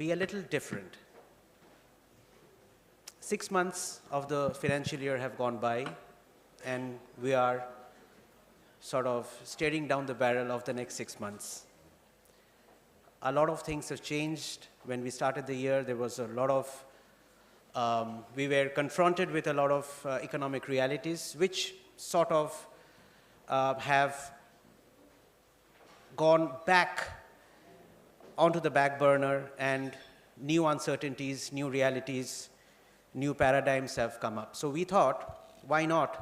be a little different. 6 months of the financial year have gone by, and we are sort of staring down the barrel of the next 6 months. A lot of things have changed. When we started the year, there was a lot of, we were confronted with a lot of economic realities, which sort of have gone back onto the back burner, and new uncertainties, new realities, new paradigms have come up. So we thought, why not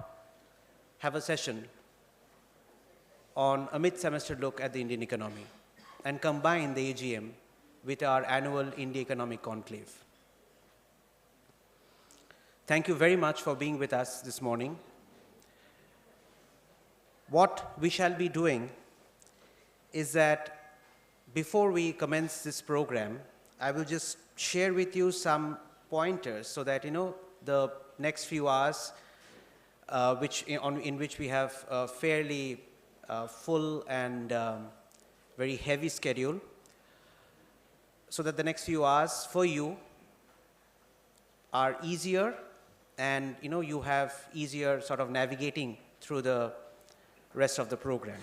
have a session on a mid-semester look at the Indian economy and combine the AGM with our annual India Economic Conclave. Thank you very much for being with us this morning. What we shall be doing is that before we commence this program, I will just share with you some pointers so that, the next few hours, in which we have a fairly full and very heavy schedule, so that the next few hours for you are easier, and you have easier sort of navigating through the rest of the program.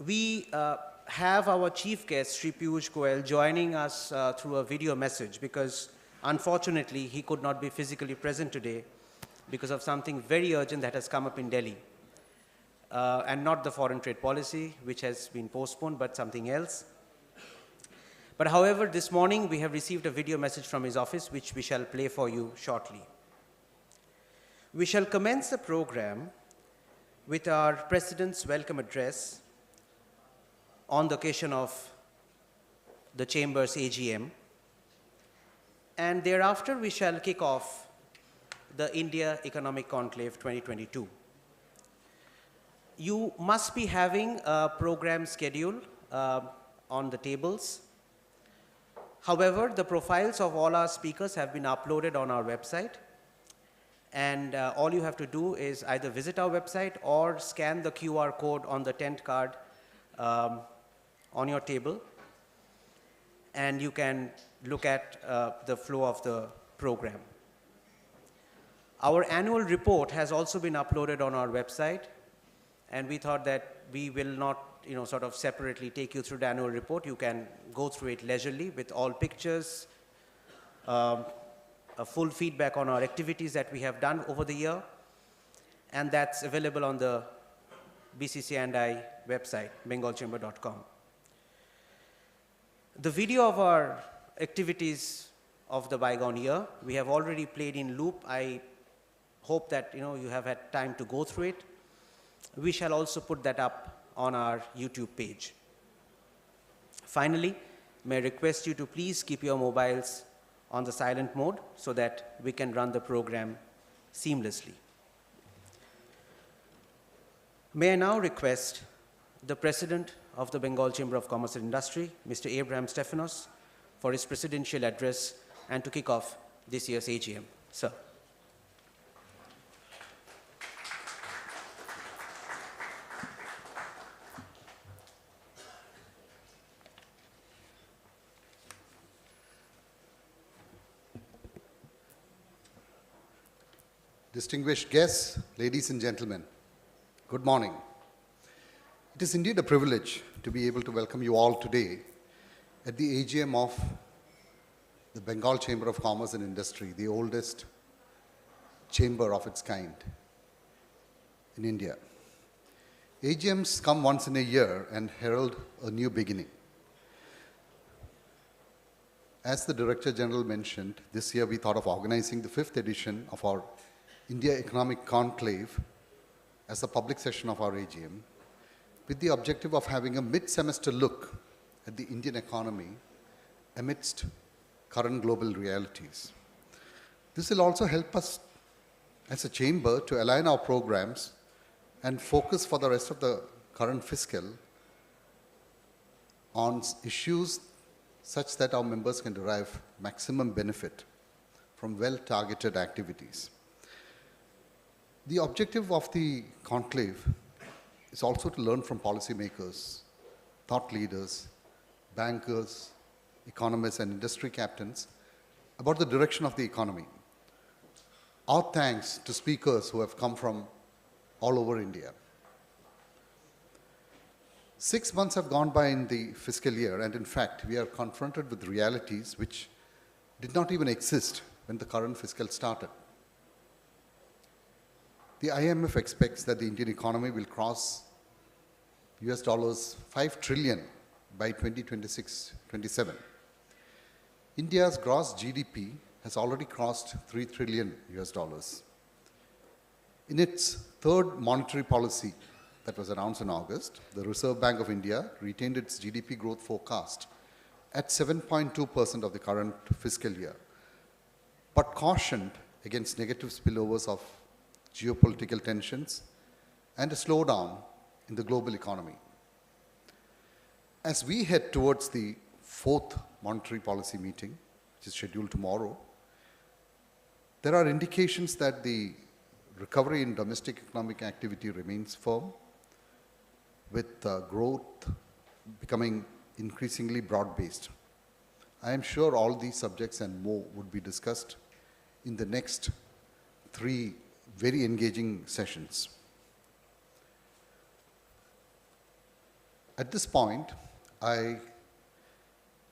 We have our chief guest, Sri Piyush Goyal, joining us through a video message, because unfortunately he could not be physically present today because of something very urgent that has come up in Delhi. And not the foreign trade policy, which has been postponed, but something else. But however, this morning we have received a video message from his office, which we shall play for you shortly. We shall commence the program with our President's welcome address on the occasion of the Chamber's AGM. And thereafter, we shall kick off the India Economic Conclave 2022. You must be having a program schedule on the tables. However, the profiles of all our speakers have been uploaded on our website. And all you have to do is either visit our website or scan the QR code on the tent card on your table, and you can look at the flow of the program. Our annual report has also been uploaded on our website, and we thought that we will not sort of separately take you through the annual report. You can go through it leisurely with all pictures, a full feedback on our activities that we have done over the year, and that's available on the BCCI website, bengalchamber.com. The video of our activities of the bygone year, we have already played in loop. I hope that you have had time to go through it. We shall also put that up on our YouTube page. Finally, may I request you to please keep your mobiles on the silent mode so that we can run the program seamlessly. May I now request the President of the Bengal Chamber of Commerce and Industry, Mr. Abraham Stephanos, for his presidential address and to kick off this year's AGM. Sir. Distinguished guests, ladies and gentlemen, good morning. It is indeed a privilege to be able to welcome you all today at the AGM of the Bengal Chamber of Commerce and Industry, the oldest chamber of its kind in India. AGMs come once in a year and herald a new beginning. As the Director General mentioned, this year we thought of organizing the 5th edition of our India Economic Conclave as a public session of our AGM, with the objective of having a mid-semester look at the Indian economy amidst current global realities. This will also help us as a chamber to align our programs and focus for the rest of the current fiscal on issues such that our members can derive maximum benefit from well-targeted activities. The objective of the conclave is also to learn from policymakers, thought leaders, bankers, economists, and industry captains about the direction of the economy. Our thanks to speakers who have come from all over India. 6 months have gone by in the fiscal year, and in fact, we are confronted with realities which did not even exist when the current fiscal started. The IMF expects that the Indian economy will cross US dollars 5 trillion by 2026-27. India's gross GDP has already crossed 3 trillion US dollars. In its third monetary policy that was announced in August, the Reserve Bank of India retained its GDP growth forecast at 7.2% of the current fiscal year, but cautioned against negative spillovers of geopolitical tensions and a slowdown in the global economy. As we head towards the fourth monetary policy meeting, which is scheduled tomorrow, there are indications that the recovery in domestic economic activity remains firm, with growth becoming increasingly broad-based. I am sure all these subjects and more would be discussed in the next 3 very engaging sessions. At this point, I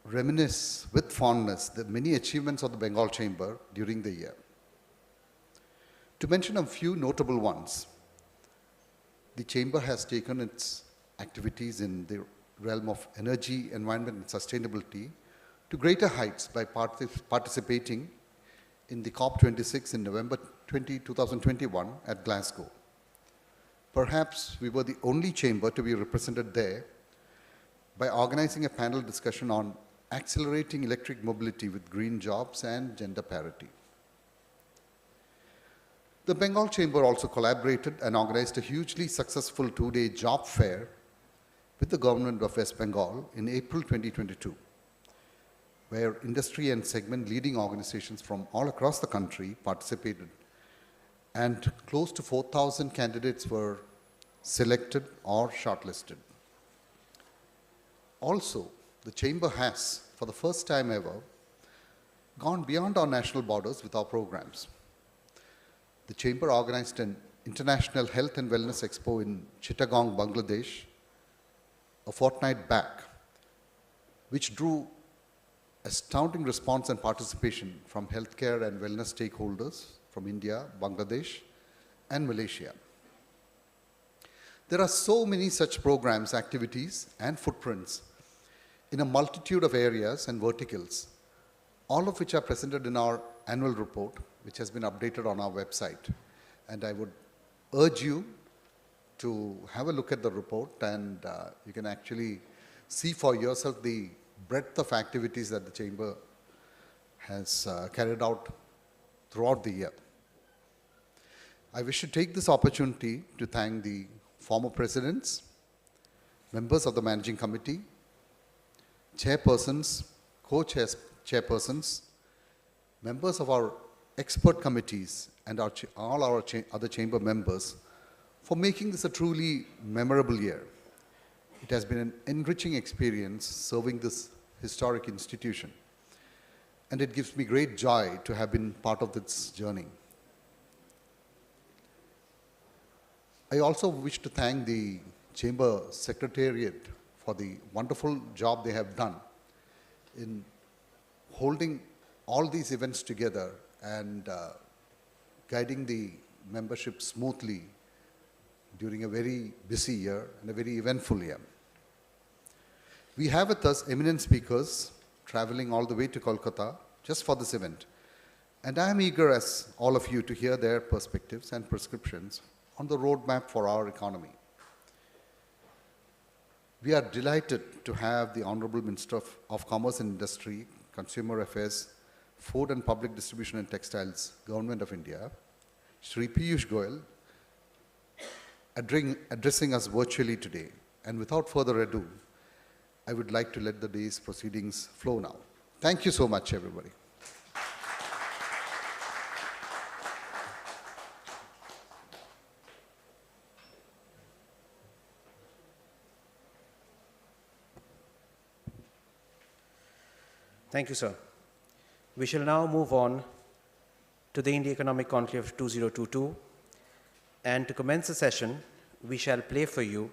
reminisce with fondness the many achievements of the Bengal Chamber during the year. To mention a few notable ones, the Chamber has taken its activities in the realm of energy, environment, and sustainability to greater heights by participating in the COP26 in November 2021 at Glasgow. Perhaps we were the only chamber to be represented there by organizing a panel discussion on accelerating electric mobility with green jobs and gender parity. The Bengal Chamber also collaborated and organized a hugely successful 2-day job fair with the government of West Bengal in April 2022, where industry and segment leading organizations from all across the country participated, and close to 4,000 candidates were selected or shortlisted. Also, the Chamber has, for the first time ever, gone beyond our national borders with our programs. The Chamber organized an International Health and Wellness Expo in Chittagong, Bangladesh, a fortnight back, which drew astounding response and participation from healthcare and wellness stakeholders from India, Bangladesh, and Malaysia. There are so many such programs, activities, and footprints in a multitude of areas and verticals, all of which are presented in our annual report, which has been updated on our website. And I would urge you to have a look at the report, and you can actually see for yourself the breadth of activities that the Chamber has carried out throughout the year. I wish to take this opportunity to thank the former presidents, members of the Managing Committee, chairpersons, co-chairpersons, members of our expert committees, and all our other chamber members for making this a truly memorable year. It has been an enriching experience serving this historic institution, and it gives me great joy to have been part of this journey. I also wish to thank the Chamber Secretariat for the wonderful job they have done in holding all these events together and guiding the membership smoothly during a very busy year and a very eventful year. We have with us eminent speakers traveling all the way to Kolkata just for this event. And I am eager, as all of you, to hear their perspectives and prescriptions on the roadmap for our economy. We are delighted to have the Honorable Minister of Commerce and Industry, Consumer Affairs, Food and Public Distribution and Textiles, Government of India, Shri Piyush Goyal, addressing us virtually today. And without further ado, I would like to let the day's proceedings flow now. Thank you so much, everybody. Thank you, sir. We shall now move on to the India Economic Conclave 2022. And to commence the session, we shall play for you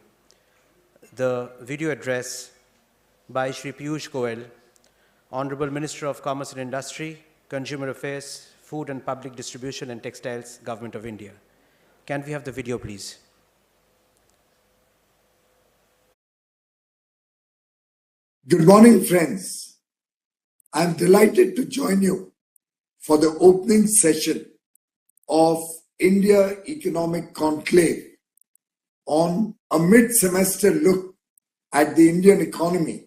the video address by Shri Piyush Goyal, Honorable Minister of Commerce and Industry, Consumer Affairs, Food and Public Distribution and Textiles, Government of India. Can we have the video, please? Good morning, friends. I'm delighted to join you for the opening session of India Economic Conclave on a mid-semester look at the Indian economy,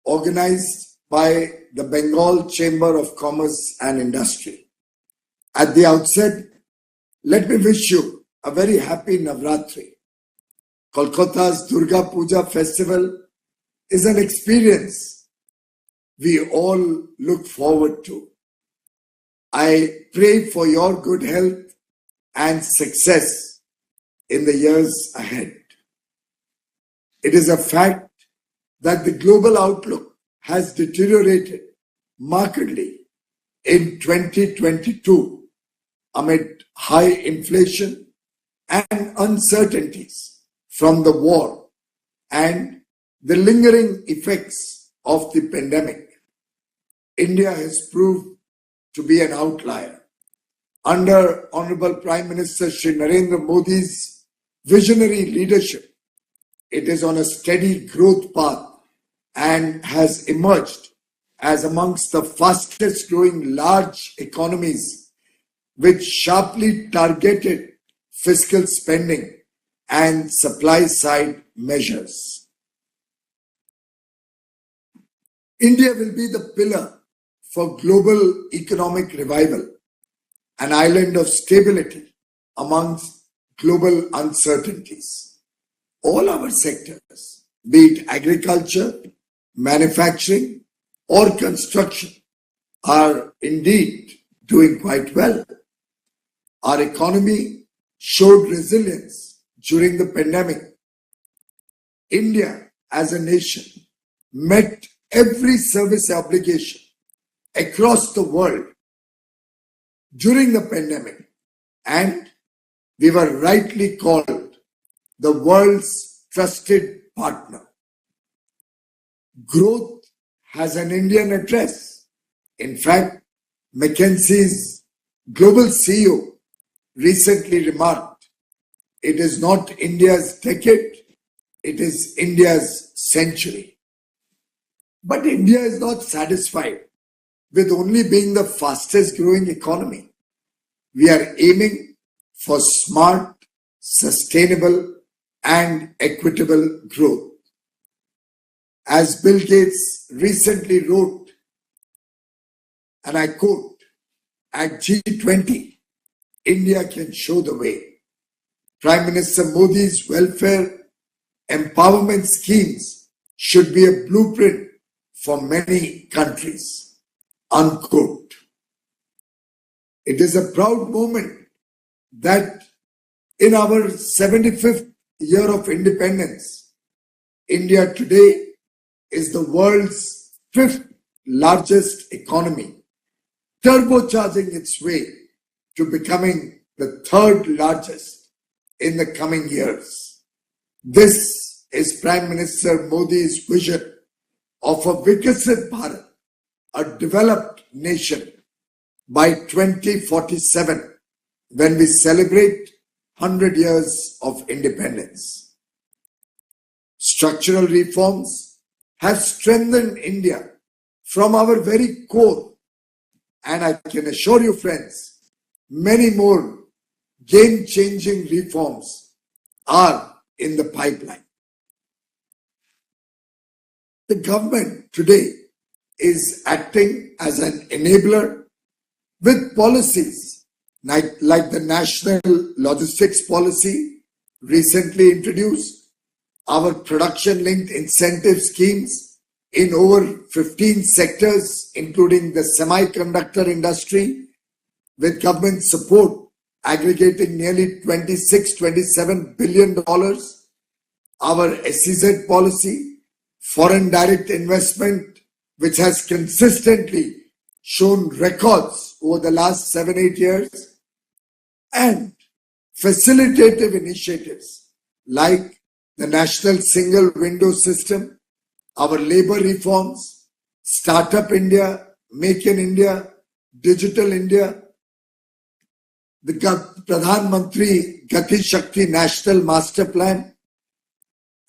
organized by the Bengal Chamber of Commerce and Industry. At the outset, let me wish you a very happy Navratri. Kolkata's Durga Puja festival is an experience we all look forward to. I pray for your good health and success in the years ahead. It is a fact that the global outlook has deteriorated markedly in 2022 amid high inflation and uncertainties from the war and the lingering effects of the pandemic. India has proved to be an outlier. Under Honorable Prime Minister Shri Narendra Modi's visionary leadership, it is on a steady growth path and has emerged as amongst the fastest growing large economies with sharply targeted fiscal spending and supply side measures. India will be the pillar for global economic revival, an island of stability amongst global uncertainties. All our sectors, be it agriculture, manufacturing, or construction, are indeed doing quite well. Our economy showed resilience during the pandemic. India, as a nation, met every service obligation across the world during the pandemic, and we were rightly called the world's trusted partner. Growth has an Indian address. In fact, McKinsey's global CEO recently remarked, "It is not India's decade, it is India's century." But India is not satisfied with only being the fastest growing economy. We are aiming for smart, sustainable, and equitable growth. As Bill Gates recently wrote, and I quote, "At G20, India can show the way." Prime Minister Modi's welfare empowerment schemes should be a blueprint for many countries, unquote. It is a proud moment that in our 75th year of independence, India today is the world's 5th largest economy, turbocharging its way to becoming the 3rd largest in the coming years. This is Prime Minister Modi's vision of a Vikasit Bharat, a developed nation, by 2047, when we celebrate 100 years of independence. Structural reforms have strengthened India from our very core, and I can assure you, friends, many more game-changing reforms are in the pipeline. The government today is acting as an enabler with policies like the National Logistics Policy recently introduced, our production-linked incentive schemes in over 15 sectors, including the semiconductor industry, with government support aggregating nearly $27 billion, our SEZ policy, foreign direct investment which has consistently shown records over the last 7-8 years, and facilitative initiatives like the National Single Window System, our labor reforms, Startup India, Make in India, Digital India, the Pradhan Mantri Gati Shakti National Master Plan,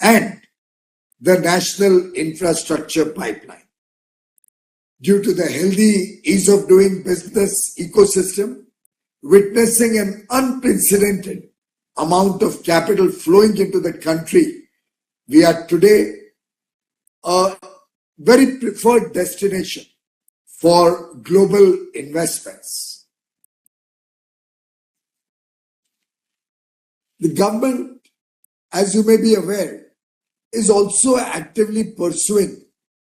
and the National Infrastructure Pipeline. Due to the healthy ease of doing business ecosystem, witnessing an unprecedented amount of capital flowing into the country, we are today a very preferred destination for global investments. The government, as you may be aware, is also actively pursuing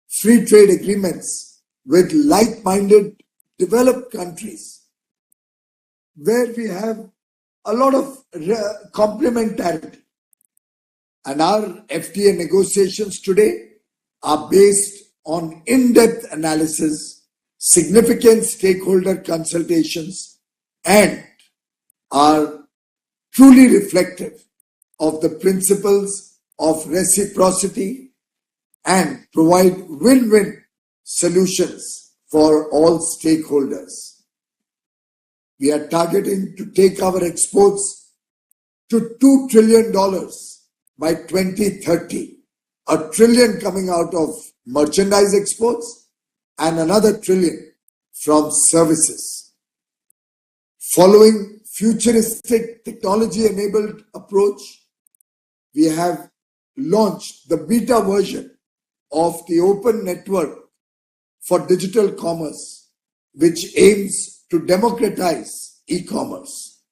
free trade agreements with like-minded developed countries where we have a lot of complementarity. And our FTA negotiations today are based on in-depth analysis, significant stakeholder consultations, and are truly reflective of the principles of reciprocity and provide win-win solutions for all stakeholders. We are targeting to take our exports to $2 trillion by 2030, $1 trillion coming out of merchandise exports and another $1 trillion from services. Following futuristic technology-enabled approach, we have launched the beta version of the open network for digital commerce, which aims to democratize e-commerce.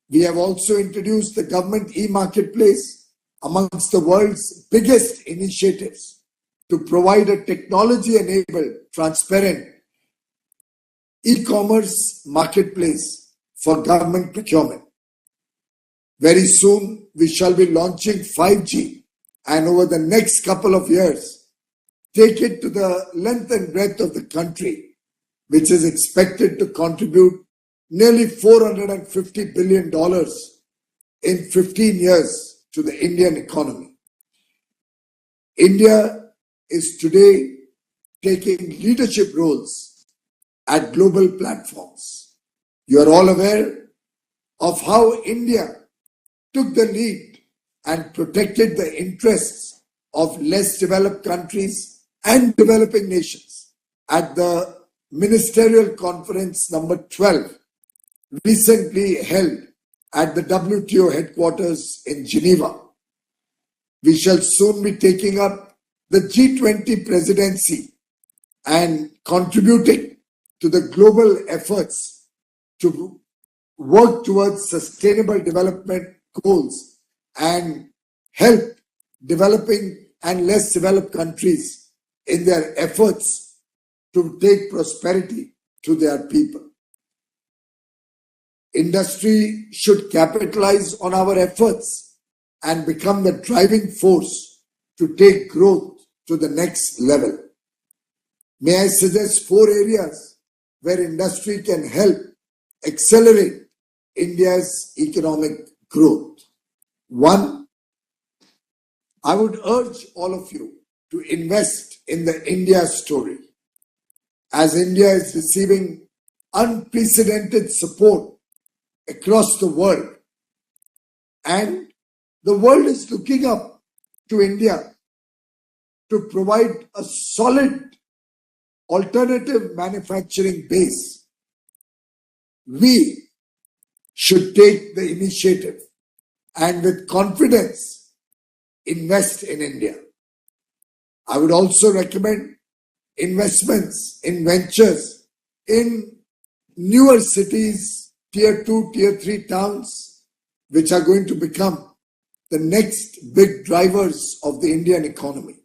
We have also introduced the government e-marketplace, amongst the world's biggest initiatives to provide a technology-enabled, transparent e-commerce marketplace for government procurement. Very soon, we shall be launching 5G, and over the next couple of years, take it to the length and breadth of the country, which is expected to contribute nearly $450 billion in 15 years to the Indian economy. India is today taking leadership roles at global platforms. You are all aware of how India took the lead and protected the interests of less developed countries and developing nations at the Ministerial Conference number 12, recently held at the WTO headquarters in Geneva. We shall soon be taking up the G20 presidency and contributing to the global efforts to work towards sustainable development goals and help developing and less developed countries in their efforts to take prosperity to their people. Industry should capitalize on our efforts and become the driving force to take growth to the next level. May I suggest 4 areas where industry can help accelerate India's economic growth. 1, I would urge all of you to invest in the India story, as India is receiving unprecedented support across the world, and the world is looking up to India to provide a solid alternative manufacturing base. We should take the initiative and with confidence invest in India. I would also recommend investments in ventures in newer cities, tier 2, tier 3 towns, which are going to become the next big drivers of the Indian economy.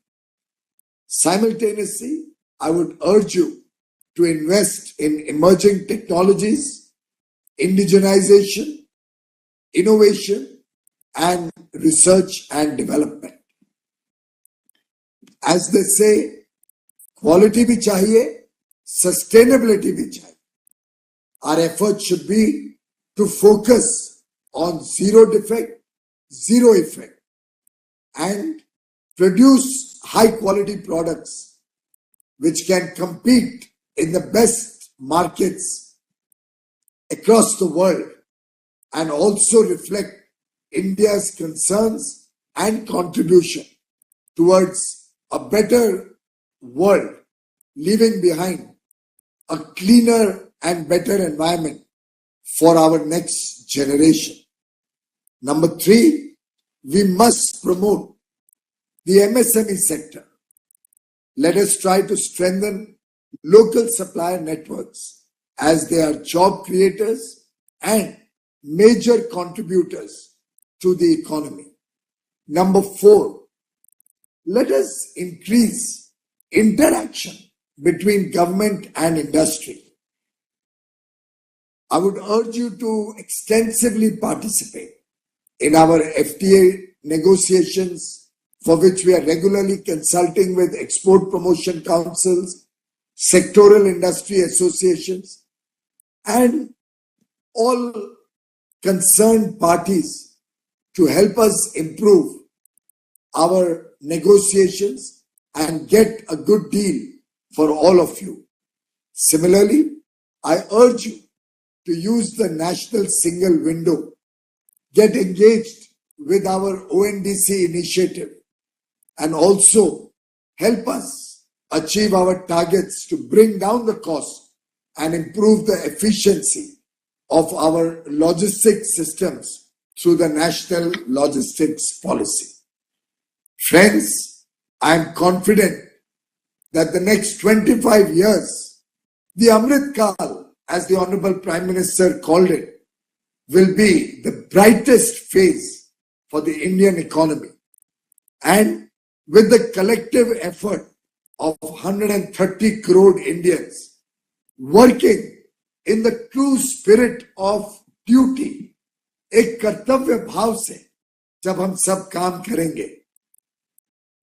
Simultaneously, I would urge you to invest in emerging technologies, indigenization, innovation, and research and development. As they say, quality भी चाहिए, sustainability भी चाहिए. Our effort should be to focus on zero defect, zero effect, and produce high quality products which can compete in the best markets across the world and also reflect India's concerns and contribution towards a better world, leaving behind a cleaner and better environment for our next generation. Number 3, we must promote the MSME sector. Let us try to strengthen local supplier networks as they are job creators and major contributors to the economy. Number 4, let us increase interaction between government and industry. I would urge you to extensively participate in our FTA negotiations, for which we are regularly consulting with export promotion councils, sectoral industry associations, and all concerned parties to help us improve our negotiations and get a good deal for all of you. Similarly, I urge you to use the national single window, get engaged with our ONDC initiative, and also help us achieve our targets to bring down the cost and improve the efficiency of our logistics systems through the National Logistics Policy. Friends, I am confident that the next 25 years, the Amrit Kal, as the Honorable Prime Minister called it, will be the brightest phase for the Indian economy. And with the collective effort of 130 crore Indians working in the true spirit of duty, एक कर्तव्य भाव से जब हम सब काम करेंगे,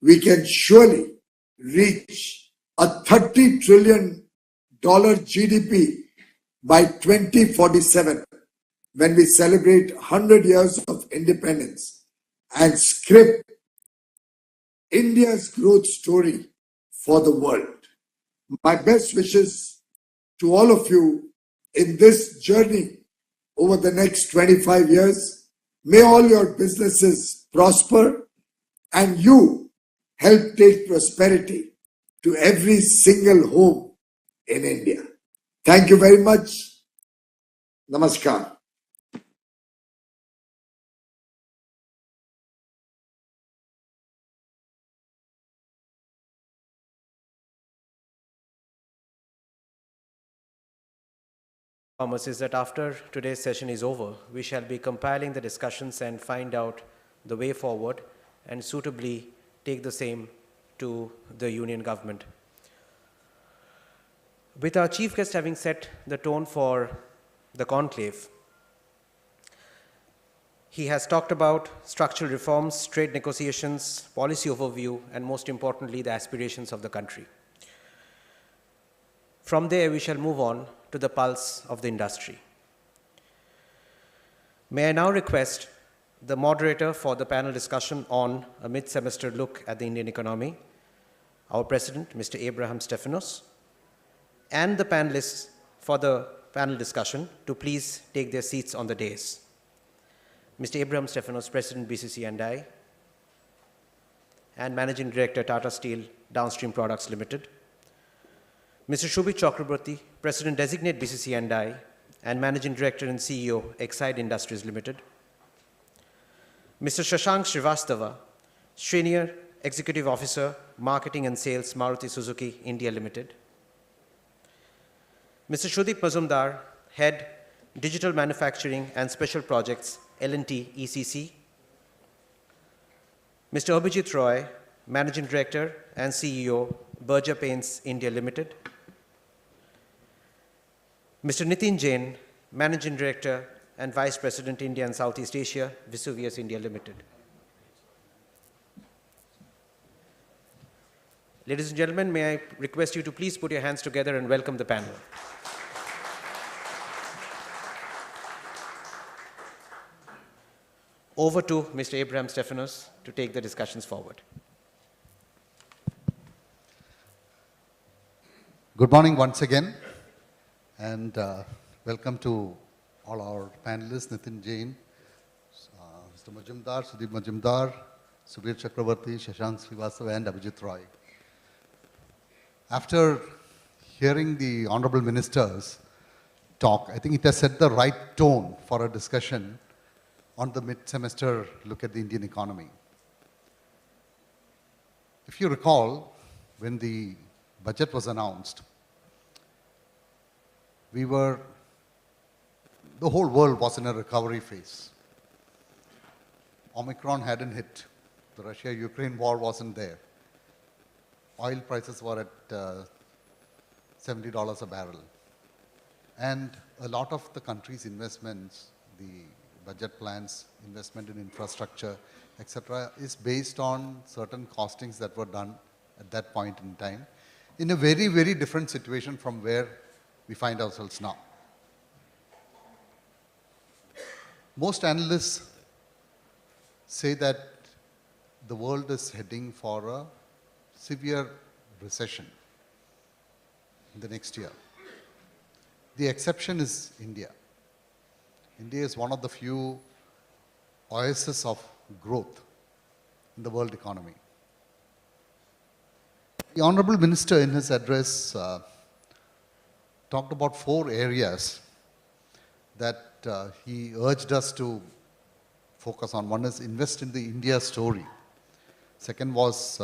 we can surely reach a $30 trillion GDP by 2047 when we celebrate 100 years of independence and script India's growth story for the world. My best wishes to all of you in this journey over the next 25 years. May all your businesses prosper and you help take prosperity to every single home in India. Thank you very much. Namaskar. Thomas, is that after today's session is over, we shall be compiling the discussions and find out the way forward and suitably take the same to the union government. With our chief guest having set the tone for the conclave, he has talked about structural reforms, trade negotiations, policy overview, and most importantly, the aspirations of the country. From there, we shall move on to the pulse of the industry. May I now request the moderator for the panel discussion on a mid-semester look at the Indian economy, our president, Mr. Abraham Stefanos, and the panelists for the panel discussion to please take their seats on the dais. Mr. Abraham Stefanos, President, BCCI, and Managing Director, Tata Steel Downstream Products Limited. Mr. Shobhit Chakraborty, President Designate BCCI and Managing Director and CEO, Exide Industries Limited. Mr. Shashank Srivastava, Senior Executive Officer, Marketing and Sales, Maruti Suzuki India Limited. Mr. Shudip Mazumdar, Head, Digital Manufacturing and Special Projects, L&T ECC. Mr. Abhijit Roy, Managing Director and CEO, Berger Paints India Limited. Mr. Nitin Jain, Managing Director and Vice President, India and Southeast Asia, Vesuvius India Limited. Ladies and gentlemen, may I request you to please put your hands together and welcome the panel. Over to Mr. Abraham Stefanos to take the discussions forward. Good morning once again, and welcome to all our panelists, Nitin Jain, Mr. Majumdar, Sudeep Majumdar, Subir Chakravarti, Shashank Srivastava, and Abhijit Roy. After hearing the Honorable Minister's talk, I think it has set the right tone for a discussion on the mid-semester look at the Indian economy. If you recall, when the budget was announced, the whole world was in a recovery phase. Omicron hadn't hit. The Russia-Ukraine war wasn't there. Oil prices were at $70 a barrel. And a lot of the country's investments, the budget plans, investment in infrastructure, etc., is based on certain costings that were done at that point in time in a very, very different situation from where we find ourselves now. Most analysts say that the world is heading for a severe recession in the next year. The exception is India. India is one of the few oases of growth in the world economy. The Honorable Minister in his address talked about 4 areas that he urged us to focus on. One is invest in the India story. Second was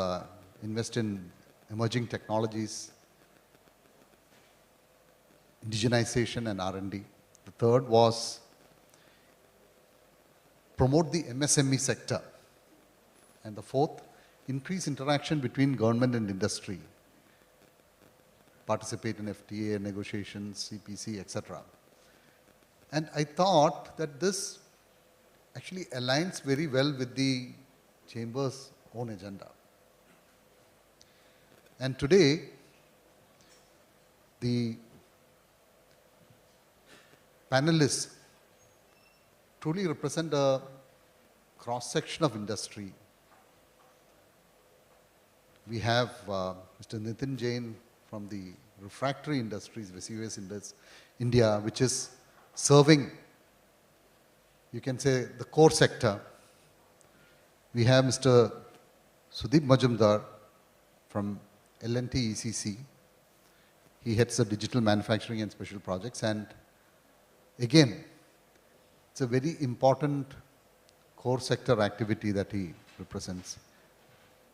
invest in emerging technologies, indigenization and R&D. The third was promote the MSME sector. And the fourth, increase interaction between government and industry. Participate in FTA negotiations, CPC, etc. And I thought that this actually aligns very well with the Chamber's own agenda. And today, the panelists truly represent a cross-section of industry. We have Mr. Nitin Jain from the refractory industries, VCUS India, which is serving, you can say, the core sector. We have Mr. Sudeep Majumdar from L&T ECC. He heads the digital manufacturing and special projects. And again, it's a very important core sector activity that he represents.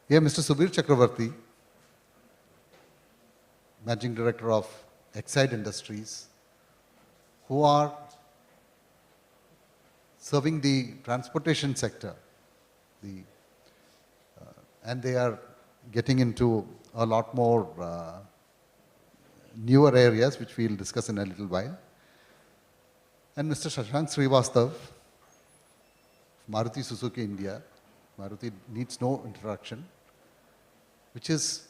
Here, Mr. Subir Chakravarti, Managing Director of Exide Industries, who are serving the transportation sector. And they are getting into a lot more newer areas, which we'll discuss in a little while. And Mr. Shashank Srivastava, Maruti Suzuki India. Maruti needs no introduction, which is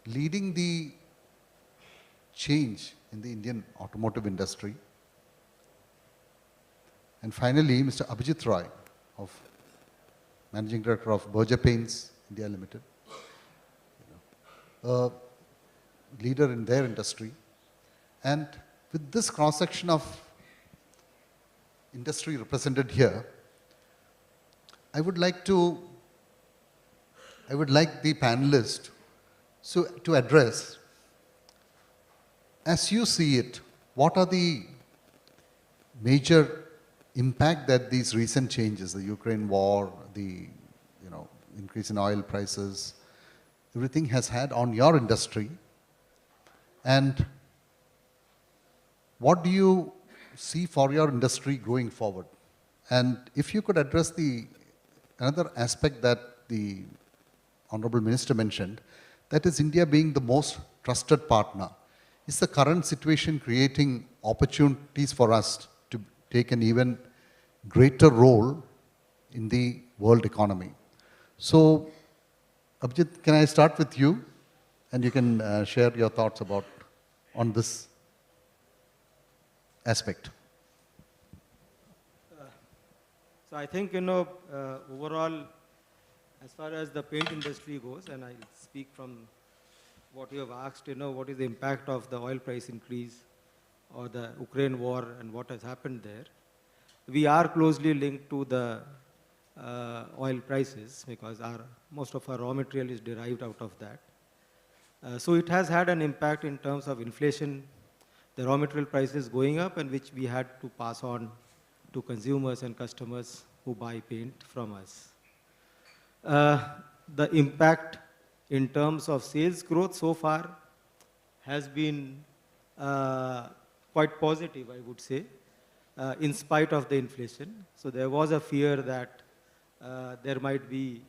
leading the change in the Indian automotive industry. And finally, Mr. Abhijit Roy, of Managing Director of Berger Paints India Limited, a leader in their industry. And with this cross-section of industry represented here, I would like the panelists to address, as you see it, what are the major impact that these recent changes, the Ukraine war, the increase in oil prices, everything has had on your industry, and what do you see for your industry going forward? And if you could address another aspect that the Honorable Minister mentioned, that is India being the most trusted partner. Is the current situation creating opportunities for us to take an even greater role in the world economy? So, Abhijit, can I start with you? And you can share your thoughts about on this aspect. So I think, overall, as far as the paint industry goes, and I speak from what you have asked, what is the impact of the oil price increase or the Ukraine war and what has happened there. We are closely linked to the oil prices because most of our raw material is derived out of that. So it has had an impact in terms of inflation, the raw material prices going up, and which we had to pass on to consumers and customers who buy paint from us. The impact in terms of sales growth so far has been quite positive, I would say, in spite of the inflation. So there was a fear that there might be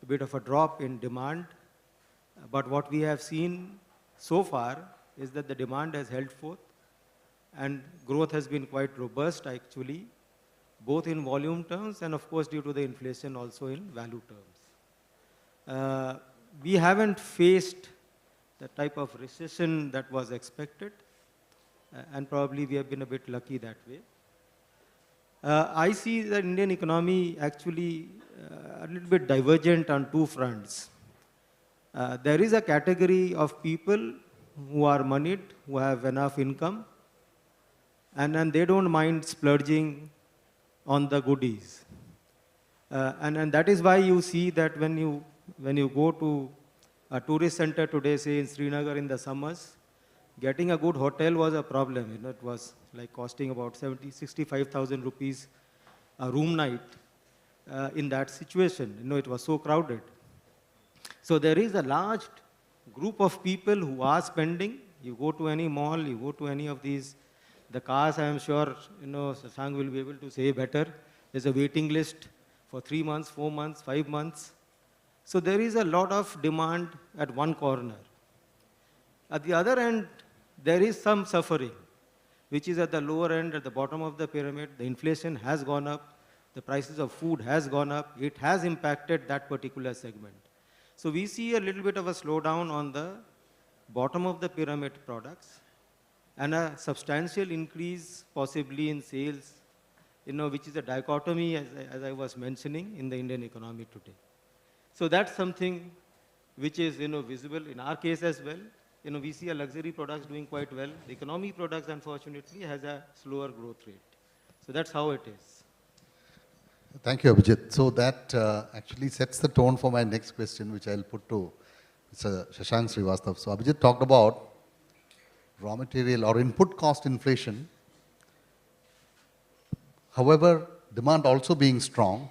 a bit of a drop in demand, but what we have seen so far is that the demand has held forth and growth has been quite robust actually, both in volume terms and of course due to the inflation also in value terms. We haven't faced the type of recession that was expected, and probably we have been a bit lucky that way. I see the Indian economy actually a little bit divergent on two fronts. There is a category of people who are moneyed, who have enough income, and they don't mind splurging on the goodies. And that is why you see that when you go to a tourist center today, say in Srinagar in the summers, getting a good hotel was a problem. It was like costing about 65,000 rupees a room night in that situation. It was so crowded. So there is a large group of people who are spending. You go to any mall, you go to any of these, the cars, I am sure, Shashank will be able to say better. There's a waiting list for 3 months, 4 months, 5 months. So there is a lot of demand at one corner. At the other end, there is some suffering, which is at the lower end, at the bottom of the pyramid. The inflation has gone up. The prices of food has gone up. It has impacted that particular segment. So we see a little bit of a slowdown on the bottom of the pyramid products and a substantial increase possibly in sales, which is a dichotomy, as I was mentioning, in the Indian economy today. So that's something which is, visible in our case as well. We see a luxury products doing quite well. The economy products, unfortunately, has a slower growth rate. So that's how it is. Thank you, Abhijit. So that actually sets the tone for my next question, which I'll put to Mr. Shashank Srivastava. So Abhijit talked about raw material or input cost inflation. However, demand also being strong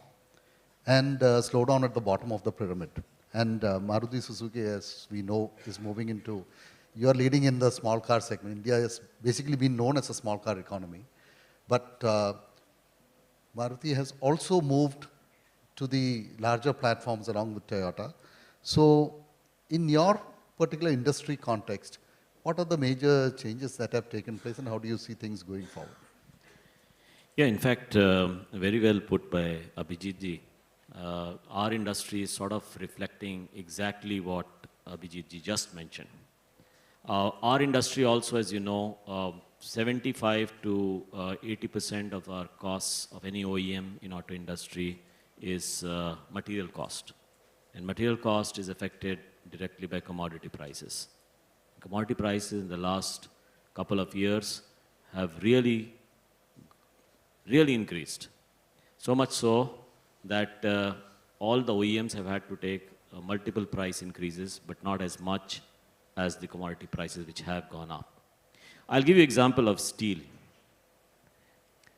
and slowdown at the bottom of the pyramid. And Maruti Suzuki, as we know, is moving into, you're leading in the small car segment. India has basically been known as a small car economy. But Maruti has also moved to the larger platforms along with Toyota. So in your particular industry context, what are the major changes that have taken place and how do you see things going forward? Yeah, in fact, very well put by Abhijit ji. Our industry is sort of reflecting exactly what Abhijit ji just mentioned. Our industry also, as you know, 75 to 80% of our costs of any OEM in auto industry is material cost. And material cost is affected directly by commodity prices. Commodity prices in the last couple of years have really increased. So much so that all the OEMs have had to take multiple price increases, but not as much as the commodity prices which have gone up. I'll give you an example of steel.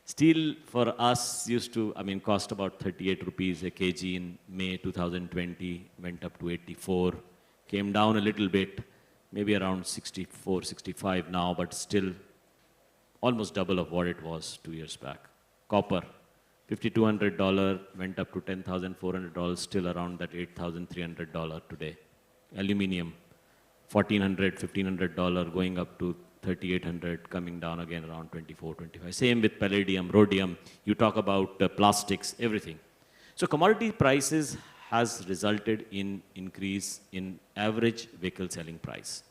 Steel for us used to, cost about 38 rupees a kg in May 2020, went up to 84, came down a little bit, maybe around 64, 65 now, but still almost double of what it was 2 years back. Copper, $5,200 went up to $10,400, still around that $8,300 today. Aluminium, $1,400, $1,500 going up to $3,800, coming down again around 24, 25. Same with palladium, rhodium. You talk about plastics, everything. So commodity prices has resulted in increase in average vehicle selling price.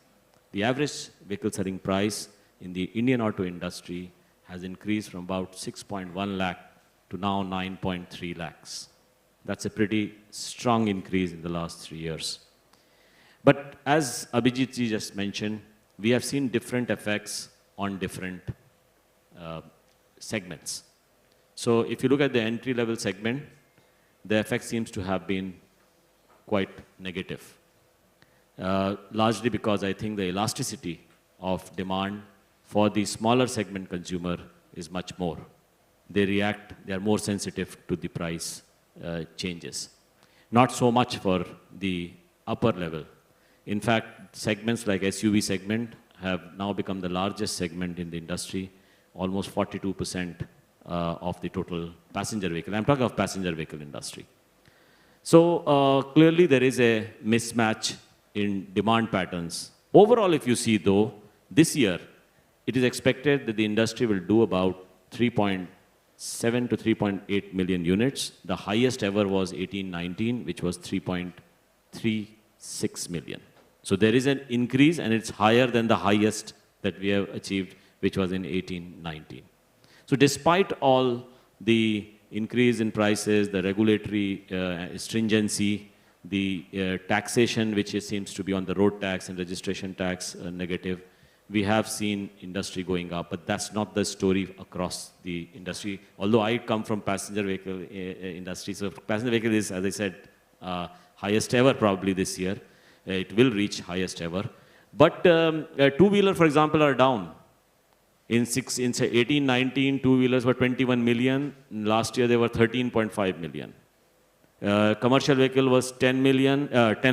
The average vehicle selling price in the Indian auto industry has increased from about 6.1 lakh to now 9.3 lakhs. That's a pretty strong increase in the last 3 years. But as Abhijit ji just mentioned, we have seen different effects on different segments. So if you look at the entry-level segment, the effect seems to have been quite negative. Largely because I think the elasticity of demand for the smaller segment consumer is much more. They react, they are more sensitive to the price changes. Not so much for the upper level. In fact, segments like SUV segment have now become the largest segment in the industry, almost 42% of the total passenger vehicle. I'm talking of passenger vehicle industry. So clearly there is a mismatch in demand patterns. Overall, if you see though, this year, it is expected that the industry will do about 3.7 to 3.8 million units. The highest ever was 18-19, which was 3.36 million. So there is an increase, and it's higher than the highest that we have achieved, which was in 18-19. So despite all the increase in prices, the regulatory stringency, the taxation, which seems to be on the road tax and registration tax negative, we have seen industry going up, but that's not the story across the industry. Although I come from passenger vehicle industry, so passenger vehicle is, as I said, highest ever probably this year. It will reach highest ever. But two-wheeler, for example, are down. In 18-19, two-wheelers were 21 million. Last year, they were 13.5 million. Commercial vehicle was 10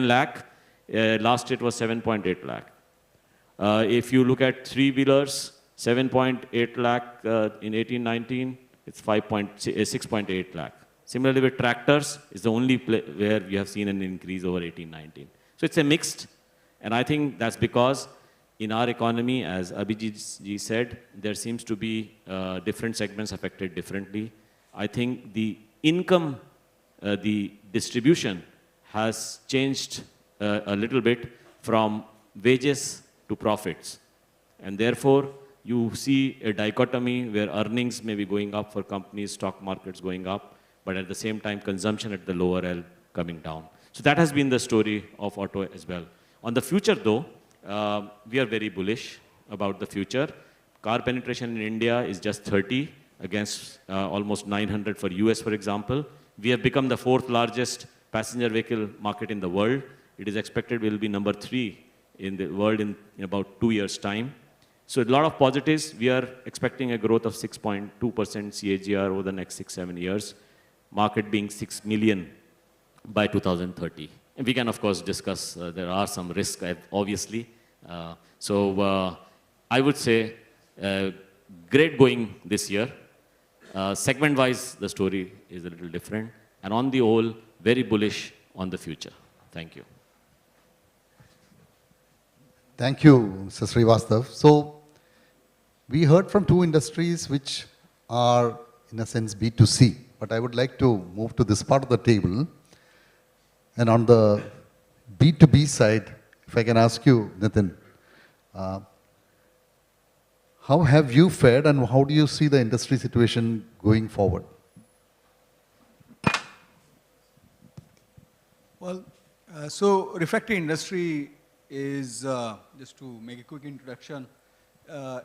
lakh. Last year, it was 7.8 lakh. If you look at three-wheelers, 7.8 lakh in 18-19, it's 6.8 lakh. Similarly, with tractors, it's the only where we have seen an increase over 18-19. So it's a mixed, and I think that's because in our economy, as Abhijit ji said, there seems to be different segments affected differently. I think the income, the distribution has changed a little bit from wages to profits. And therefore, you see a dichotomy where earnings may be going up for companies, stock markets going up, but at the same time, consumption at the lower L coming down. So that has been the story of auto as well. On the future though, we are very bullish about the future. Car penetration in India is just 30 against almost 900 for US, for example. We have become the 4th largest passenger vehicle market in the world. It is expected we will be number 3 in the world in about 2 years' time. So a lot of positives. We are expecting a growth of 6.2% CAGR over the next 6-7 years. Market being 6 million by 2030. And we can, of course, discuss, there are some risks, obviously. So I would say great going this year. Segment-wise, the story is a little different. And on the whole, very bullish on the future. Thank you. Thank you, Mr. Srivastav. So we heard from 2 industries which are, in a sense, B2C. But I would like to move to this part of the table. And on the B2B side, if I can ask you, Nitin, how have you fared and how do you see the industry situation going forward? Well, so refractory industry is, just to make a quick introduction,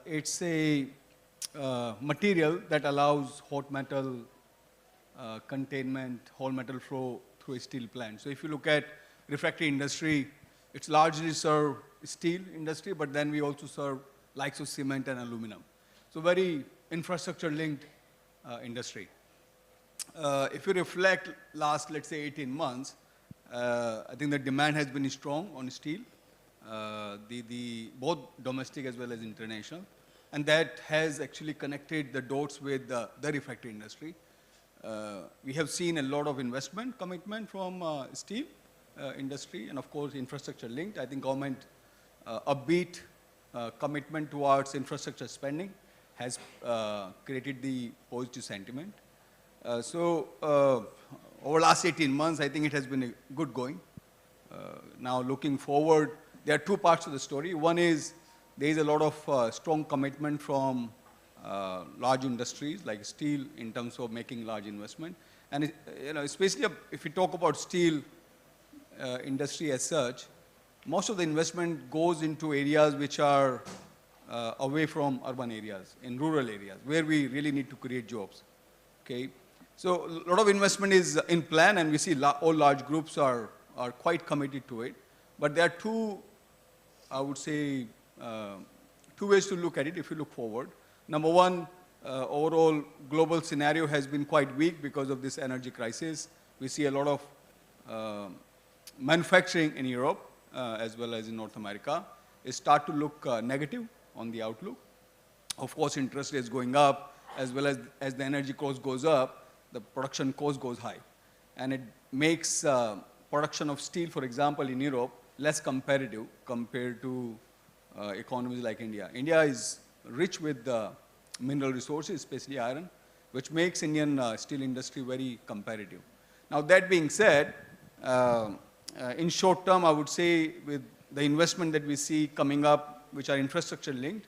it's a material that allows hot metal containment, hot metal flow through a steel plant. So if you look at refractory industry, it's largely serve steel industry, but then we also serve likes of cement and aluminum. So very infrastructure linked industry. If you reflect last, let's say 18 months, I think the demand has been strong on steel, both domestic as well as international. And that has actually connected the dots with the refractory industry. We have seen a lot of investment commitment from steel industry and of course infrastructure linked. I think government upbeat commitment towards infrastructure spending has created the positive sentiment. So over the last 18 months, I think it has been a good going. Now looking forward, there are two parts to the story. One is there is a lot of strong commitment from large industries like steel in terms of making large investment. And especially if you talk about steel industry as such, most of the investment goes into areas which are away from urban areas, in rural areas, where we really need to create jobs. Okay, so a lot of investment is in plan, and we see all large groups are quite committed to it. But there are two, I would say, two ways to look at it if you look forward. Number one, overall global scenario has been quite weak because of this energy crisis. We see a lot of manufacturing in Europe as well as in North America. It start to look negative on the outlook. Of course, interest rates going up, as well as the energy cost goes up, the production cost goes high. And it makes production of steel, for example, in Europe, less competitive compared to economies like India. India is rich with mineral resources, especially iron, which makes Indian steel industry very competitive. Now, that being said, in short term, I would say with the investment that we see coming up, which are infrastructure linked,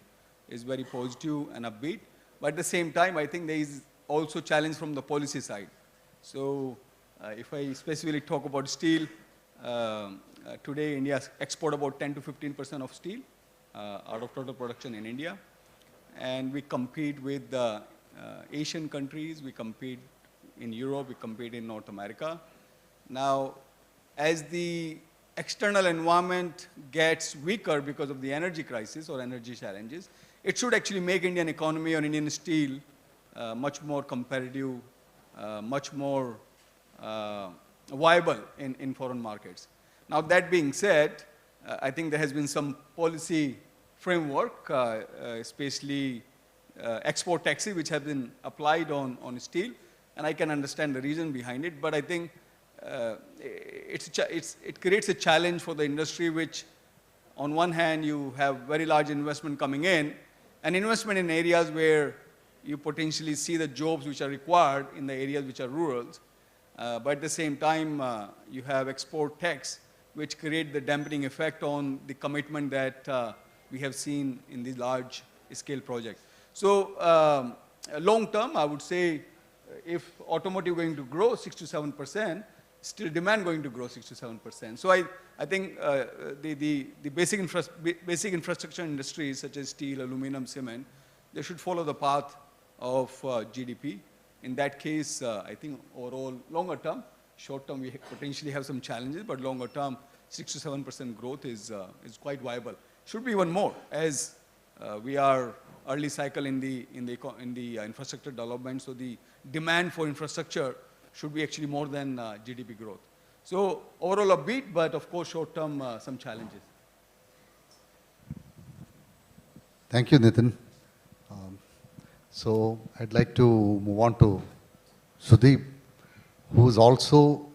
is very positive and upbeat. But at the same time, I think there is also challenge from the policy side. So if I specifically talk about steel, today India export about 10 to 15% of steel out of total production in India. And we compete with Asian countries, we compete in Europe, we compete in North America. Now, as the external environment gets weaker because of the energy crisis or energy challenges, it should actually make Indian economy or Indian steel much more competitive, much more viable in foreign markets. Now, that being said, I think there has been some policy framework, especially export taxes, which have been applied on steel, and I can understand the reason behind it, but I think it creates a challenge for the industry, which on one hand you have very large investment coming in, and investment in areas where you potentially see the jobs which are required in the areas which are rural, but at the same time you have export tax, which create the dampening effect on the commitment that we have seen in these large scale projects. So long term, I would say if automotive going to grow 6 to 7%, still demand going to grow 6 to 7%. So I think the basic infrastructure industries such as steel, aluminum, cement, they should follow the path of GDP. In that case, I think overall longer term, short term we potentially have some challenges, but longer term 6 to 7% growth is quite viable. Should be even more as we are early cycle in the infrastructure development. So the demand for infrastructure should be actually more than GDP growth. So overall a beat, but of course short term some challenges. Thank you, Nitin. So I'd like to move on to Sudeep, who is also,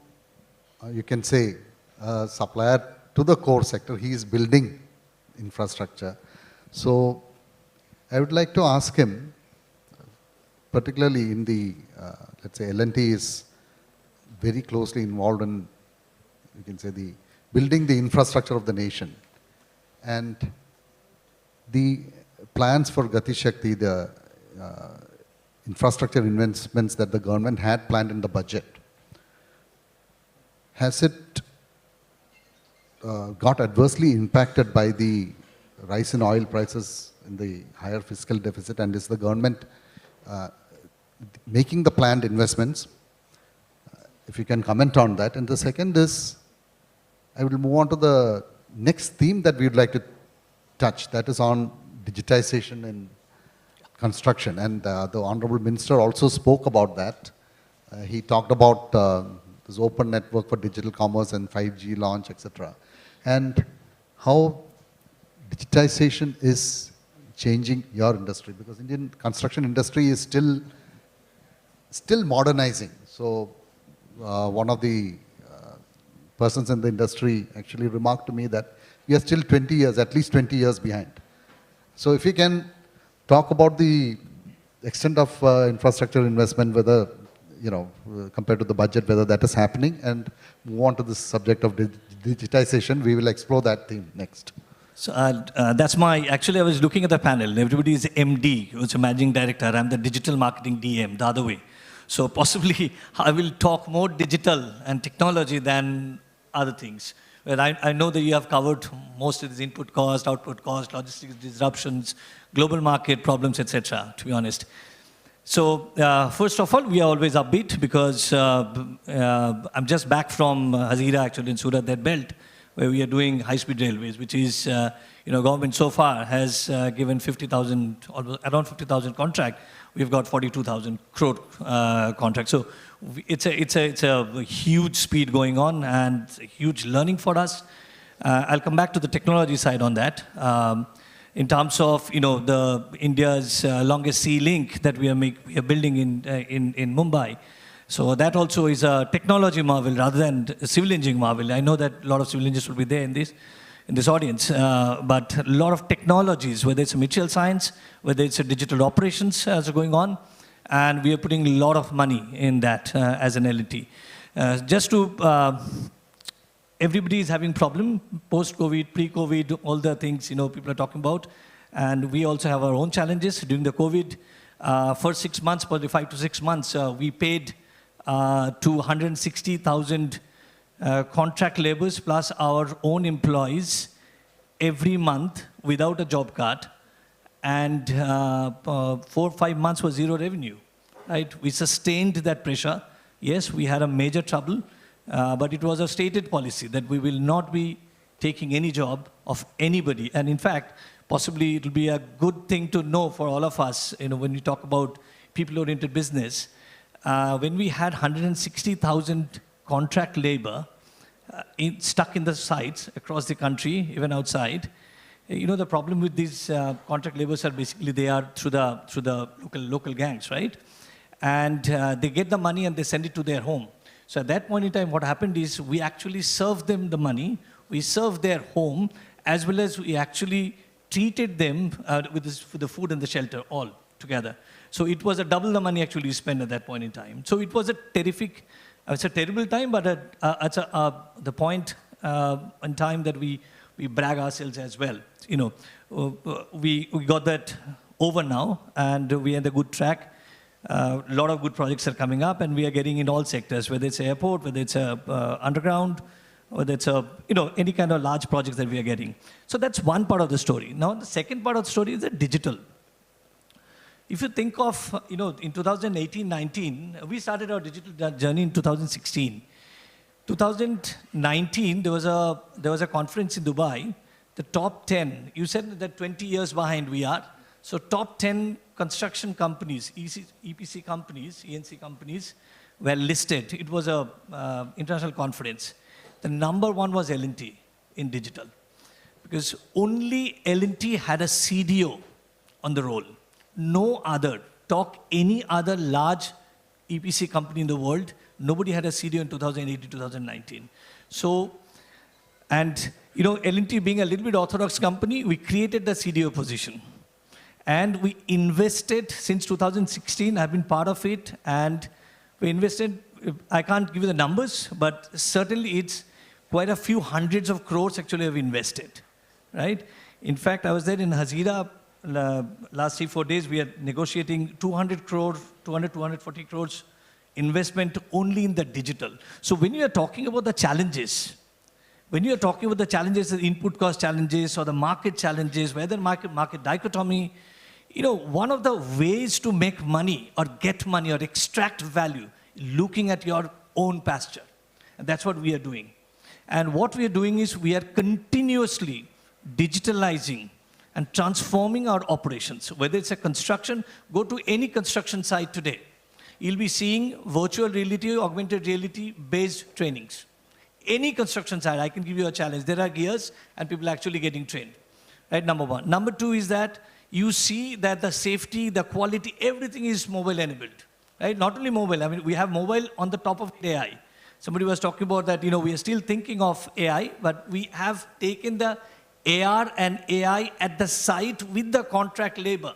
you can say, a supplier to the core sector. He is building infrastructure. So I would like to ask him, particularly in the, let's say L&T is very closely involved in, you can say, the building the infrastructure of the nation. And the plans for Gati Shakti, the infrastructure investments that the government had planned in the budget, has it got adversely impacted by the rise in oil prices in the higher fiscal deficit, and is the government making the planned investments? If you can comment on that. And the second is, I will move on to the next theme that we would like to touch, that is on digitization in construction. And the Honorable Minister also spoke about that. He talked about this open network for digital commerce and 5G launch, etc. And how digitization is changing your industry, because Indian construction industry is still modernizing. So one of the persons in the industry actually remarked to me that we are still 20 years, at least 20 years behind. So if you can talk about the extent of infrastructure investment, whether compared to the budget, whether that is happening, and move on to the subject of digitization. We will explore that theme next. So actually I was looking at the panel. Everybody is MD, who's a managing director. I'm the digital marketing DM, the other way. So possibly I will talk more digital and technology than other things. Well, I know that you have covered most of these input cost, output cost, logistics disruptions, global market problems, etc., to be honest. So first of all, we are always upbeat because I'm just back from Hazira, actually, in Surat, that belt, where we are doing high-speed railways, which is, government so far has given 50,000, around 50,000 contract. We've got 42,000 crore contract. So it's a huge speed going on and a huge learning for us. I'll come back to the technology side on that. In terms of the India's longest sea link that we are building in Mumbai. So that also is a technology marvel rather than a civil engineering marvel. I know that a lot of civil engineers will be there in this audience, but a lot of technologies, whether it's a material science, whether it's a digital operations going on, and we are putting a lot of money in that as an L&T. Everybody is having problem, post-COVID, pre-COVID, all the things people are talking about, and we also have our own challenges. During the COVID, first 6 months, probably 5 to 6 months, we paid to 160,000 contract laborers plus our own employees every month without a job card, and 4 or 5 months was zero revenue. Right? We sustained that pressure. Yes, we had a major trouble, but it was a stated policy that we will not be taking any job of anybody. And in fact, possibly it will be a good thing to know for all of us, when we talk about people-oriented business. When we had 160,000 contract labor stuck in the sites across the country, even outside, the problem with these contract laborers are basically they are through the local gangs, right? And they get the money and they send it to their home. So at that point in time, what happened is we actually served them the money, we served their home, as well as we actually treated them with the food and the shelter all together. So it was a double the money actually we spent at that point in time. So it was a terrible time, but it's the point in time that we brag ourselves as well. We got that over now, and we are on the good track. A lot of good projects are coming up, and we are getting in all sectors, whether it's airport, whether it's underground, whether it's any kind of large projects that we are getting. So that's one part of the story. Now, the second part of the story is the digital. If you think of, in 2018-19, we started our digital journey in 2016. 2019, there was a conference in Dubai. The top 10, you said that 20 years behind we are. So top 10 construction companies, EPC companies, ENC companies were listed. It was a international conference. The number one was L&T in digital, because only L&T had a CDO on the roll. No other, talk any other large EPC company in the world, nobody had a CDO in 2018, 2019. So, and L&T being a little bit orthodox company, we created the CDO position. And we invested since 2016, I've been part of it, and we invested, I can't give you the numbers, but certainly it's quite a few hundreds of crores actually have invested, right? In fact, I was there in Hazira last 3-4 days. We are negotiating 240 crores investment only in the digital. So when you are talking about the challenges, the input cost challenges or the market challenges, whether market dichotomy, one of the ways to make money or get money or extract value, looking at your own pasture. And that's what we are doing. And what we are doing is we are continuously digitalizing and transforming our operations. Whether it's a construction, go to any construction site today. You'll be seeing virtual reality, augmented reality based trainings. Any construction site, I can give you a challenge. There are gears and people are actually getting trained. Right, number one. Number two is that you see that the safety, the quality, everything is mobile enabled. Right? Not only mobile, I mean, we have mobile on the top of AI. Somebody was talking about that, we are still thinking of AI, but we have taken the AR and AI at the site with the contract labor.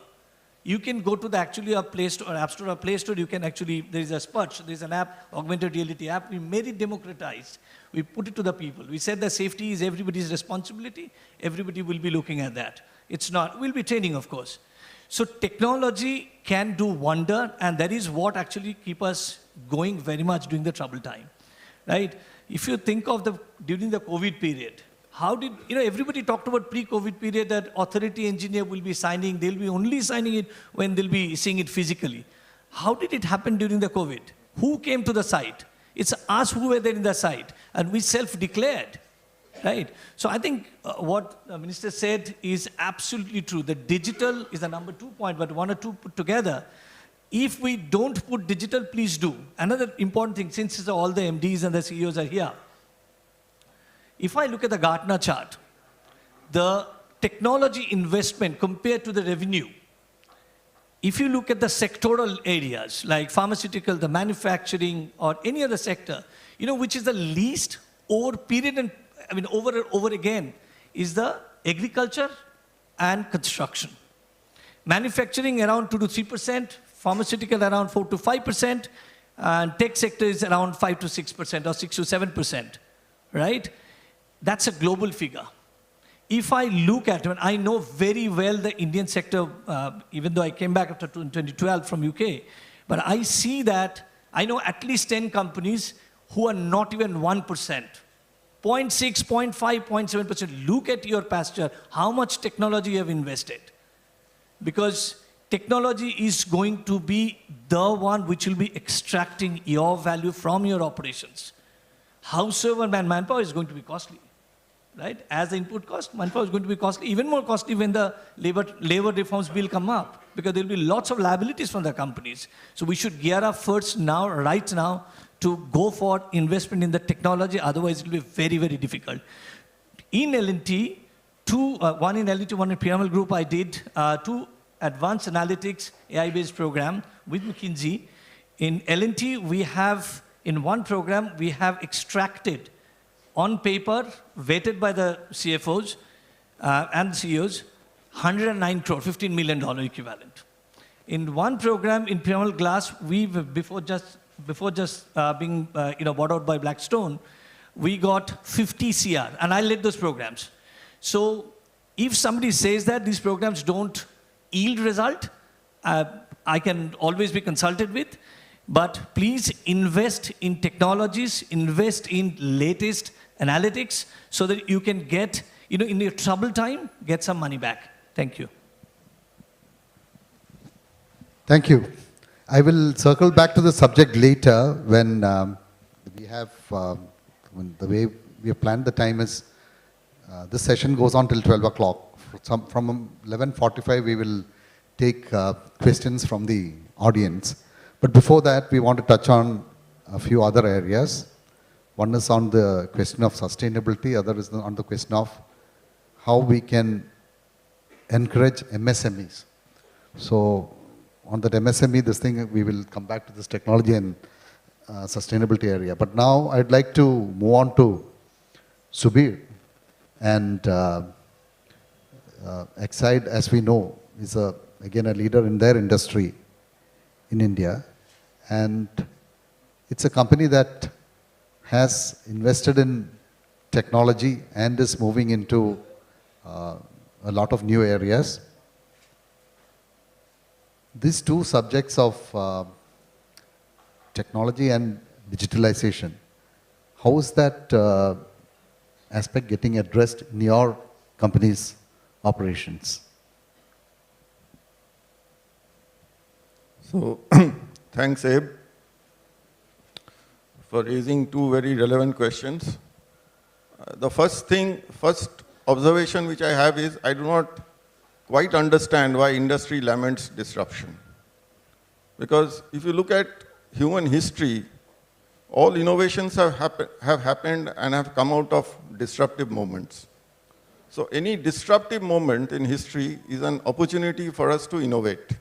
You can go to the actually a Play Store, or App Store, or Play Store. You can actually, there is a Spurge, there is an app, augmented reality app. We made it democratized. We put it to the people. We said that safety is everybody's responsibility. Everybody will be looking at that. It's not, we'll be training, of course. So technology can do wonder, and that is what actually keep us going very much during the trouble time, right? If you think of during the COVID period, how did, everybody talked about pre-COVID period that authority engineer will be signing, they'll be only signing it when they'll be seeing it physically. How did it happen during the COVID? Who came to the site? It's us who were there in the site, and we self-declared. Right? So I think what the minister said is absolutely true. The digital is the number 2 point, but 1 or 2 put together. If we don't put digital, please do. Another important thing, since all the MDs and the CEOs are here, if I look at the Gartner chart, the technology investment compared to the revenue, if you look at the sectoral areas like pharmaceutical, the manufacturing, or any other sector, which is the least over period and over again, is the agriculture and construction. Manufacturing around 2 to 3%, pharmaceutical around 4 to 5%, and tech sector is around 5 to 6% or 6 to 7%, right? That's a global figure. If I look at it, I know very well the Indian sector, even though I came back after 2012 from UK, but I see that I know at least 10 companies who are not even 1%. 0.6, 0.5, 0.7%. Look at your pasture, how much technology you have invested. Because technology is going to be the one which will be extracting your value from your operations. Howsoever manpower is going to be costly, right? As the input cost, manpower is going to be costly, even more costly when the labor reforms bill come up, because there will be lots of liabilities from the companies. So we should gear up first now, right now, to go for investment in the technology, otherwise it will be very, very difficult. In L&T, one in L&T, one in Piramal Group, I did 2 advanced analytics AI-based program with McKinsey. In L&T, we have, in one program, we have extracted on paper, vetted by the CFOs and CEOs, 109 crore, $15 million equivalent. In one program in Piramal Glass, we, before just being bought out by Blackstone, we got 50 CR, and I led those programs. So if somebody says that these programs don't yield result, I can always be consulted with, but please invest in technologies, invest in latest analytics, so that you can get, in your trouble time, get some money back. Thank you. Thank you. I will circle back to the subject later when we have, the way we have planned the time is, this session goes on till 12 o'clock. From 11:45 we will take questions from the audience. But before that, we want to touch on a few other areas. One is on the question of sustainability, other is on the question of how we can encourage MSMEs. So on that MSME, this thing, we will come back to this technology and sustainability area. But now I'd like to move on to Subir. And Exide, as we know, is again a leader in their industry in India. And it's a company that has invested in technology and is moving into a lot of new areas. These two subjects of technology and digitalization, how is that aspect getting addressed in your company's operations? So, thanks, Abe, for raising 2 very relevant questions. The first observation which I have is, I do not quite understand why industry laments disruption. Because if you look at human history, all innovations have happened and have come out of disruptive moments. So any disruptive moment in history is an opportunity for us to innovate.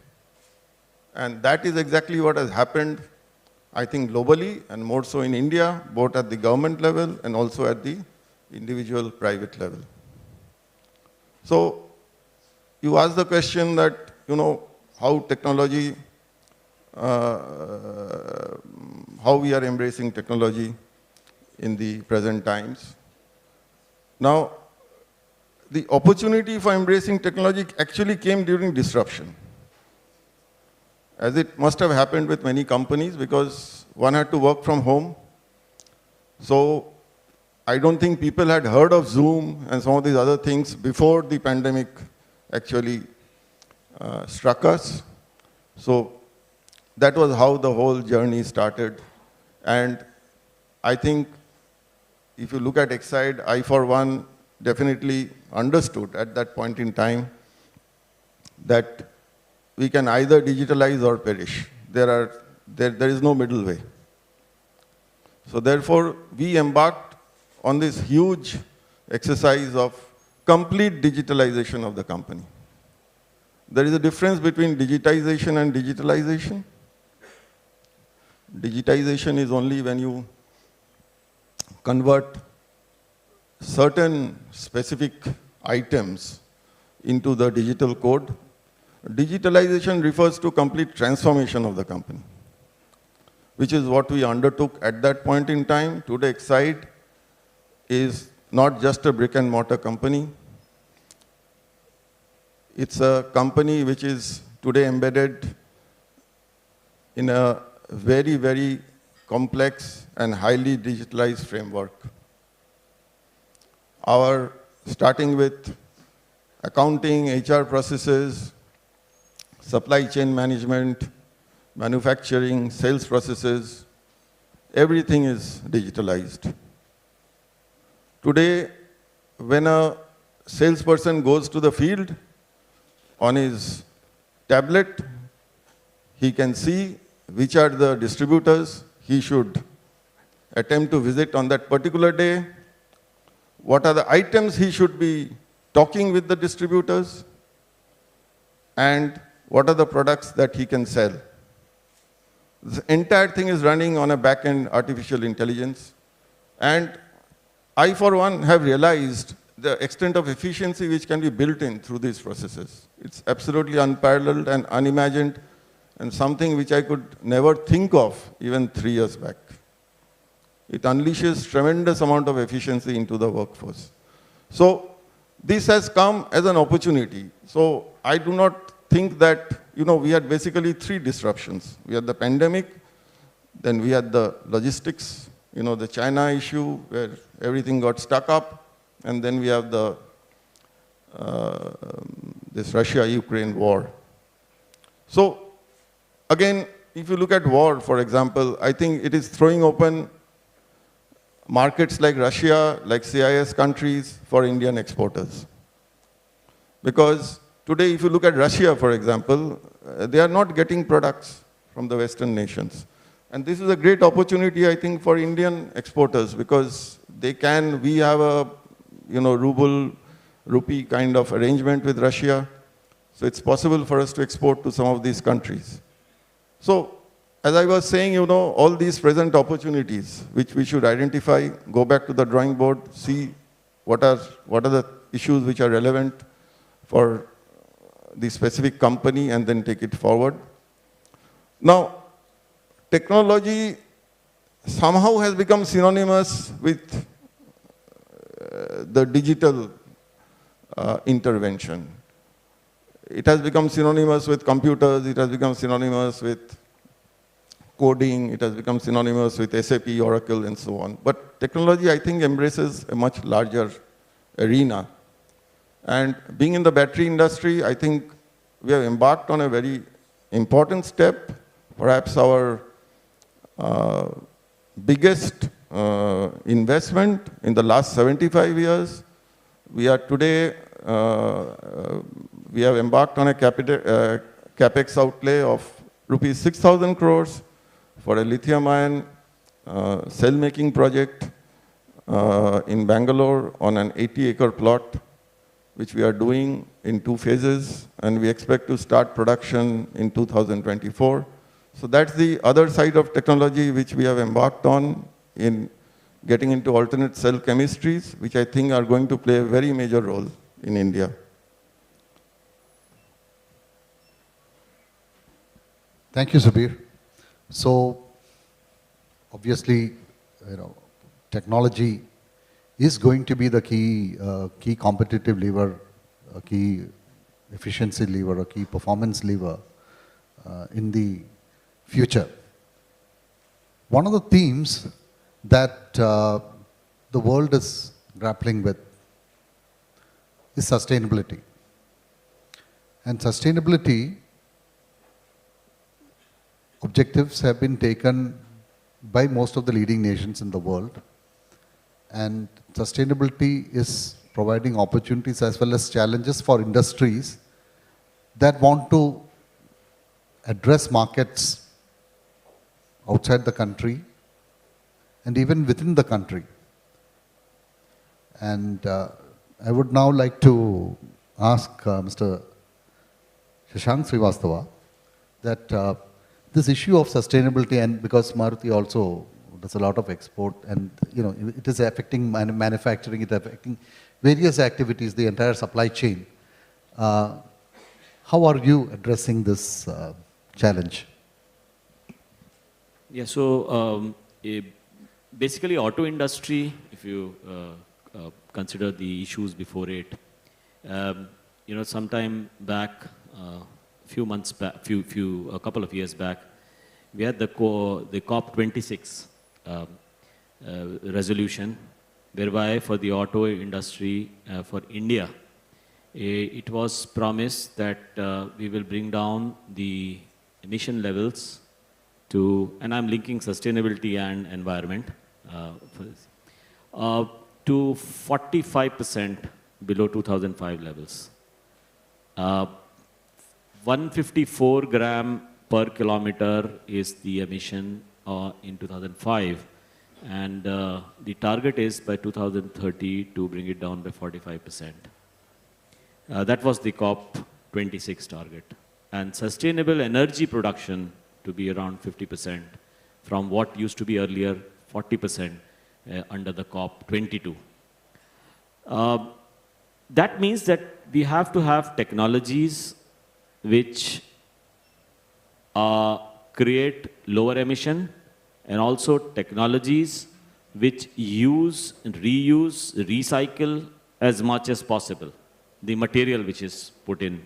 And that is exactly what has happened, I think, globally, and more so in India, both at the government level and also at the individual private level. So you asked the question that, how technology, how we are embracing technology in the present times. Now, the opportunity for embracing technology actually came during disruption, as it must have happened with many companies, because one had to work from home. So I don't think people had heard of Zoom and some of these other things before the pandemic actually struck us. So that was how the whole journey started. And I think if you look at Exide, I for one definitely understood at that point in time that we can either digitalize or perish. There is no middle way. So therefore, we embarked on this huge exercise of complete digitalization of the company. There is a difference between digitization and digitalization. Digitization is only when you convert certain specific items into the digital code. Digitalization refers to complete transformation of the company, which is what we undertook at that point in time. Today, Exide is not just a brick and mortar company. It's a company which is today embedded in a very, very complex and highly digitalized framework. Starting with accounting, HR processes, supply chain management, manufacturing, sales processes, everything is digitalized. Today, when a salesperson goes to the field, on his tablet, he can see which are the distributors he should attempt to visit on that particular day, what are the items he should be talking with the distributors, and what are the products that he can sell. The entire thing is running on a back-end artificial intelligence. And I, for one, have realized the extent of efficiency which can be built in through these processes. It's absolutely unparalleled and unimagined, and something which I could never think of even 3 years back. It unleashes tremendous amount of efficiency into the workforce. So this has come as an opportunity. So I do not think that, we had basically 3 disruptions. We had the pandemic, then we had the logistics, the China issue where everything got stuck up, and then we have this Russia-Ukraine war. So again, if you look at war, for example, I think it is throwing open markets like Russia, like CIS countries for Indian exporters. Because today, if you look at Russia, for example, they are not getting products from the Western nations. And this is a great opportunity, I think, for Indian exporters, because we have a, ruble, rupee kind of arrangement with Russia. So it's possible for us to export to some of these countries. So, as I was saying, all these present opportunities, which we should identify, go back to the drawing board, see what are the issues which are relevant for the specific company, and then take it forward. Now, technology somehow has become synonymous with the digital intervention. It has become synonymous with computers, it has become synonymous with coding, it has become synonymous with SAP, Oracle, and so on. But technology, I think, embraces a much larger arena. And being in the battery industry, I think we have embarked on a very important step, perhaps our biggest investment in the last 75 years. We are today, we have embarked on a capex outlay of rupees 6,000 crores for a lithium-ion cell-making project in Bangalore on an 80-acre plot, which we are doing in 2 phases, and we expect to start production in 2024. So that's the other side of technology which we have embarked on in getting into alternate cell chemistries, which I think are going to play a very major role in India. Thank you, Subir. So, obviously, technology is going to be the key competitive lever, a key efficiency lever, a key performance lever in the future. One of the themes that the world is grappling with is sustainability. And sustainability objectives have been taken by most of the leading nations in the world. And sustainability is providing opportunities as well as challenges for industries that want to address markets outside the country and even within the country. And I would now like to ask Mr. Shashank Srivastava that this issue of sustainability, and because Maruti also does a lot of export, and it is affecting manufacturing, it is affecting various activities, the entire supply chain. How are you addressing this challenge? Yeah, so basically auto industry, if you consider the issues before it, sometime back, a couple of years back, we had the COP26 resolution, whereby for the auto industry, for India, it was promised that we will bring down the emission levels to, and I'm linking sustainability and environment for this, to 45% below 2005 levels. 154 gram per kilometer is the emission in 2005, and the target is by 2030 to bring it down by 45%. That was the COP26 target. And sustainable energy production to be around 50% from what used to be earlier 40% under the COP22. That means that we have to have technologies which create lower emission, and also technologies which use, reuse, recycle as much as possible the material which is put in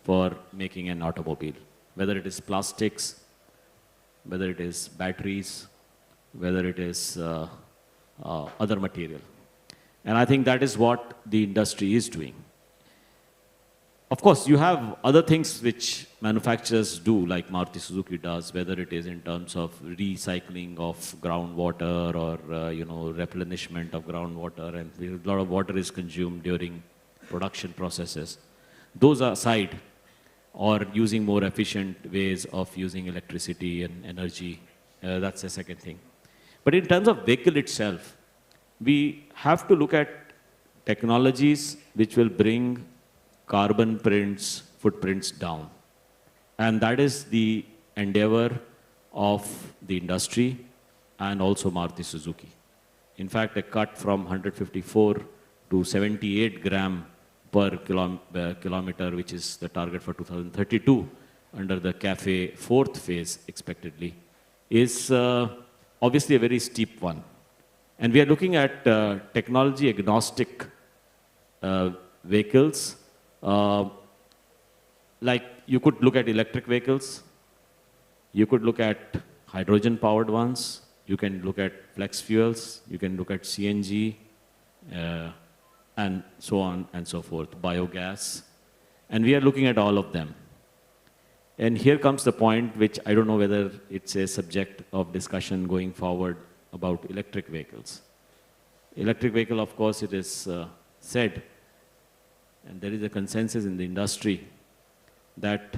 for making an automobile, whether it is plastics, whether it is batteries, whether it is other material. And I think that is what the industry is doing. Of course, you have other things which manufacturers do, like Maruti Suzuki does, whether it is in terms of recycling of groundwater or replenishment of groundwater, and a lot of water is consumed during production processes. Those are aside, or using more efficient ways of using electricity and energy. That's the second thing. But in terms of vehicle itself, we have to look at technologies which will bring carbon footprints down. And that is the endeavor of the industry and also Maruti Suzuki. In fact, a cut from 154 to 78 gram per kilometer, which is the target for 2032 under the CAFE fourth phase expectedly, is obviously a very steep one. And we are looking at technology agnostic vehicles. Like you could look at electric vehicles, you could look at hydrogen powered ones, you can look at flex fuels, you can look at CNG, and so on and so forth, biogas. And we are looking at all of them. And here comes the point which I don't know whether it's a subject of discussion going forward about electric vehicles. Electric vehicle, of course, it is said, and there is a consensus in the industry that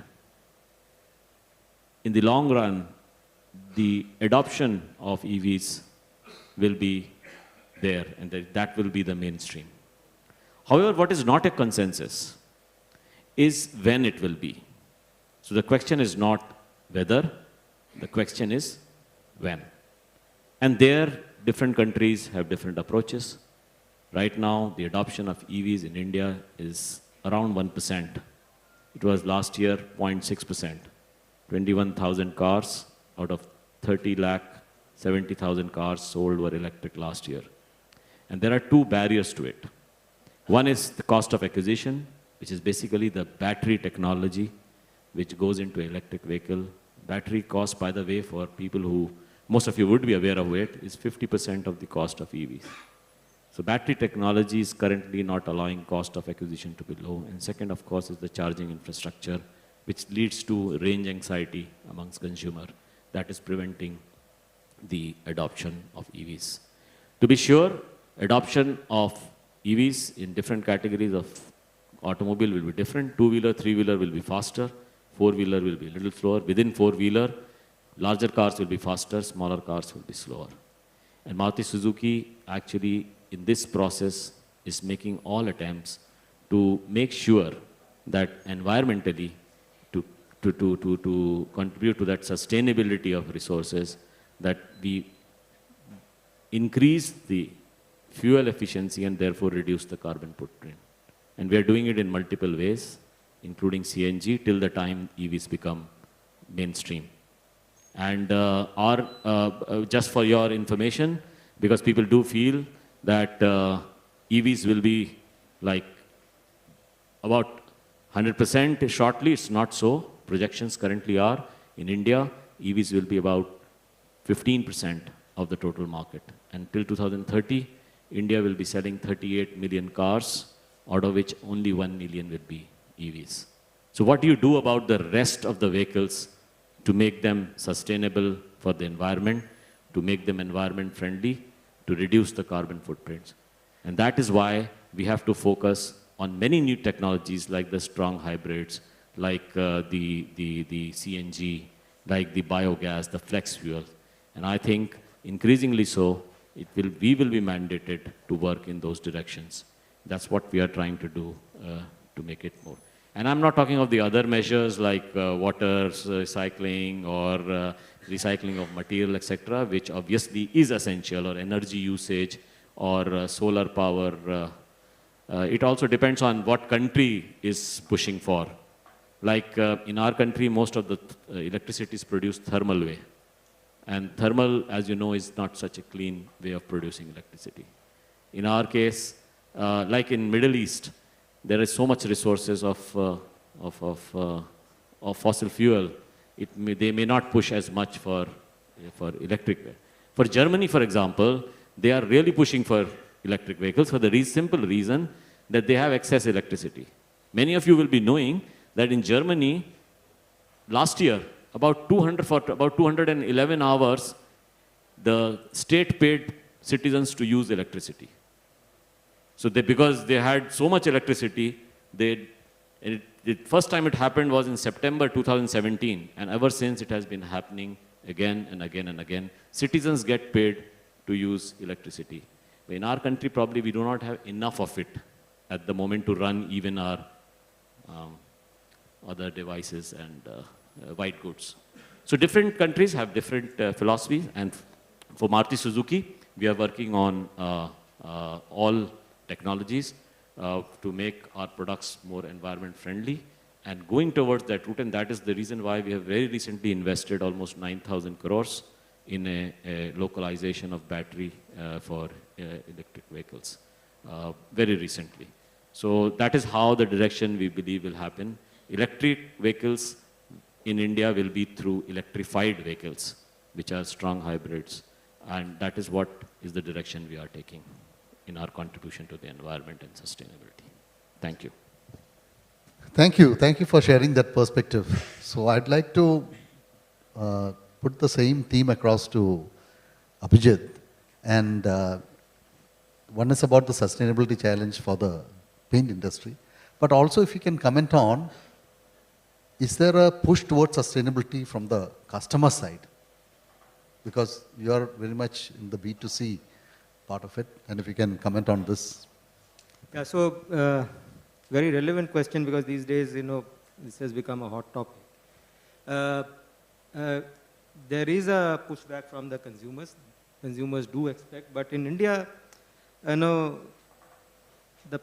in the long run, the adoption of EVs will be there, and that will be the mainstream. However, what is not a consensus is when it will be. So the question is not whether, the question is when. And there, different countries have different approaches. Right now, the adoption of EVs in India is around 1%. It was last year 0.6%. 21,000 cars out of 30 lakh, 70,000 cars sold were electric last year. And there are two barriers to it. One is the cost of acquisition, which is basically the battery technology which goes into electric vehicle. Battery cost, by the way, for people who, most of you would be aware of it, is 50% of the cost of EVs. So battery technology is currently not allowing cost of acquisition to be low. And second, of course, is the charging infrastructure, which leads to range anxiety amongst consumer that is preventing the adoption of EVs. To be sure, adoption of EVs in different categories of automobile will be different. Two-wheeler, three-wheeler will be faster. Four-wheeler will be a little slower. Within four-wheeler, larger cars will be faster, smaller cars will be slower. And Maruti Suzuki actually in this process is making all attempts to make sure that environmentally to contribute to that sustainability of resources, that we increase the fuel efficiency and therefore reduce the carbon footprint. And we are doing it in multiple ways, including CNG, till the time EVs become mainstream. And just for your information, because people do feel that EVs will be like about 100% shortly, it's not so. Projections currently are, in India, EVs will be about 15% of the total market. And till 2030, India will be selling 38 million cars, out of which only 1 million will be EVs. So what do you do about the rest of the vehicles to make them sustainable for the environment, to make them environment friendly, to reduce the carbon footprints? And that is why we have to focus on many new technologies like the strong hybrids, like the CNG, like the biogas, the flex fuel. And I think increasingly so, we will be mandated to work in those directions. That's what we are trying to do to make it more. And I'm not talking of the other measures like water recycling or recycling of material, etc., which obviously is essential, or energy usage, or solar power. It also depends on what country is pushing for. Like in our country, most of the electricity is produced thermal way. And thermal, as you know, is not such a clean way of producing electricity. In our case, like in Middle East, there is so much resources of fossil fuel. They may not push as much for electric. For Germany, for example, they are really pushing for electric vehicles for the simple reason that they have excess electricity. Many of you will be knowing that in Germany, last year, about 211 hours, the state paid citizens to use electricity. So because they had so much electricity, the first time it happened was in September 2017, and ever since it has been happening again and again and again. Citizens get paid to use electricity. But in our country, probably we do not have enough of it at the moment to run even our other devices and white goods. So different countries have different philosophies, and for Maruti Suzuki, we are working on all technologies to make our products more environment friendly and going towards that route, and that is the reason why we have very recently invested almost 9,000 crores in a localization of battery for electric vehicles very recently. So that is how the direction we believe will happen. Electric vehicles in India will be through electrified vehicles, which are strong hybrids, and that is what is the direction we are taking in our contribution to the environment and sustainability. Thank you. Thank you. Thank you for sharing that perspective. So I'd like to put the same theme across to Abhijit. And one is about the sustainability challenge for the paint industry. But also if you can comment on, is there a push towards sustainability from the customer side? Because you are very much in the B2C part of it. And if you can comment on this. Yeah, so very relevant question, because these days, this has become a hot topic. There is a pushback from the consumers. Consumers do expect, but in India, the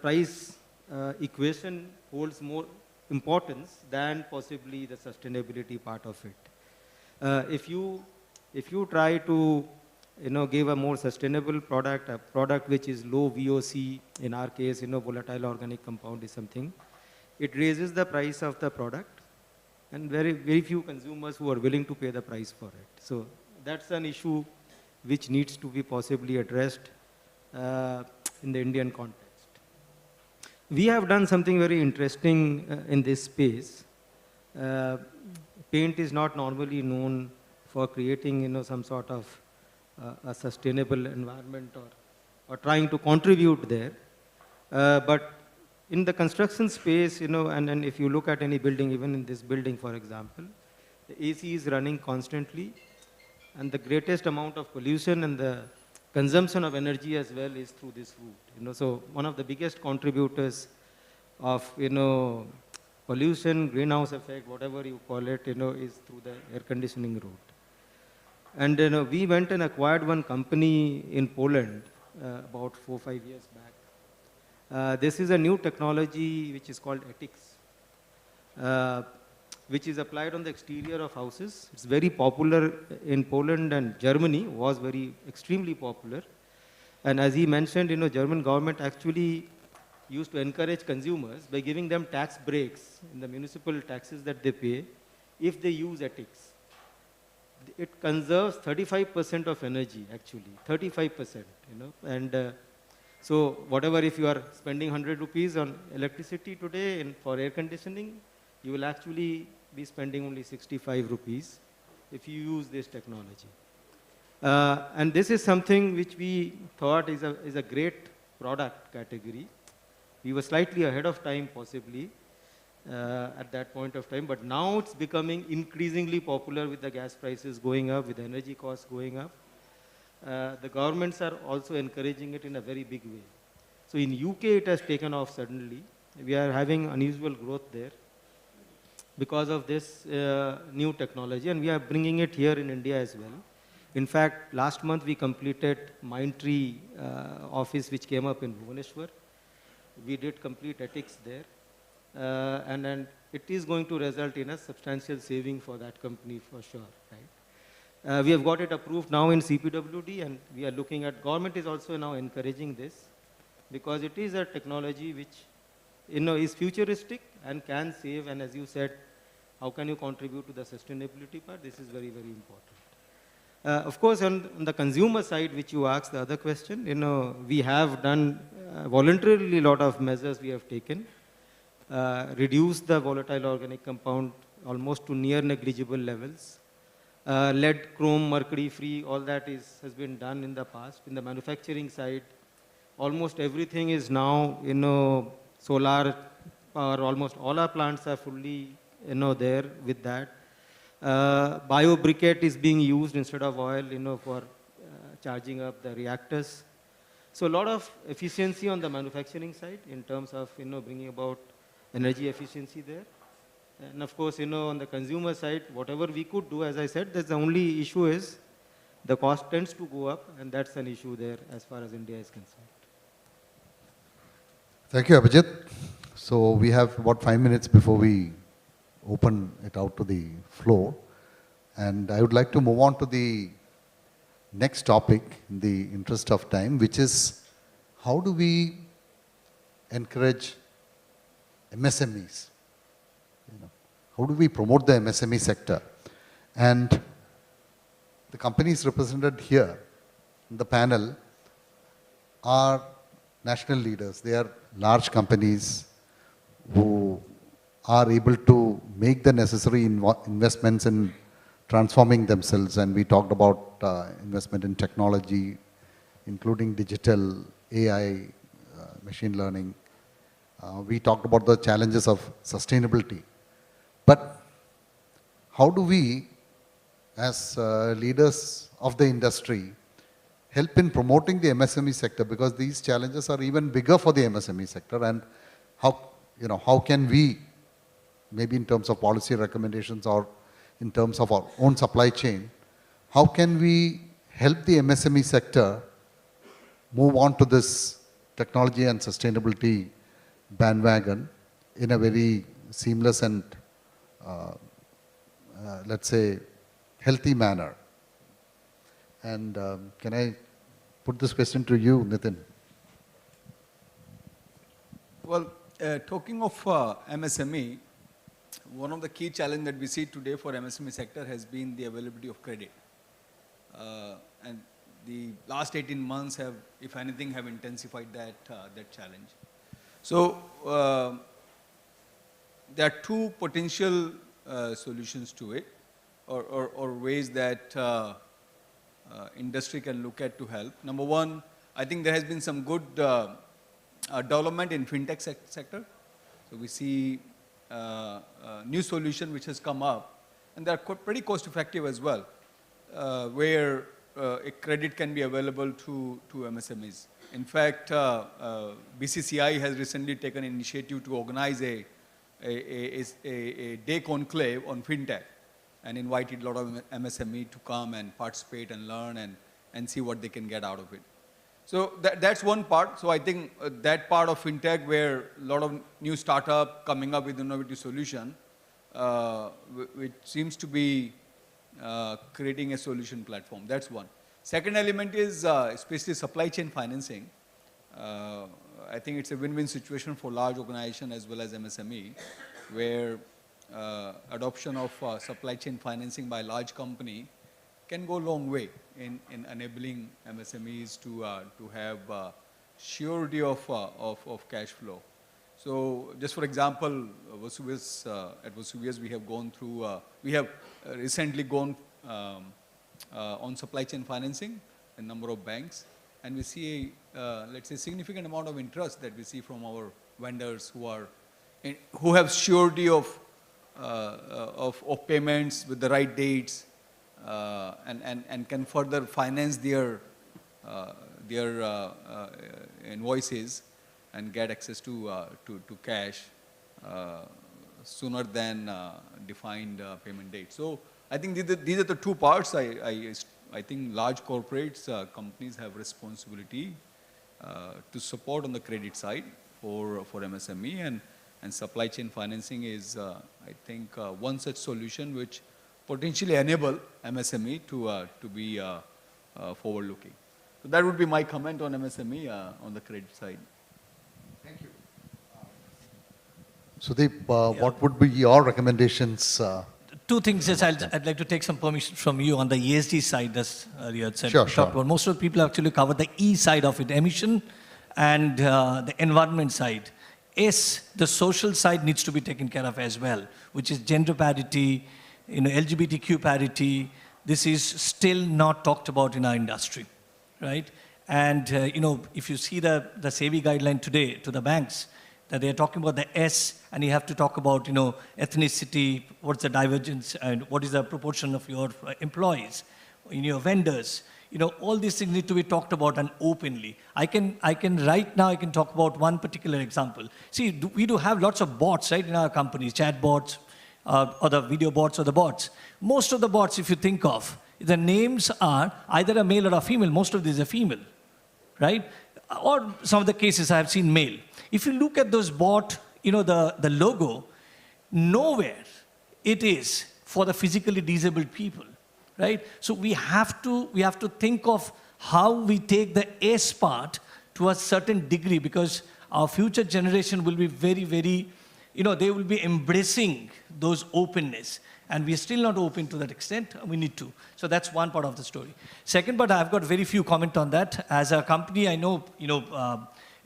price equation holds more importance than possibly the sustainability part of it. If you try to give a more sustainable product, a product which is low VOC, in our case, volatile organic compound is something, it raises the price of the product, and very, very few consumers who are willing to pay the price for it. So that's an issue which needs to be possibly addressed in the Indian context. We have done something very interesting in this space. Paint is not normally known for creating, some sort of a sustainable environment or trying to contribute there. But in the construction space, and if you look at any building, even in this building, for example, the AC is running constantly, and the greatest amount of pollution and the consumption of energy as well is through this route. So one of the biggest contributors of, pollution, greenhouse effect, whatever you call it, is through the air conditioning route. And we went and acquired one company in Poland about 4 or 5 years back. This is a new technology which is called ETICS, which is applied on the exterior of houses. It's very popular in Poland, and Germany was extremely popular. And as he mentioned, German government actually used to encourage consumers by giving them tax breaks in the municipal taxes that they pay if they use ETICS. It conserves 35% of energy, actually, 35%, and so whatever, if you are spending 100 rupees on electricity today for air conditioning, you will actually be spending only 65 rupees if you use this technology. And this is something which we thought is a great product category. We were slightly ahead of time, possibly, at that point of time, but now it's becoming increasingly popular with the gas prices going up, with the energy costs going up. The governments are also encouraging it in a very big way. So in UK, it has taken off suddenly. We are having unusual growth there because of this new technology, and we are bringing it here in India as well. In fact, last month we completed Mindtree office, which came up in Bhubaneswar. We did complete ETICS there, and then it is going to result in a substantial saving for that company for sure, right? We have got it approved now in CPWD, and we are looking at, government is also now encouraging this, because it is a technology which, is futuristic and can save, and as you said, how can you contribute to the sustainability part? This is very, very important. Of course, on the consumer side, which you asked, the other question, we have done voluntarily a lot of measures we have taken, reduced the volatile organic compound almost to near negligible levels. Lead, chrome, mercury free, all that has been done in the past. In the manufacturing side, almost everything is now, solar power. Almost all our plants are fully, there with that. Biobriquette is being used instead of oil, for charging up the reactors. So a lot of efficiency on the manufacturing side in terms of, bringing about energy efficiency there. And of course, on the consumer side, whatever we could do, as I said, the only issue is the cost tends to go up, and that's an issue there as far as India is concerned. Thank you, Abhijit. So we have about 5 minutes before we open it out to the floor. And I would like to move on to the next topic in the interest of time, which is how do we encourage MSMEs? How do we promote the MSME sector? And the companies represented here in the panel are national leaders. They are large companies who are able to make the necessary investments in transforming themselves. And we talked about investment in technology, including digital, AI, machine learning. We talked about the challenges of sustainability. But how do we, as leaders of the industry, help in promoting the MSME sector? Because these challenges are even bigger for the MSME sector. And how can we, maybe in terms of policy recommendations or in terms of our own supply chain, how can we help the MSME sector move on to this technology and sustainability bandwagon in a very seamless and, let's say, healthy manner. And can I put this question to you, Nitin? Well, talking of MSME, one of the key challenges that we see today for MSME sector has been the availability of credit. And the last 18 months have, if anything, have intensified that challenge. So there are two potential solutions to it, or ways that industry can look at to help. Number one, I think there has been some good development in fintech sector. So we see new solution which has come up, and they are pretty cost effective as well, where a credit can be available to MSMEs. In fact, BCCI has recently taken an initiative to organize a day conclave on fintech, and invited a lot of MSME to come and participate and learn and see what they can get out of it. So that's one part. So I think that part of fintech, where a lot of new startup coming up with innovative solution, which seems to be creating a solution platform. That's one. Second element is especially supply chain financing. I think it's a win-win situation for large organization as well as MSME, where adoption of supply chain financing by large company can go a long way in enabling MSMEs to have surety of cash flow. So just for example, at Vesuvius we have gone through, we have recently gone on supply chain financing a number of banks, and we see let's say significant amount of interest that we see from our vendors who have surety of payments with the right dates, and can further finance their invoices and get access to cash sooner than defined payment date. So I think these are the two parts. I think large corporates, companies have responsibility to support on the credit side for MSME, and supply chain financing is, I think, one such solution which potentially enable MSME to be forward-looking. So that would be my comment on MSME on the credit side. Thank you. Sudeep, what would be your recommendations? Two things. Yes, I'd like to take some permission from you on the ESG side, as Riyad said. Sure, sure. Most of the people actually cover the E side of it, emission, and the environment side. S, the social side needs to be taken care of as well, which is gender parity, LGBTQ parity. This is still not talked about in our industry, right? And if you see the SEBI guideline today to the banks, that they're talking about the S, and you have to talk about ethnicity, what's the divergence, and what is the proportion of your employees, your vendors. All these things need to be talked about and openly. I can right now, I can talk about one particular example. See, we do have lots of bots, right, in our companies, chat bots, or the video bots or the bots. Most of the bots, if you think of, the names are either a male or a female. Most of these are female, right? Or some of the cases I have seen male. If you look at those bot, the logo, nowhere it is for the physically disabled people. Right? So we have to think of how we take the S part to a certain degree, because our future generation will be very, very, they will be embracing those openness. And we are still not open to that extent. We need to. So that's one part of the story. Second part, I've got very few comment on that. As a company, I know,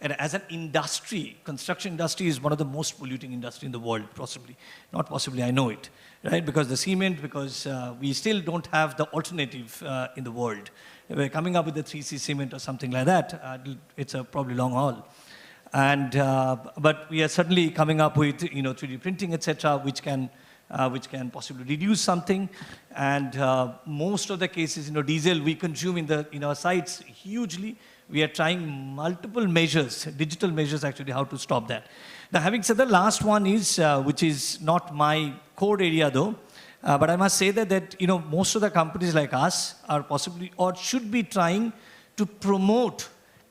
and as an industry, construction industry is one of the most polluting industry in the world, possibly. Not possibly, I know it. Right? Because the cement, because we still don't have the alternative in the world. We're coming up with the 3C cement or something like that. It's a probably long haul. And, but we are certainly coming up with 3D printing, etc., which can possibly reduce something. And most of the cases, diesel we consume in our sites hugely. We are trying multiple measures, digital measures actually, how to stop that. Now, having said the last one is, which is not my core area though, but I must say that most of the companies like us are possibly or should be trying to promote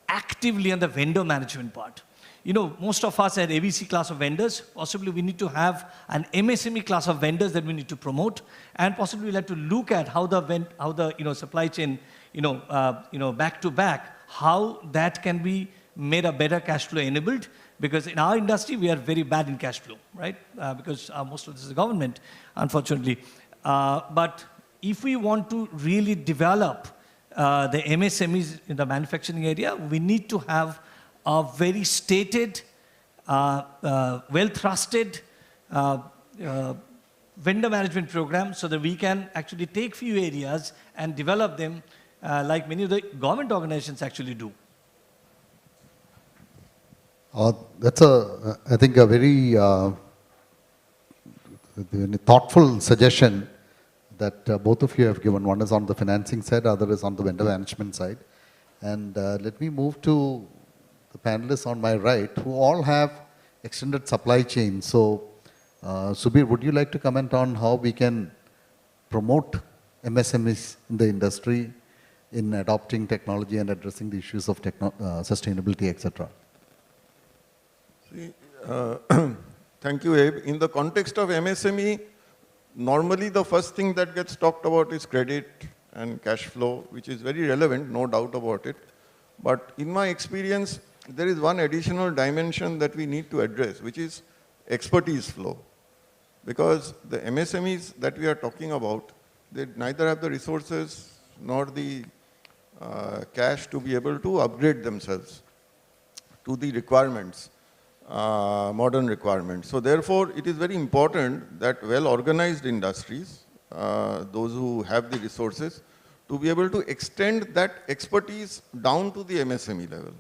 actively on the vendor management part. most of us are AVC class of vendors. Possibly we need to have an MSME class of vendors that we need to promote, and possibly we'll have to look at how the supply chain, back to back, how that can be made a better cash flow enabled. Because in our industry, we are very bad in cash flow, right? Because most of this is government, unfortunately. But if we want to really develop the MSMEs in the manufacturing area, we need to have a very stated, well-thrusted vendor management program so that we can actually take few areas and develop them like many of the government organizations actually do. That's I think, a very thoughtful suggestion that both of you have given. One is on the financing side, other is on the vendor management side. And let me move to the panelists on my right, who all have extended supply chains. So, Subir, would you like to comment on how we can promote MSMEs in the industry in adopting technology and addressing the issues of sustainability, etc.? Thank you, Abe. In the context of MSME, normally the first thing that gets talked about is credit and cash flow, which is very relevant, no doubt about it. But in my experience, there is one additional dimension that we need to address, which is expertise flow. Because the MSMEs that we are talking about, they neither have the resources nor the cash to be able to upgrade themselves to the requirements. Modern requirements. So therefore, it is very important that well-organized industries, those who have the resources, to be able to extend that expertise down to the MSME level.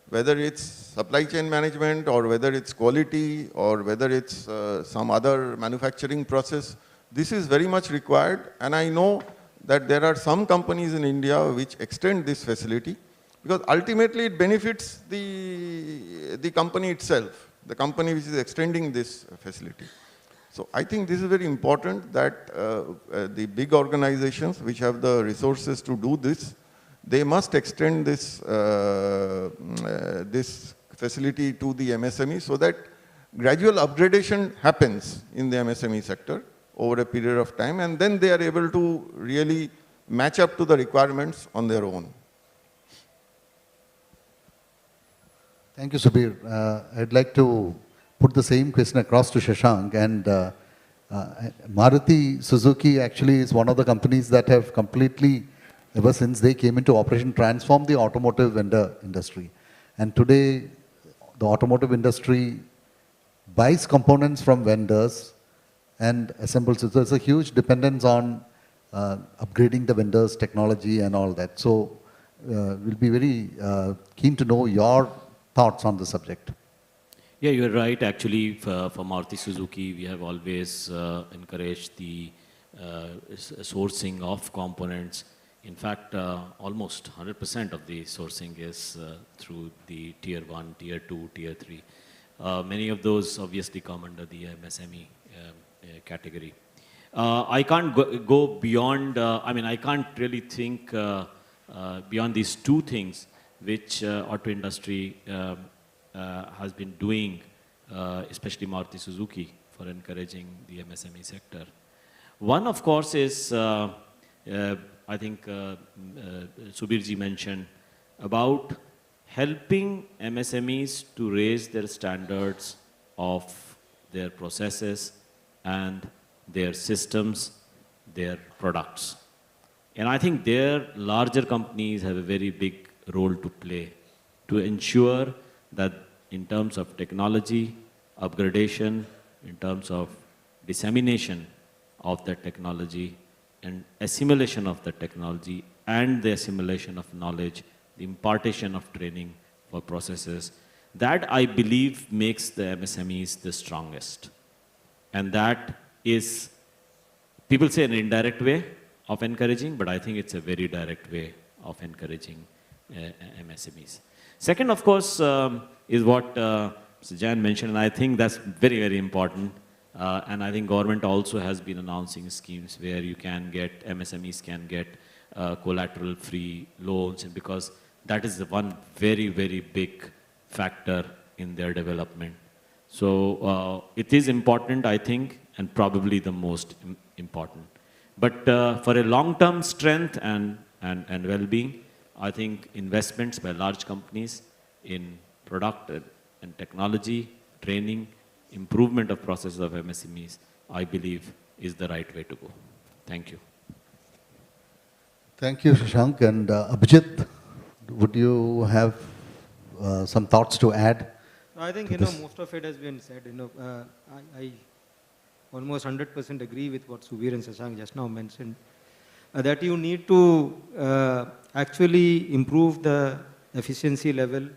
Whether it's supply chain management, or whether it's quality, or whether it's some other manufacturing process, this is very much required. And I know that there are some companies in India which extend this facility, because ultimately it benefits the company itself, the company which is extending this facility. So I think this is very important that the big organizations which have the resources to do this, they must extend this, this facility to the MSME so that gradual upgradation happens in the MSME sector over a period of time, and then they are able to really match up to the requirements on their own. Thank you, Subir. I'd like to put the same question across to Shashank. And Maruti Suzuki actually is one of the companies that have completely, ever since they came into operation, transformed the automotive vendor industry. And today, the automotive industry buys components from vendors and assembles it. So there's a huge dependence on upgrading the vendors' technology and all that. So we'll be very keen to know your thoughts on the subject. Yeah, you're right. Actually, for Maruti Suzuki, we have always encouraged the sourcing of components. In fact, almost 100% of the sourcing is through the tier 1, tier 2, tier 3. Many of those obviously come under the MSME category. I can't go beyond, I can't really think beyond these two things which auto industry has been doing, especially Maruti Suzuki, for encouraging the MSME sector. One, of course, is, I think Subirji mentioned, about helping MSMEs to raise their standards of their processes and their systems, their products. And I think their larger companies have a very big role to play to ensure that in terms of technology, upgradation, in terms of dissemination of that technology and assimilation of the technology and the assimilation of knowledge, the impartation of training for processes, that I believe makes the MSMEs the strongest. And that is, people say an indirect way of encouraging, but I think it's a very direct way of encouraging MSMEs. Second, of course, is what Mr. Jain mentioned, and I think that's very, very important. And I think government also has been announcing schemes where you can get, MSMEs can get collateral-free loans, and because that is the one very, very big factor in their development. So it is important, I think, and probably the most important. But for a long-term strength and well-being, I think investments by large companies in product and technology, training, improvement of processes of MSMEs, I believe is the right way to go. Thank you. Thank you, Shashank. And Abhijit, would you have some thoughts to add? I think, most of it has been said. I almost 100% agree with what Subir and Shashank just now mentioned. That you need to actually improve the efficiency level,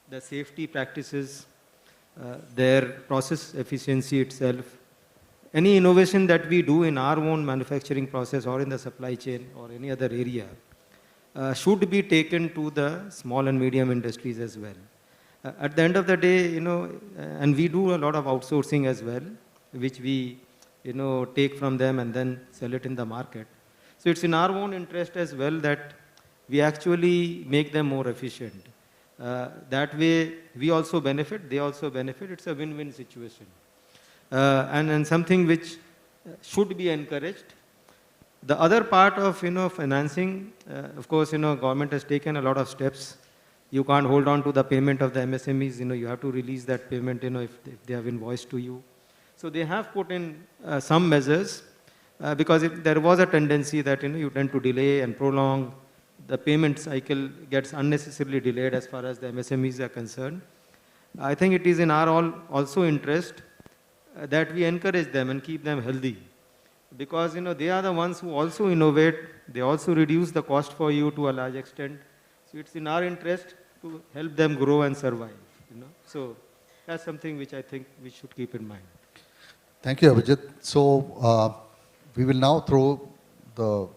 the safety practices, their process efficiency itself. Any innovation that we do in our own manufacturing process or in the supply chain or any other area should be taken to the small and medium industries as well. At the end of the day, and we do a lot of outsourcing as well, which we, take from them and then sell it in the market. So it's in our own interest as well that we actually make them more efficient. That way, we also benefit, they also benefit. It's a win-win situation. And something which should be encouraged. The other part of, financing, of course, government has taken a lot of steps. You can't hold on to the payment of the MSMEs, you have to release that payment, if they have invoiced to you. So they have put in some measures because there was a tendency that, you tend to delay and prolong. The payment cycle gets unnecessarily delayed as far as the MSMEs are concerned. I think it is in our also interest that we encourage them and keep them healthy. Because, they are the ones who also innovate. They also reduce the cost for you to a large extent. So it's in our interest to help them grow and survive, So that's something which I think we should keep in mind. Thank you, Abhijit. So we will now throw the,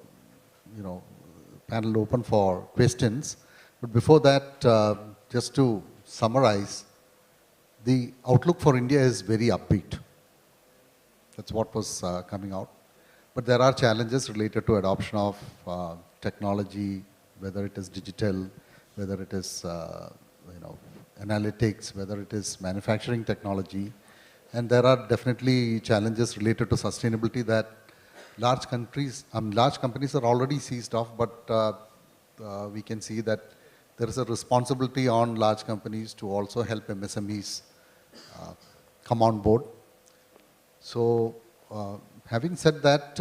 panel open for questions. But before that, just to summarize, the outlook for India is very upbeat. That's what was coming out. But there are challenges related to adoption of technology, whether it is digital, whether it is analytics, whether it is manufacturing technology. And there are definitely challenges related to sustainability that large companies are already seized of, but we can see that there is a responsibility on large companies to also help MSMEs come on board. So having said that,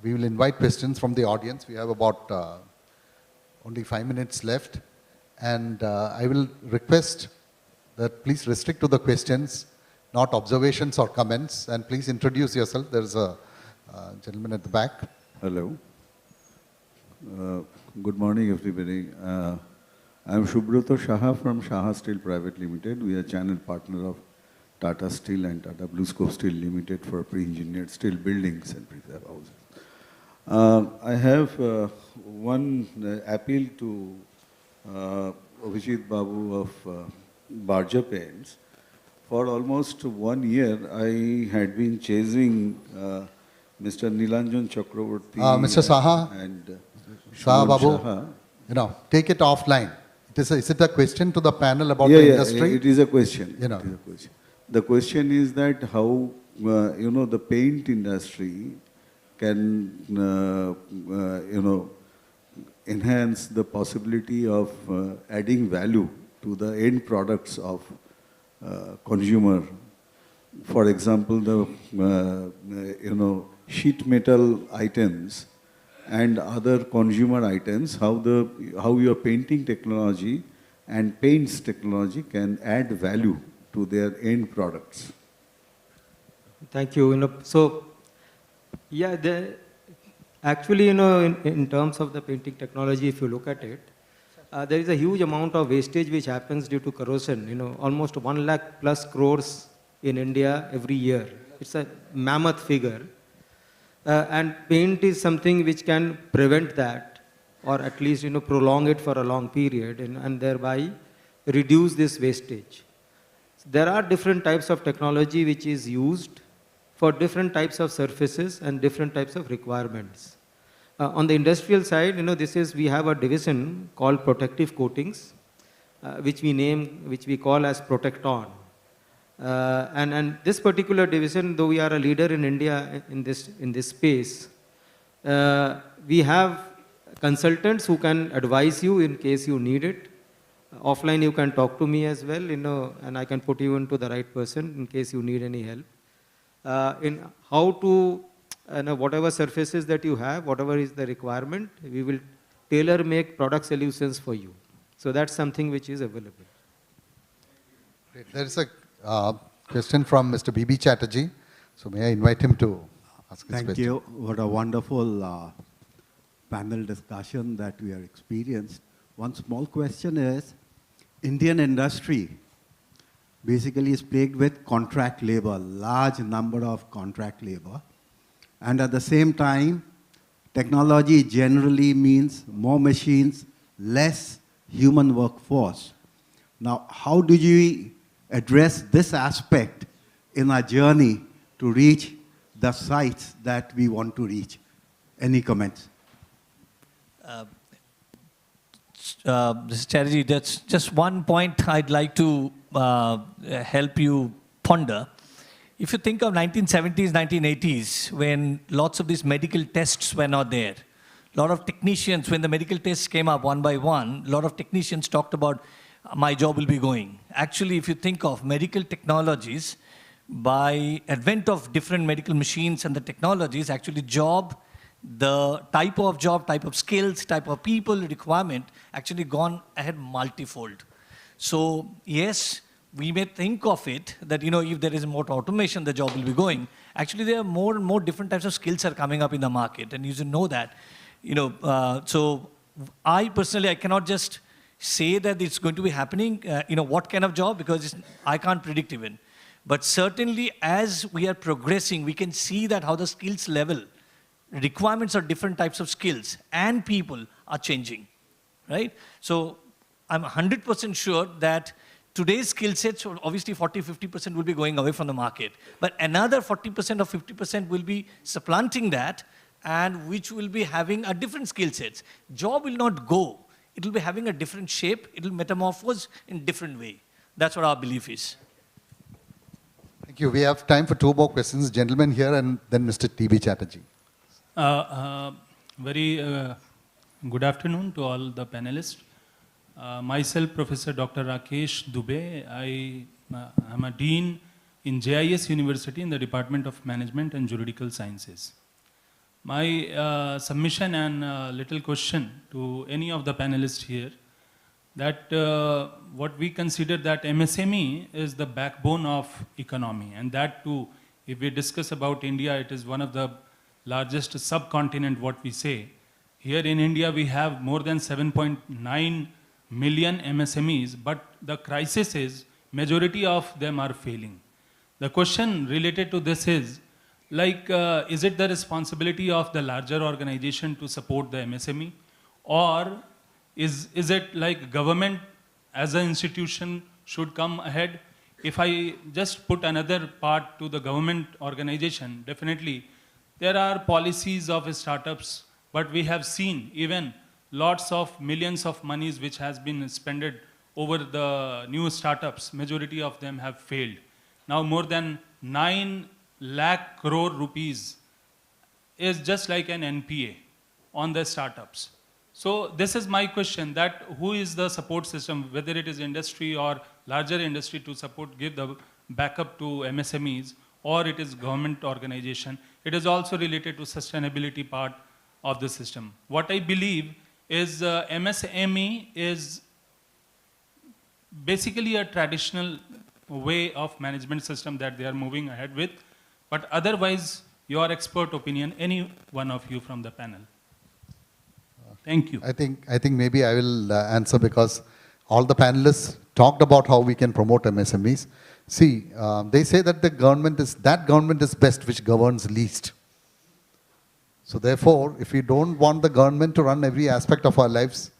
we will invite questions from the audience. We have about only 5 minutes left. And I will request that please restrict to the questions, not observations or comments. And please introduce yourself. There is a gentleman at the back. Hello. Good morning, everybody. I am Shubhrata Shaha from Shaha Steel Private Limited. We are channel partner of Tata Steel and Tata BlueScope Steel Limited for pre-engineered steel buildings and prefab houses. I have one appeal to Abhijit Babu of Barja Paints. For almost 1 year, I had been chasing Mr. Nilanjan Chakravarti. Mr. Saha, and Saha Babu, Saha. Take it offline. Is it a question to the panel about the industry? Yeah, it is a question. It is a question. The question is that how, the paint industry can, enhance the possibility of adding value to the end products of consumer. For example, the, sheet metal items and other consumer items, how your painting technology and paints technology can add value to their end products. Thank you. So, yeah, actually, in terms of the painting technology, if you look at it, there is a huge amount of wastage which happens due to corrosion. Almost 1 lakh plus crores in India every year. It's a mammoth figure. And paint is something which can prevent that, or at least, prolong it for a long period and thereby reduce this wastage. There are different types of technology which is used for different types of surfaces and different types of requirements. On the industrial side, we have a division called protective coatings. which we call as Protect On. And this particular division, though we are a leader in India in this space, we have consultants who can advise you in case you need it. Offline, you can talk to me as well, and I can put you into the right person in case you need any help. In how to, whatever surfaces that you have, whatever is the requirement, we will tailor make product solutions for you. So that's something which is available. Great. There is a question from Mr. B.B. Chatterjee. So may I invite him to ask his question? Thank you. What a wonderful panel discussion that we are experienced. One small question is, Indian industry basically is plagued with contract labor, large number of contract labor. And at the same time, technology generally means more machines, less human workforce. Now, how do you address this aspect in our journey to reach the sites that we want to reach? Any comments? Mr. Chatterjee, that's just one point I'd like to help you ponder. If you think of 1970s, 1980s, when lots of these medical tests were not there, a lot of technicians, when the medical tests came up one by one, a lot of technicians talked about, my job will be going. Actually, if you think of medical technologies, by advent of different medical machines and the technologies, actually the type of job, type of skills, type of people requirement actually gone ahead multifold. So yes, we may think of it that, if there is more automation, the job will be going. Actually, there are more and more different types of skills are coming up in the market, and you should know that. So I personally, I cannot just say that it's going to be happening, what kind of job, because I can't predict even. But certainly, as we are progressing, we can see that how the skills level, requirements of different types of skills and people are changing, right? So I'm 100% sure that today's skill sets, obviously 40-50% will be going away from the market, but another 40% or 50% will be supplanting that, and which will be having a different skill sets. Job will not go. It will be having a different shape. It will metamorphose in different way. That's what our belief is. Thank you. We have time for two more questions. Gentleman here and then Mr. T.B. Chatterjee. Very good afternoon to all the panelists. Myself, Professor Dr. Rakesh Dubey. I am a dean in JIS University in the Department of Management and Juridical Sciences. My submission and little question to any of the panelists here, that what we consider that MSME is the backbone of economy, and that too, if we discuss about India, it is one of the largest subcontinent, what we say. Here in India, we have more than 7.9 million MSMEs, but the crisis is, majority of them are failing. The question related to this is, is it the responsibility of the larger organization to support the MSME? Or is it like government as an institution should come ahead? If I just put another part to the government organization, definitely, there are policies of startups, but we have seen even lots of millions of monies which has been spent over the new startups. Majority of them have failed. Now more than 9 lakh crore rupees is just like an NPA on the startups. So this is my question, that who is the support system, whether it is industry or larger industry to support, give the backup to MSMEs, or it is government organization. It is also related to sustainability part of the system. What I believe is MSME is basically a traditional way of management system that they are moving ahead with. But otherwise, your expert opinion, any one of you from the panel. Thank you. I think maybe I will answer, because all the panelists talked about how we can promote MSMEs. See, they say that that government is best which governs least. So therefore, if we don't want the government to run every aspect of our lives,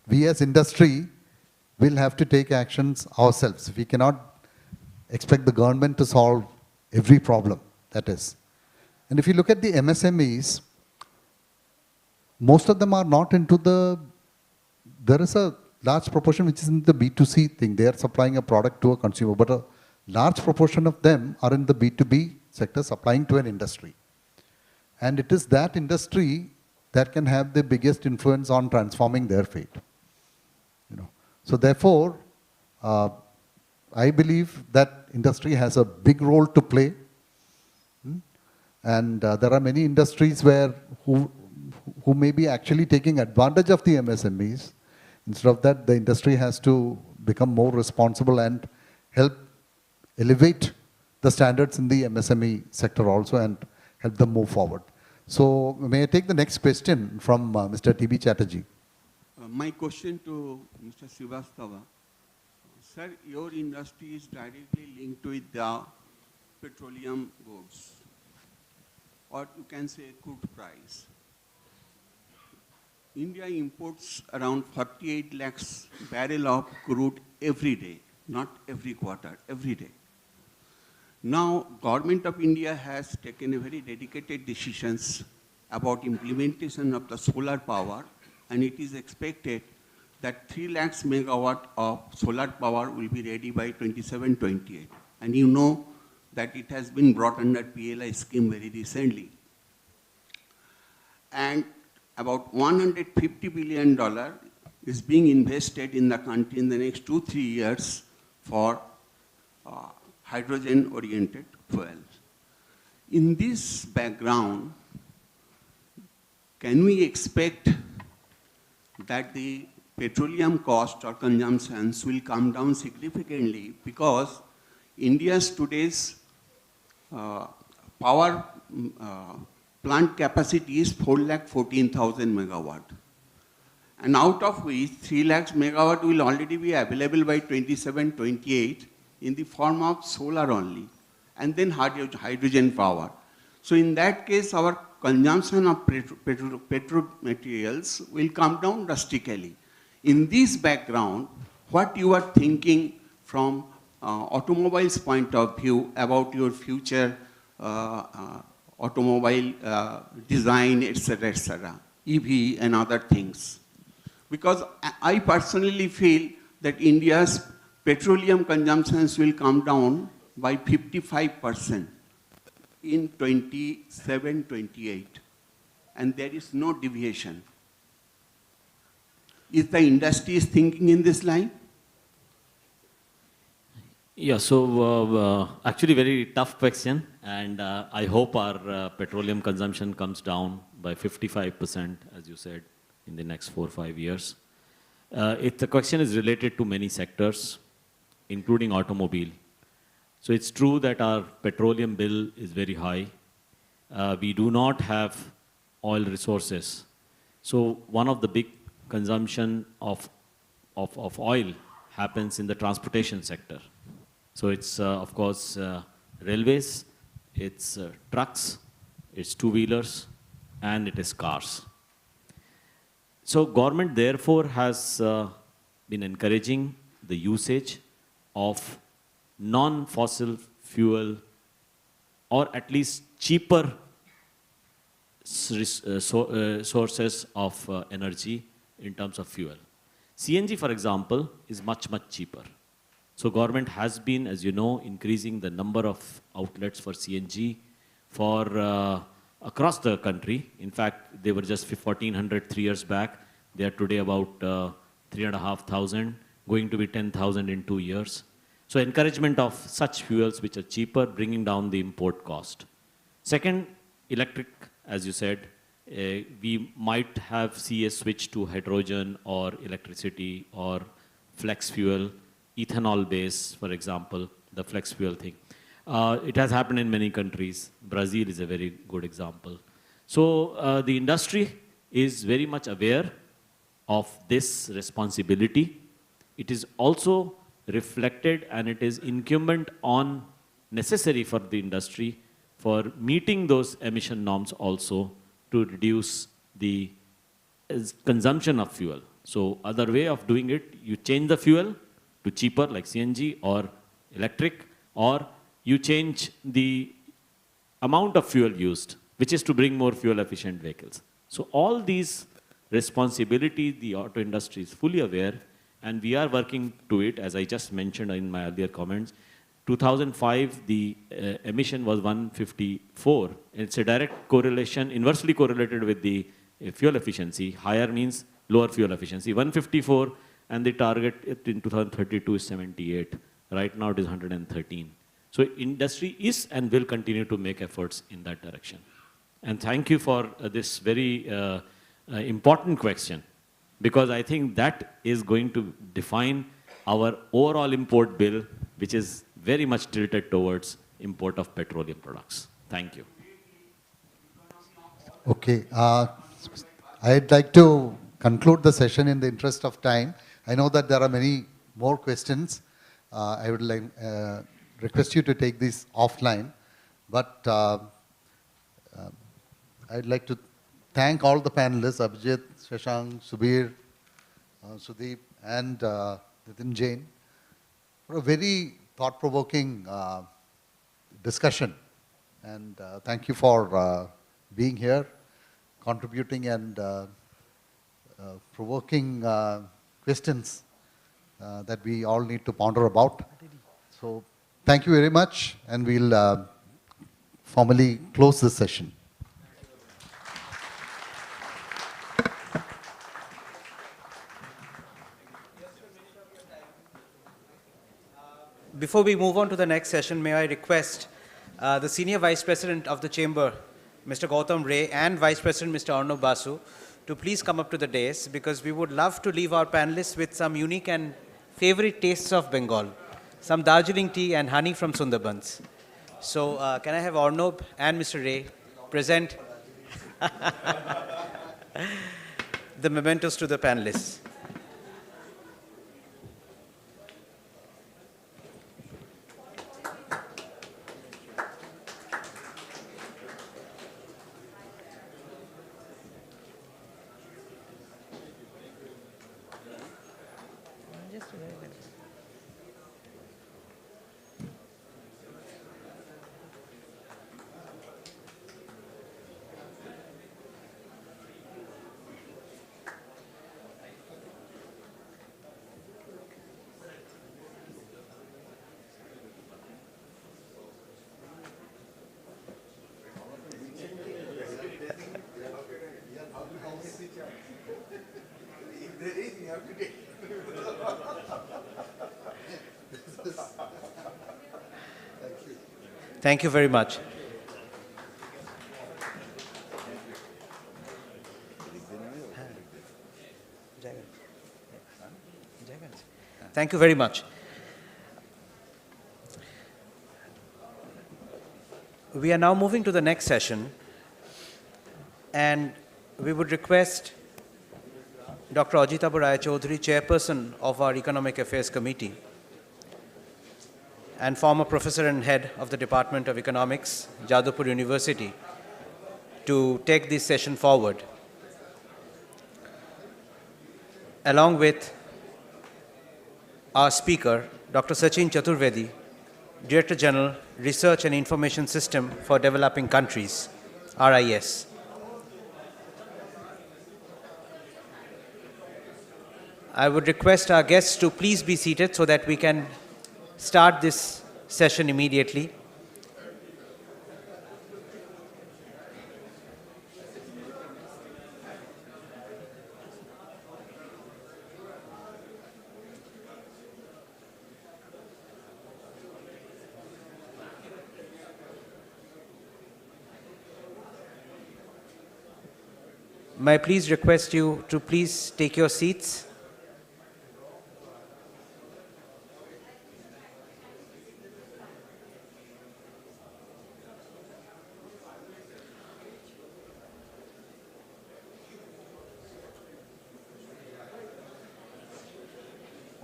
we as industry will have to take actions ourselves. We cannot expect the government to solve every problem, that is. And if you look at the MSMEs, most of them are not into there is a large proportion which is in the B2C thing. They are supplying a product to a consumer, but a large proportion of them are in the B2B sector supplying to an industry. And it is that industry that can have the biggest influence on transforming their fate. So therefore, I believe that industry has a big role to play. And there are many industries who may be actually taking advantage of the MSMEs. Instead of that, the industry has to become more responsible and help elevate the standards in the MSME sector also and help them move forward. So may I take the next question from Mr. T.B. Chatterjee? My question to Mr. Srivastava. Sir, your industry is directly linked with the petroleum goods, or you can say crude price. India imports around 48 lakhs barrel of crude every day, not every quarter, every day. Now, Government of India has taken a very dedicated decisions about implementation of the solar power, and it is expected that 3 lakhs megawatt of solar power will be ready by 27-28. And you know that it has been brought under PLI scheme very recently. And about $150 billion is being invested in the country in the next 2-3 years for hydrogen-oriented fuels. In this background, can we expect that the petroleum cost or consumptions will come down significantly, because India's today's power plant capacity is 4,14,000 megawatt. And out of which 3 lakhs megawatt will already be available by 27-28 in the form of solar only, and then hydrogen power. So in that case, our consumption of petro materials will come down drastically. In this background, what you are thinking from automobiles point of view about your future automobile design, etc., EV and other things? Because I personally feel that India's petroleum consumptions will come down by 55% in 27-28, and there is no deviation. Is the industry thinking in this line? Yeah, so actually very tough question, and I hope our petroleum consumption comes down by 55%, as you said, in the next 4 or 5 years. The question is related to many sectors, including automobile. So it's true that our petroleum bill is very high. We do not have oil resources. So one of the big consumption of oil happens in the transportation sector. So it's, of course, railways, it's trucks, it's two-wheelers, and it is cars. So government, therefore, has been encouraging the usage of non-fossil fuel, or at least cheaper sources of energy in terms of fuel. CNG, for example, is much, much cheaper. So government has been, as you know, increasing the number of outlets for CNG for across the country. In fact, they were just 1,400 3 years back. They are today about 3,500, going to be 10,000 in 2 years. So encouragement of such fuels which are cheaper, bringing down the import cost. Second, electric, as you said, we might see a switch to hydrogen or electricity or flex fuel, ethanol base, for example, the flex fuel thing. It has happened in many countries. Brazil is a very good example. So the industry is very much aware of this responsibility. It is also reflected, and it is incumbent on necessary for the industry for meeting those emission norms also to reduce the consumption of fuel. So other way of doing it, you change the fuel to cheaper like CNG or electric, or you change the amount of fuel used, which is to bring more fuel efficient vehicles. So all these responsibilities, the auto industry is fully aware, And we are working to it, as I just mentioned in my earlier comments. 2005, the emission was 154. It's a direct correlation, inversely correlated with the fuel efficiency. Higher means lower fuel efficiency. 154, and the target in 2032 is 78. Right now it is 113. So industry is and will continue to make efforts in that direction. And thank you for this very important question, because I think that is going to define our overall import bill, which is very much tilted towards import of petroleum products. Thank you. Okay. I'd like to conclude the session in the interest of time. I know that there are many more questions. I would like request you to take these offline. But I'd like to thank all the panelists, Abhijit, Shashank, Subir, Sudeep, and Nitin Jain, for a very thought-provoking discussion. And thank you for being here, contributing and provoking questions that we all need to ponder about. So thank you very much, and we'll formally close this session. Before we move on to the next session, may I request the Senior Vice President of the Chamber, Mr. Gautam Ray, and Vice President Mr. Arnav Basu, to please come up to the dais, because we would love to leave our panelists with some unique and favorite tastes of Bengal, some Darjeeling tea and honey from Sundarbans. So can I have Arnav and Mr. Ray present the mementos to the panelists? Thank you very much. Thank you very much. We are now moving to the next session, and we would request Dr. Ajita Raya Chaudhary, Chairperson of our Economic Affairs Committee, and former Professor and Head of the Department of Economics, Jadavpur University, to take this session forward, along with our speaker, Dr. Sachin Chaturvedi, Director General, Research and Information System for Developing Countries, RIS. I would request our guests to please be seated so that we can start this session immediately. May I please request you to please take your seats?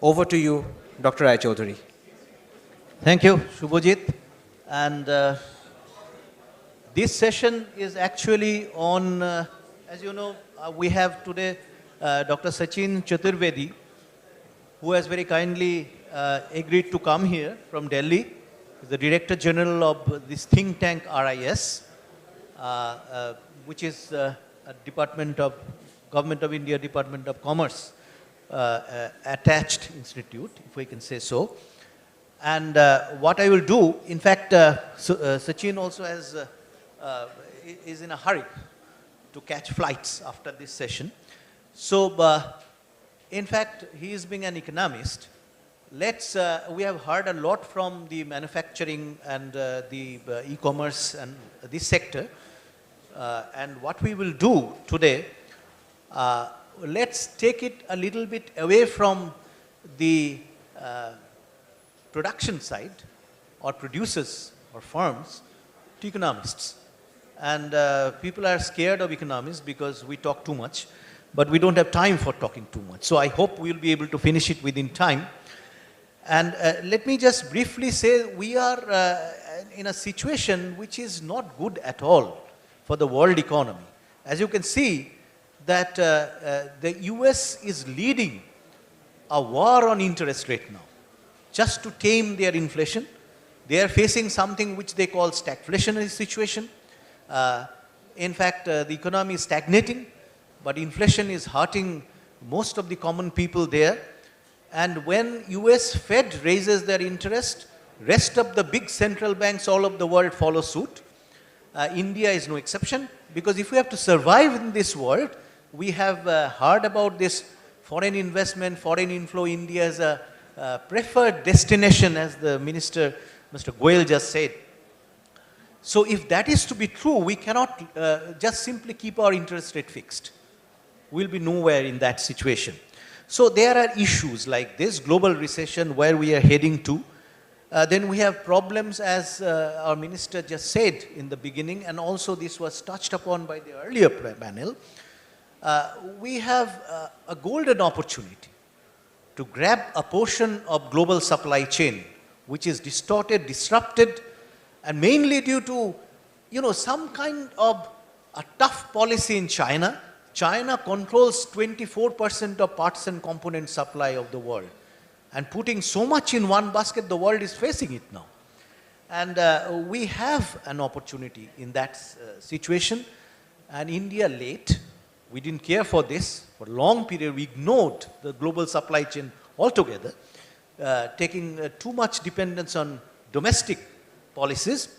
Over to you, Dr. Rai Chaudhary. Thank you, Shubhajit. And this session is actually on, as you know, we have today Dr. Sachin Chaturvedi, who has very kindly agreed to come here from Delhi. He's the Director General of this think tank RIS, which is a department of Government of India, Department of Commerce. attached institute, if we can say so. And what I will do, in fact, Sachin also is in a hurry to catch flights after this session. So, in fact, he is being an economist. We have heard a lot from the manufacturing and the e-commerce and this sector. And what we will do today, let's take it a little bit away from the production side or producers or firms to economists. And people are scared of economists because we talk too much, but we don't have time for talking too much. So I hope we'll be able to finish it within time. And let me just briefly say we are in a situation which is not good at all for the world economy. As you can see that the US is leading a war on interest rate now, just to tame their inflation. They are facing something which they call stagflationary situation. In fact, the economy is stagnating, but inflation is hurting most of the common people there. And when US Fed raises their interest, rest of the big central banks all over the world follow suit. India is no exception, because if we have to survive in this world, we have heard about this foreign investment, foreign inflow. India is a preferred destination, as the minister, Mr. Goyal, just said. So if that is to be true, we cannot just simply keep our interest rate fixed. We'll be nowhere in that situation. So there are issues like this, global recession, where we are heading to. Then we have problems, as our minister just said in the beginning, and also this was touched upon by the earlier panel. We have a golden opportunity to grab a portion of global supply chain, which is distorted, disrupted, and mainly due to, some kind of a tough policy in China. China controls 24% of parts and component supply of the world. And putting so much in one basket, the world is facing it now. And we have an opportunity in that situation. And India late, we didn't care for this. For a long period, we ignored the global supply chain altogether, taking too much dependence on domestic policies.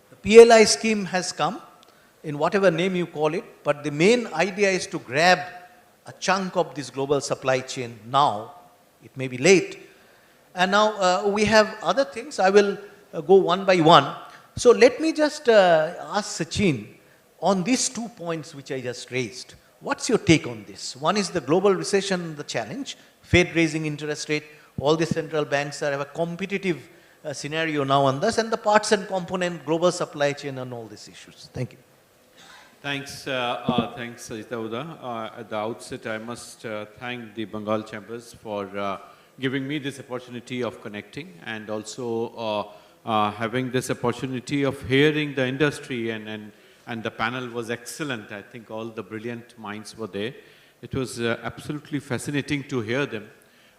The PLI scheme has come, in whatever name you call it, but the main idea is to grab a chunk of this global supply chain now. It may be late. And now we have other things. I will go one by one. So let me just ask Sachin on these 2 points which I just raised. What's your take on this? One is the global recession, the challenge, Fed raising interest rate, all the central banks have a competitive scenario now on this, and the parts and component, global supply chain, and all these issues. Thank you. Thanks, Ajita Uda. At the outset, I must thank the Bengal Chambers for giving me this opportunity of connecting, and also having this opportunity of hearing the industry, and the panel was excellent. I think all the brilliant minds were there. It was absolutely fascinating to hear them.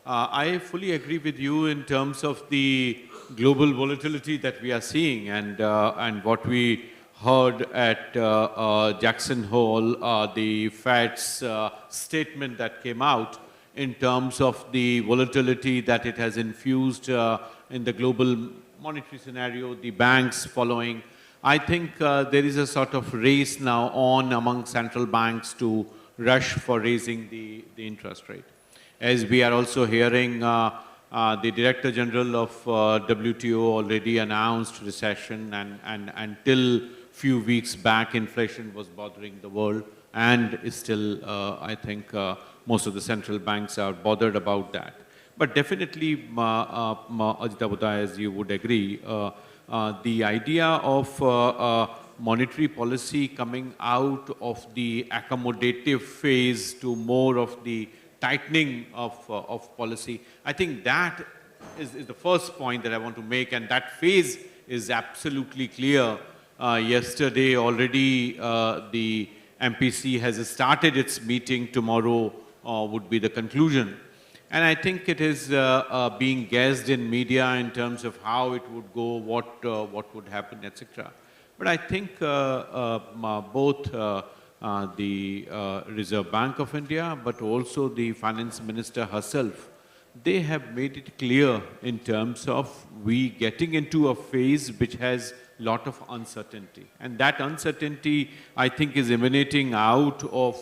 I fully agree with you in terms of the global volatility that we are seeing, and what we heard at Jackson Hole, the Fed's statement that came out in terms of the volatility that it has infused in the global monetary scenario, the banks following. I think there is a sort of race now on among central banks to rush for raising the interest rate. As we are also hearing, the Director General of WTO already announced recession, and until few weeks back, inflation was bothering the world, and is still, I think, most of the central banks are bothered about that. But definitely, Ajita Uda, as you would agree, the idea of monetary policy coming out of the accommodative phase to more of the tightening of policy, I think that is the first point that I want to make, and that phase is absolutely clear. Yesterday already the MPC has started its meeting. Tomorrow would be the conclusion. And I think it is being guessed in media in terms of how it would go, what would happen, etc. But I think both the Reserve Bank of India, but also the Finance Minister herself, they have made it clear in terms of we getting into a phase which has lot of uncertainty. And that uncertainty, I think, is emanating out of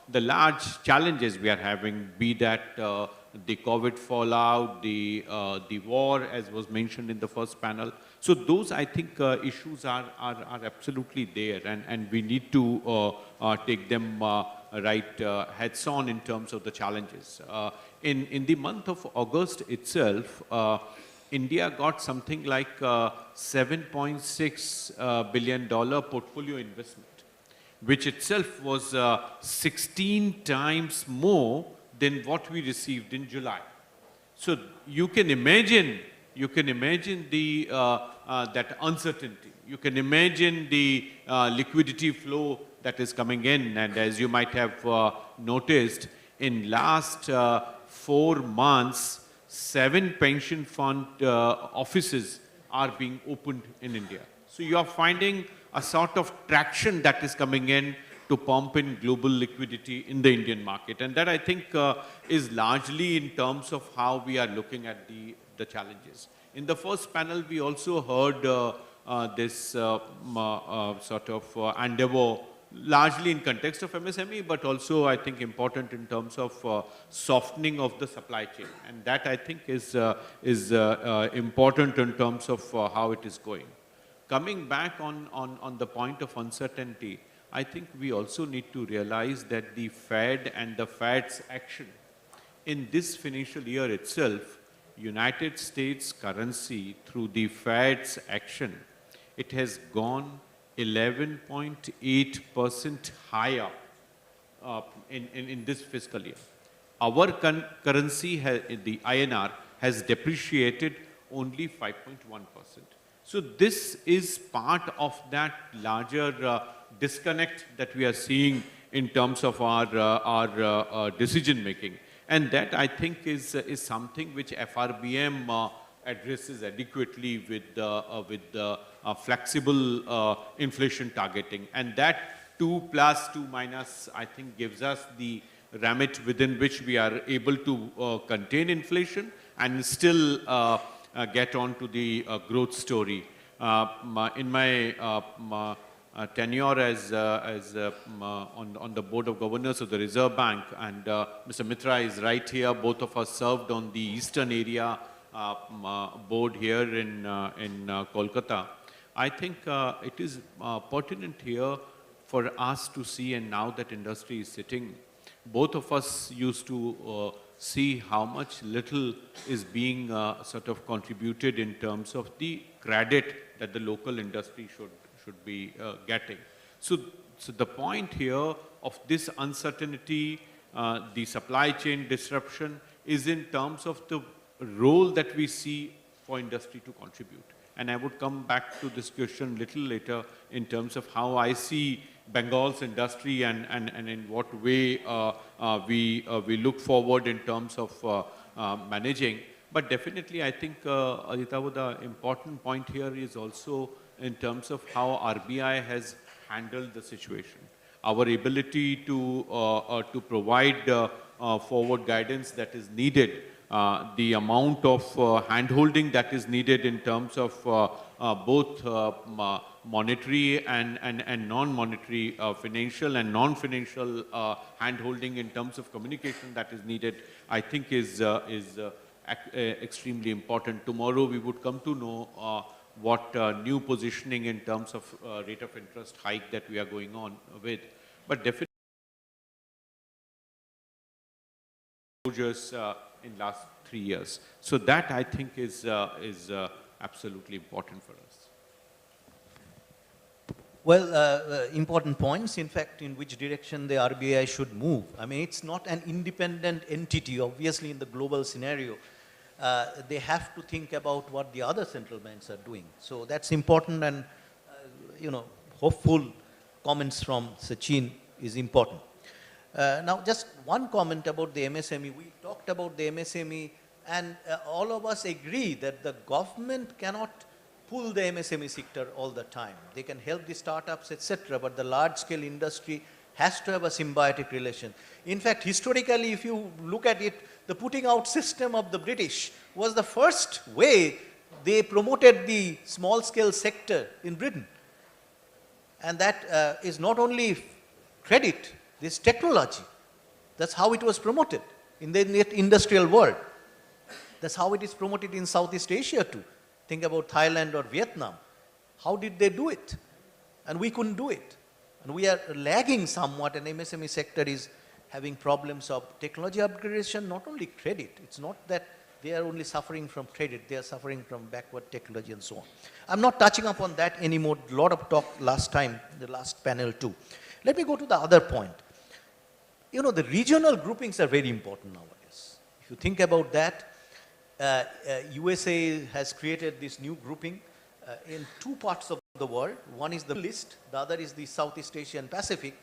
the large challenges we are having, be that the COVID fallout, the war, as was mentioned in the first panel. So those, I think, issues are absolutely there, and we need to take them right heads on in terms of the challenges. In the month of August itself, India got something like $7.6 billion portfolio investment, which itself was 16 times more than what we received in July. So you can imagine the that uncertainty. You can imagine the liquidity flow that is coming in, and as you might have noticed, in last 4 months, 7 pension fund offices are being opened in India. So you are finding a sort of traction that is coming in to pump in global liquidity in the Indian market. And that, I think, is largely in terms of how we are looking at the challenges. In the first panel, we also heard this sort of endeavor, largely in context of MSME, but also, I think, important in terms of softening of the supply chain. And that, I think, is important in terms of how it is going. Coming back on the point of uncertainty, I think we also need to realize that the Fed and the Fed's action in this financial year itself, United States currency through the Fed's action, it has gone 11.8% higher in this fiscal year. Our currency, the INR, has depreciated only 5.1%. So this is part of that larger disconnect that we are seeing in terms of our decision making. And that, I think, is something which FRBM addresses adequately with the flexible inflation targeting. And that 2 plus 2 minus, I think, gives us the remit within which we are able to contain inflation and still get on to the growth story. In my tenure as on the board of governors of the Reserve Bank, and Mr. Mitra is right here. Both of us served on the Eastern Area board here in Kolkata. I think it is pertinent here for us to see, and now that industry is sitting, both of us used to see how much little is being sort of contributed in terms of the credit that the local industry should be getting. So the point here of this uncertainty, the supply chain disruption, is in terms of the role that we see for industry to contribute. And I would come back to this question a little later in terms of how I see Bengal's industry and in what way we look forward in terms of managing. But definitely, I think, Aditya, the important point here is also in terms of how RBI has handled the situation. Our ability to provide forward guidance that is needed, the amount of hand-holding that is needed in terms of both monetary and non-monetary, financial and non-financial hand-holding in terms of communication that is needed, I think is extremely important. Tomorrow we would come to know what new positioning in terms of rate of interest hike that we are going on with. But definitely exposures in last 3 years. So that, I think, is absolutely important for us. Well, important points, in fact, in which direction the RBI should move. I mean, it's not an independent entity, obviously, in the global scenario. They have to think about what the other central banks are doing. So that's important, and, hopeful comments from Sachin is important. Now, just one comment about the MSME. We talked about the MSME, and all of us agree that the government cannot pull the MSME sector all the time. They can help the startups, etc., but the large-scale industry has to have a symbiotic relation. In fact, historically, if you look at it, the putting out system of the British was the first way they promoted the small-scale sector in Britain. And that is not only credit, this technology. That's how it was promoted in the industrial world. That's how it is promoted in Southeast Asia too. Think about Thailand or Vietnam. How did they do it? And we couldn't do it. And we are lagging somewhat, and MSME sector is having problems of technology upgradation, not only credit. It's not that they are only suffering from credit, they are suffering from backward technology and so on. I'm not touching upon that anymore. A lot of talk last time, the last panel too. Let me go to the other point. You know, the regional groupings are very important nowadays. If you think about that, USA has created this new grouping in two parts of the world. One is the Middle East, the other is the Southeast Asia and Pacific.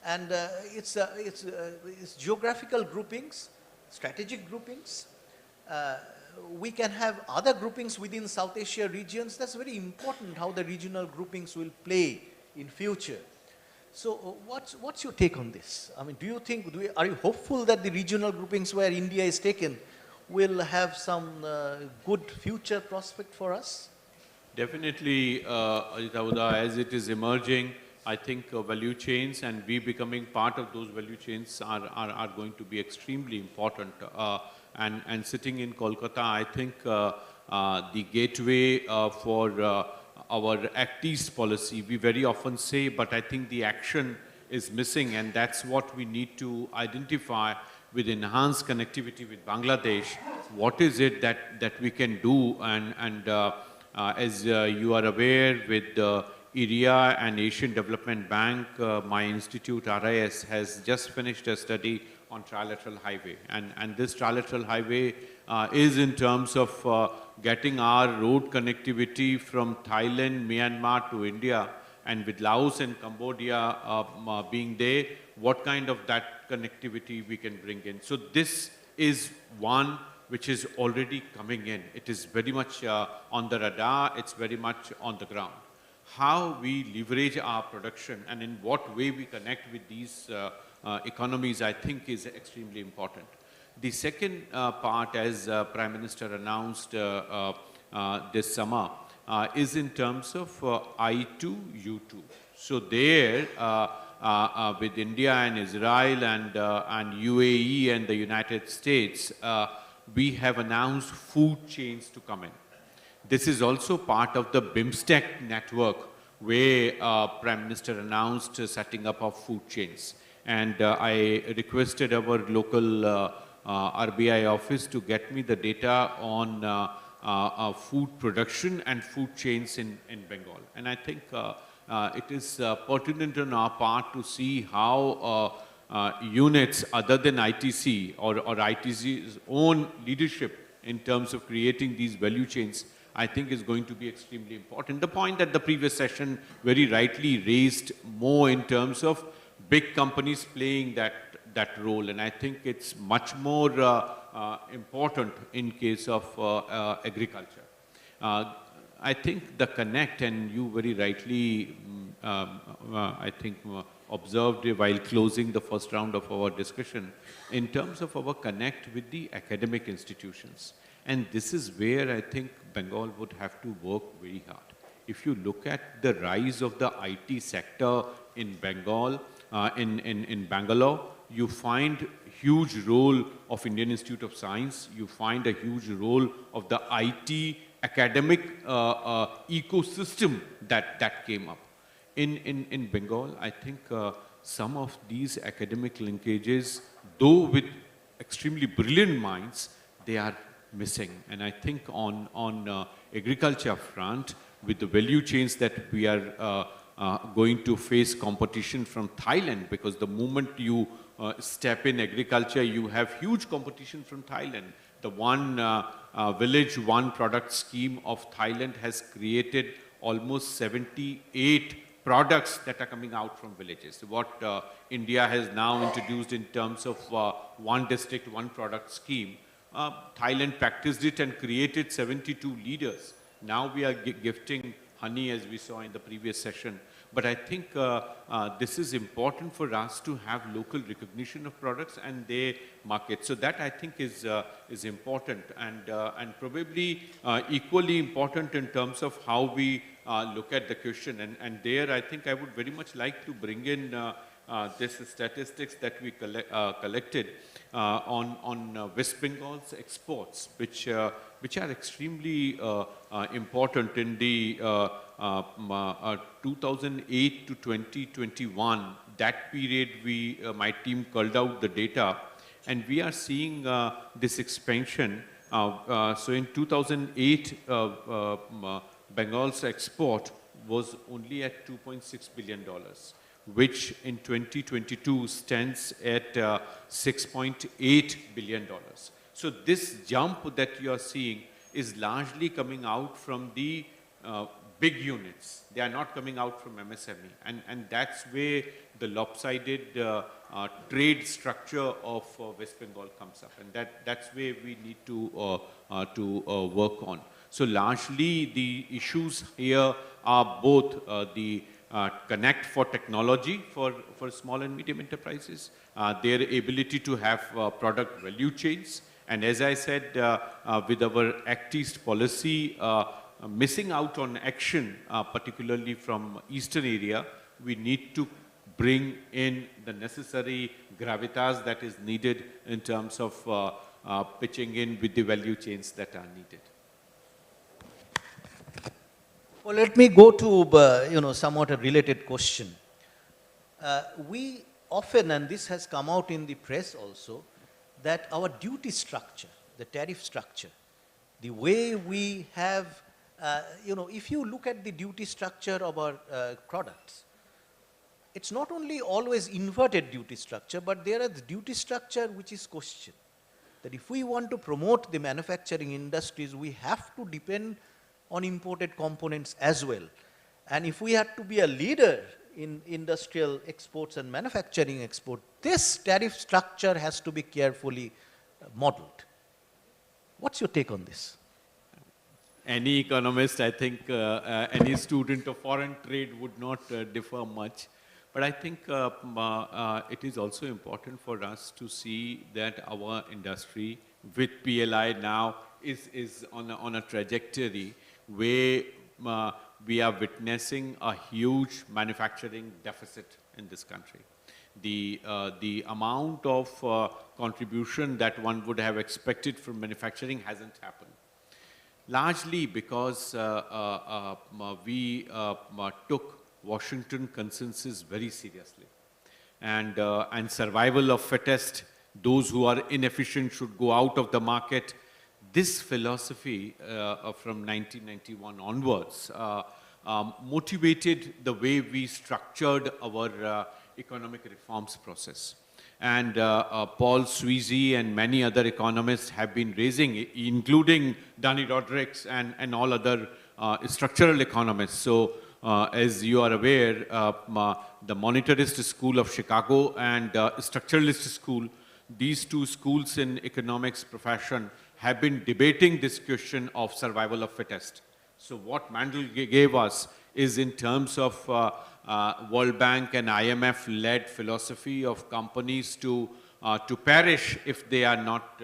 And it's geographical groupings, strategic groupings. We can have other groupings within South Asia regions. That's very important how the regional groupings will play in future. So what's your take on this? I mean, do you think, are you hopeful that the regional groupings where India is taken will have some good future prospect for us? Definitely, Ajitauda, as it is emerging, I think value chains and we becoming part of those value chains are going to be extremely important. And sitting in Kolkata, I think the gateway for our Act East policy, we very often say, but I think the action is missing, and that's what we need to identify with enhanced connectivity with Bangladesh. What is it that we can do? And as you are aware, with IRIA and Asian Development Bank, my institute, RIS, has just finished a study on trilateral highway. And this trilateral highway is in terms of getting our road connectivity from Thailand, Myanmar to India, and with Laos and Cambodia being there, what kind of that connectivity we can bring in. So this is one which is already coming in. It is very much on the radar, it's very much on the ground. How we leverage our production and in what way we connect with these economies, I think is extremely important. The second part, as Prime Minister announced this summer, is in terms of I2, U2. So there, with India and Israel and UAE and the United States, we have announced food chains to come in. This is also part of the BIMSTEC network where Prime Minister announced setting up of food chains. And I requested our local RBI office to get me the data on food production and food chains in Bengal. And I think it is pertinent on our part to see how units other than ITC or ITC's own leadership in terms of creating these value chains, I think is going to be extremely important. The point that the previous session very rightly raised more in terms of big companies playing that role, and I think it's much more important in case of agriculture. I think the connect, and you very rightly, I think, observed while closing the first round of our discussion, in terms of our connect with the academic institutions. And this is where I think Bengal would have to work very hard. If you look at the rise of the IT sector in Bengal, in Bangalore, you find huge role of Indian Institute of Science, you find a huge role of the IT academic ecosystem that came up. In Bengal, I think some of these academic linkages, though with extremely brilliant minds, they are missing. And I think on agriculture front, with the value chains that we are going to face competition from Thailand, because the moment you step in agriculture, you have huge competition from Thailand. The one village, one product scheme of Thailand has created almost 78 products that are coming out from villages. What India has now introduced in terms of one district, one product scheme, Thailand practiced it and created 72 leaders. Now we are gifting honey, as we saw in the previous session. But I think this is important for us to have local recognition of products and their market. So that I think is important, and probably equally important in terms of how we look at the question. And there I think I would very much like to bring in this statistics that we collected on West Bengal's exports, which are extremely important in the 2008 to 2021. That period, my team culled out the data, and we are seeing this expansion. So in 2008, Bengal's export was only at $2.6 billion. Which in 2022 stands at $6.8 billion. So this jump that you are seeing is largely coming out from the big units. They are not coming out from MSME. And that's where the lopsided trade structure of West Bengal comes up. And that's where we need to work on. So largely the issues here are both the connect for technology for small and medium enterprises, their ability to have product value chains. And as I said, with our Act East policy, missing out on action, particularly from eastern area, we need to bring in the necessary gravitas that is needed in terms of pitching in with the value chains that are needed. Well, let me go to, somewhat a related question. We often, and this has come out in the press also, that our duty structure, the tariff structure, the way we have, if you look at the duty structure of our products, it's not only always inverted duty structure, but there is duty structure which is questioned. That if we want to promote the manufacturing industries, we have to depend on imported components as well. And if we had to be a leader in industrial exports and manufacturing export, this tariff structure has to be carefully modeled. What's your take on this? Any economist, I think, any student of foreign trade would not differ much. But I think it is also important for us to see that our industry with PLI now is on a trajectory where we are witnessing a huge manufacturing deficit in this country. The amount of contribution that one would have expected from manufacturing hasn't happened. Largely because we took Washington consensus very seriously. And survival of fittest, those who are inefficient should go out of the market. This philosophy from 1991 onwards motivated the way we structured our economic reforms process. And Paul Sweezy and many other economists have been raising, including Danny Rodrigues and all other structural economists. So as you are aware, the monetarist school of Chicago and structuralist school, these two schools in economics profession have been debating this question of survival of fittest. So what Mandel gave us is in terms of World Bank and IMF-led philosophy of companies to perish if they are not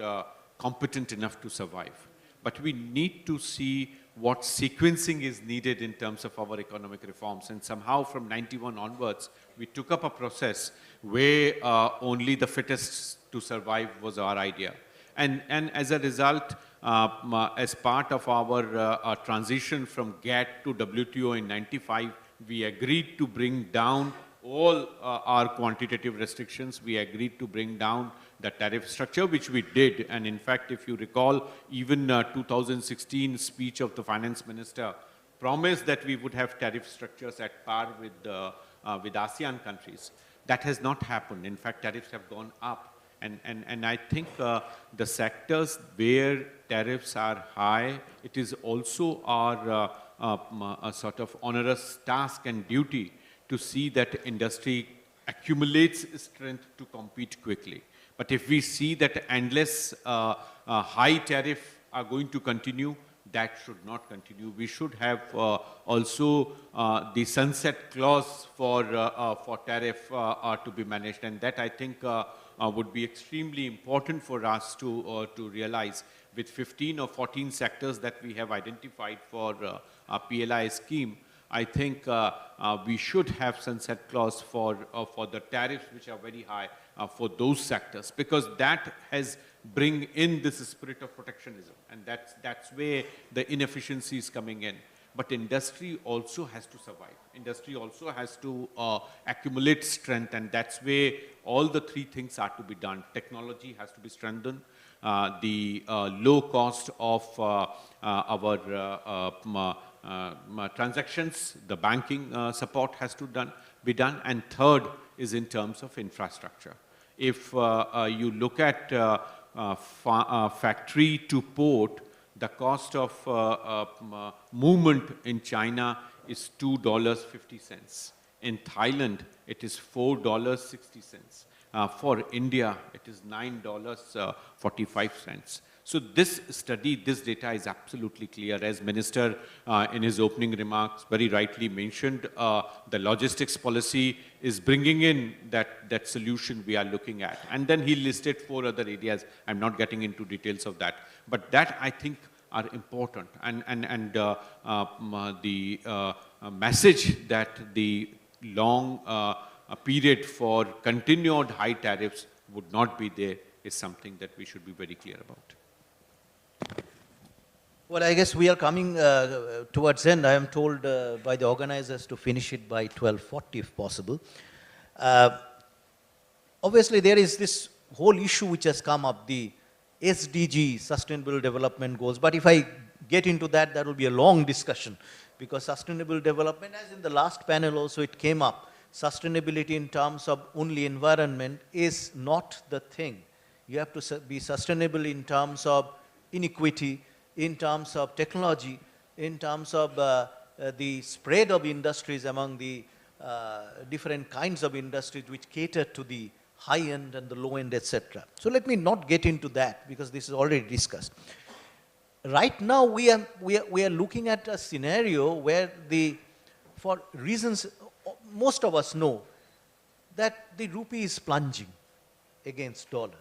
competent enough to survive. But we need to see what sequencing is needed in terms of our economic reforms. And somehow from 91 onwards, we took up a process where only the fittest to survive was our idea. And as a result, as part of our transition from GATT to WTO in 95, we agreed to bring down all our quantitative restrictions. We agreed to bring down the tariff structure, which we did. And in fact, if you recall, even 2016 speech of the finance minister promised that we would have tariff structures at par with ASEAN countries. That has not happened. In fact, tariffs have gone up. And I think the sectors where tariffs are high, it is also our a sort of onerous task and duty to see that industry accumulates strength to compete quickly. But if we see that endless high tariff are going to continue, that should not continue. We should have also the sunset clause for tariff to be managed, and that I think would be extremely important for us to realize. With 15 or 14 sectors that we have identified for a PLI scheme, I think we should have sunset clause for the tariffs which are very high for those sectors, because that has bring in this spirit of protectionism, and that's where the inefficiency is coming in. But industry also has to survive. Industry also has to accumulate strength, and that's where all the three things are to be done. Technology has to be strengthened. The low cost of our transactions, the banking support has to be done. And third is in terms of infrastructure. If you look at factory to port, the cost of movement in China is $2.50. In Thailand, it is $4.60. For India, it is $9.45. So this study, this data is absolutely clear. As Minister in his opening remarks very rightly mentioned, the logistics policy is bringing in that solution we are looking at. And then he listed 4 other areas. I'm not getting into details of that. But that, I think, are important. And the message that the long period for continued high tariffs would not be there is something that we should be very clear about. Well, I guess we are coming towards end. I am told by the organizers to finish it by 12:40 if possible. Obviously, there is this whole issue which has come up, the SDG, Sustainable Development Goals. But if I get into that, that will be a long discussion, because sustainable development, as in the last panel also it came up, sustainability in terms of only environment is not the thing. You have to be sustainable in terms of inequity, in terms of technology, in terms of the spread of industries among the different kinds of industries which cater to the high end and the low end, etc. So let me not get into that, because this is already discussed. Right now we are looking at a scenario where for reasons most of us know, that the rupee is plunging against dollar.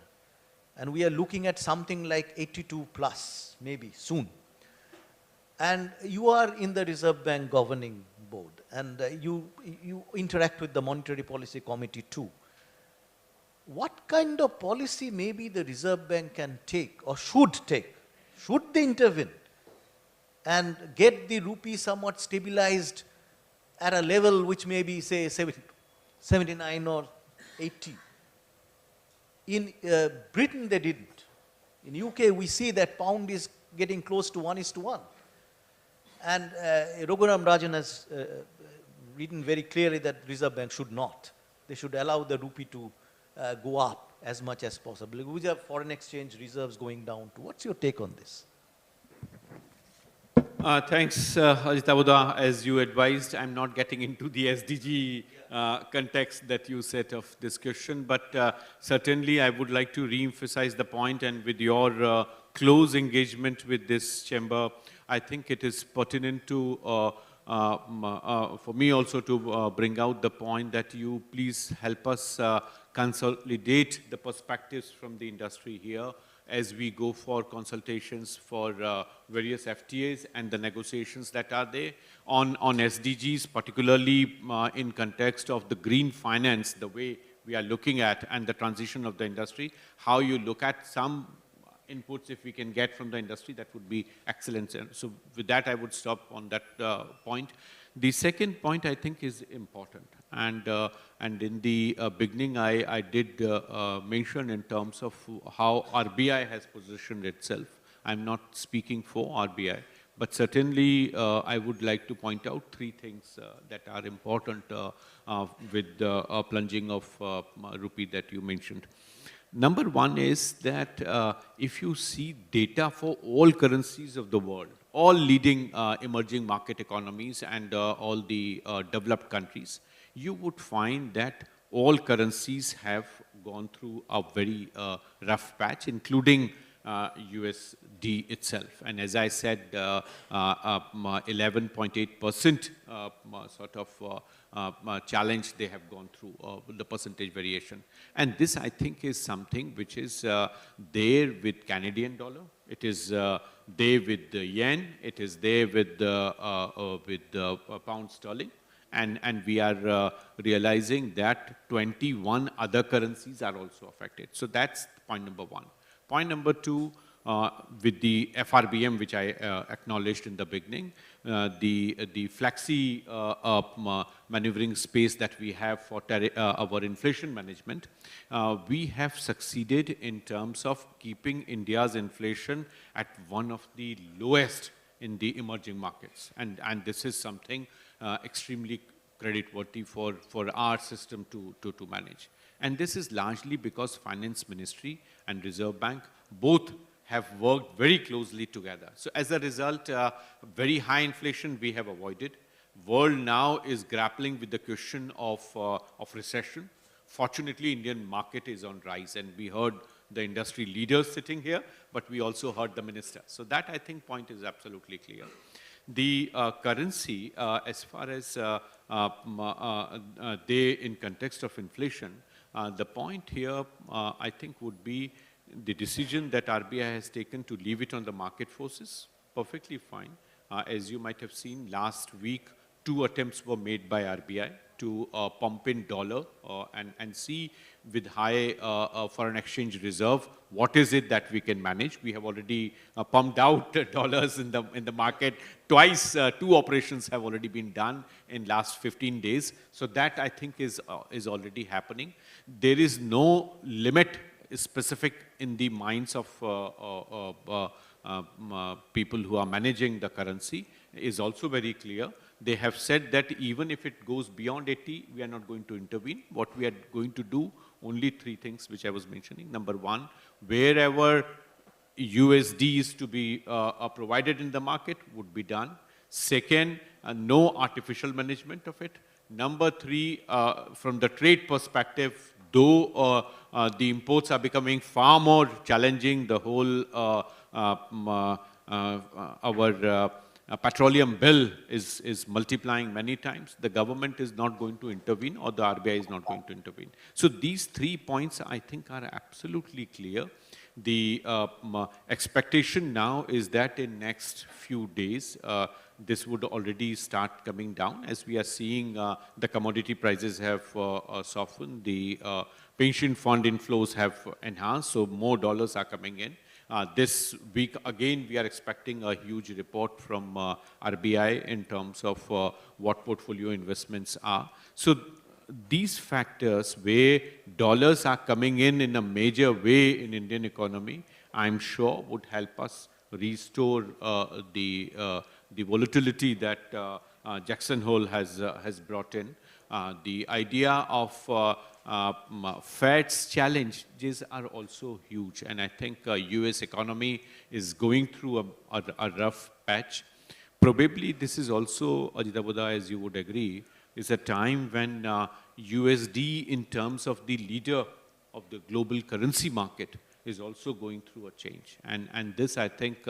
And we are looking at something like 82 plus, maybe soon. And you are in the Reserve Bank governing board, and you interact with the Monetary Policy Committee too. What kind of policy maybe the Reserve Bank can take or should take? Should they intervene and get the rupee somewhat stabilized at a level which may be, say, 79 or 80? In Britain, they didn't. In UK, we see that pound is getting close to 1:1. And Raghuram Rajan has written very clearly that Reserve Bank should not. They should allow the rupee to go up as much as possible. We have foreign exchange reserves going down too. What's your take on this? Thanks, Ajitabuda. As you advised, I'm not getting into the SDG context that you set of discussion, but certainly I would like to re-emphasize the point, and with your close engagement with this chamber, I think it is pertinent to, for me also to bring out the point that you please help us consolidate the perspectives from the industry here as we go for consultations for various FTAs and the negotiations that are there on SDGs, particularly in context of the green finance, the way we are looking at, and the transition of the industry, how you look at some inputs if we can get from the industry, that would be excellent. So with that, I would stop on that point. The second point I think is important, and in the beginning I did mention in terms of how RBI has positioned itself. I'm not speaking for RBI, but certainly I would like to point out 3 things that are important with the plunging of rupee that you mentioned. Number 1 is that if you see data for all currencies of the world, all leading emerging market economies and all the developed countries, you would find that all currencies have gone through a very rough patch, including USD USD itself. And as I said, 11.8% sort of challenge they have gone through, the percentage variation. And this, I think, is something which is there with Canadian dollar. It is there with the yen. It is there with the pound sterling. And we are realizing that 21 other currencies are also affected. So that's point number one. Point number two, with the FRBM, which I acknowledged in the beginning, the flexi maneuvering space that we have for our inflation management, we have succeeded in terms of keeping India's inflation at one of the lowest in the emerging markets. And this is something extremely creditworthy for our system to manage. And this is largely because Finance Ministry and Reserve Bank both have worked very closely together. So as a result, very high inflation we have avoided. World now is grappling with the question of recession. Fortunately, Indian market is on rise, and we heard the industry leaders sitting here, but we also heard the minister. So that, I think, point is absolutely clear. The currency, as far as they in context of inflation, the point here, I think, would be the decision that RBI has taken to leave it on the market forces, perfectly fine. As you might have seen, last week, 2 attempts were made by RBI to pump in dollar and see with high foreign exchange reserve, what is it that we can manage? We have already pumped out dollars in the market twice. 2 operations have already been done in last 15 days. So that, I think, is already happening. There is no limit specific in the minds of people who are managing the currency. Is also very clear. They have said that even if it goes beyond 80, we are not going to intervene. What we are going to do, only 3 things which I was mentioning. Number 1, wherever USD is to be provided in the market would be done. Second, no artificial management of it. Number 3, from the trade perspective, though the imports are becoming far more challenging, the whole petroleum bill is multiplying many times. The government is not going to intervene, or the RBI is not going to intervene. So these 3 points, I think, are absolutely clear. The expectation now is that in next few days, this would already start coming down, as we are seeing the commodity prices have softened, the pension fund inflows have enhanced, so more dollars are coming in. This week, again, we are expecting a huge report from RBI in terms of what portfolio investments are. So these factors where dollars are coming in a major way in Indian economy, I'm sure would help us restore the volatility that Jackson Hole has brought in. The idea of Fed's challenges are also huge, and I think US economy is going through a rough patch. Probably this is also, Ajitabuddha, as you would agree, is a time when USD in terms of the leader of the global currency market is also going through a change. And this, I think,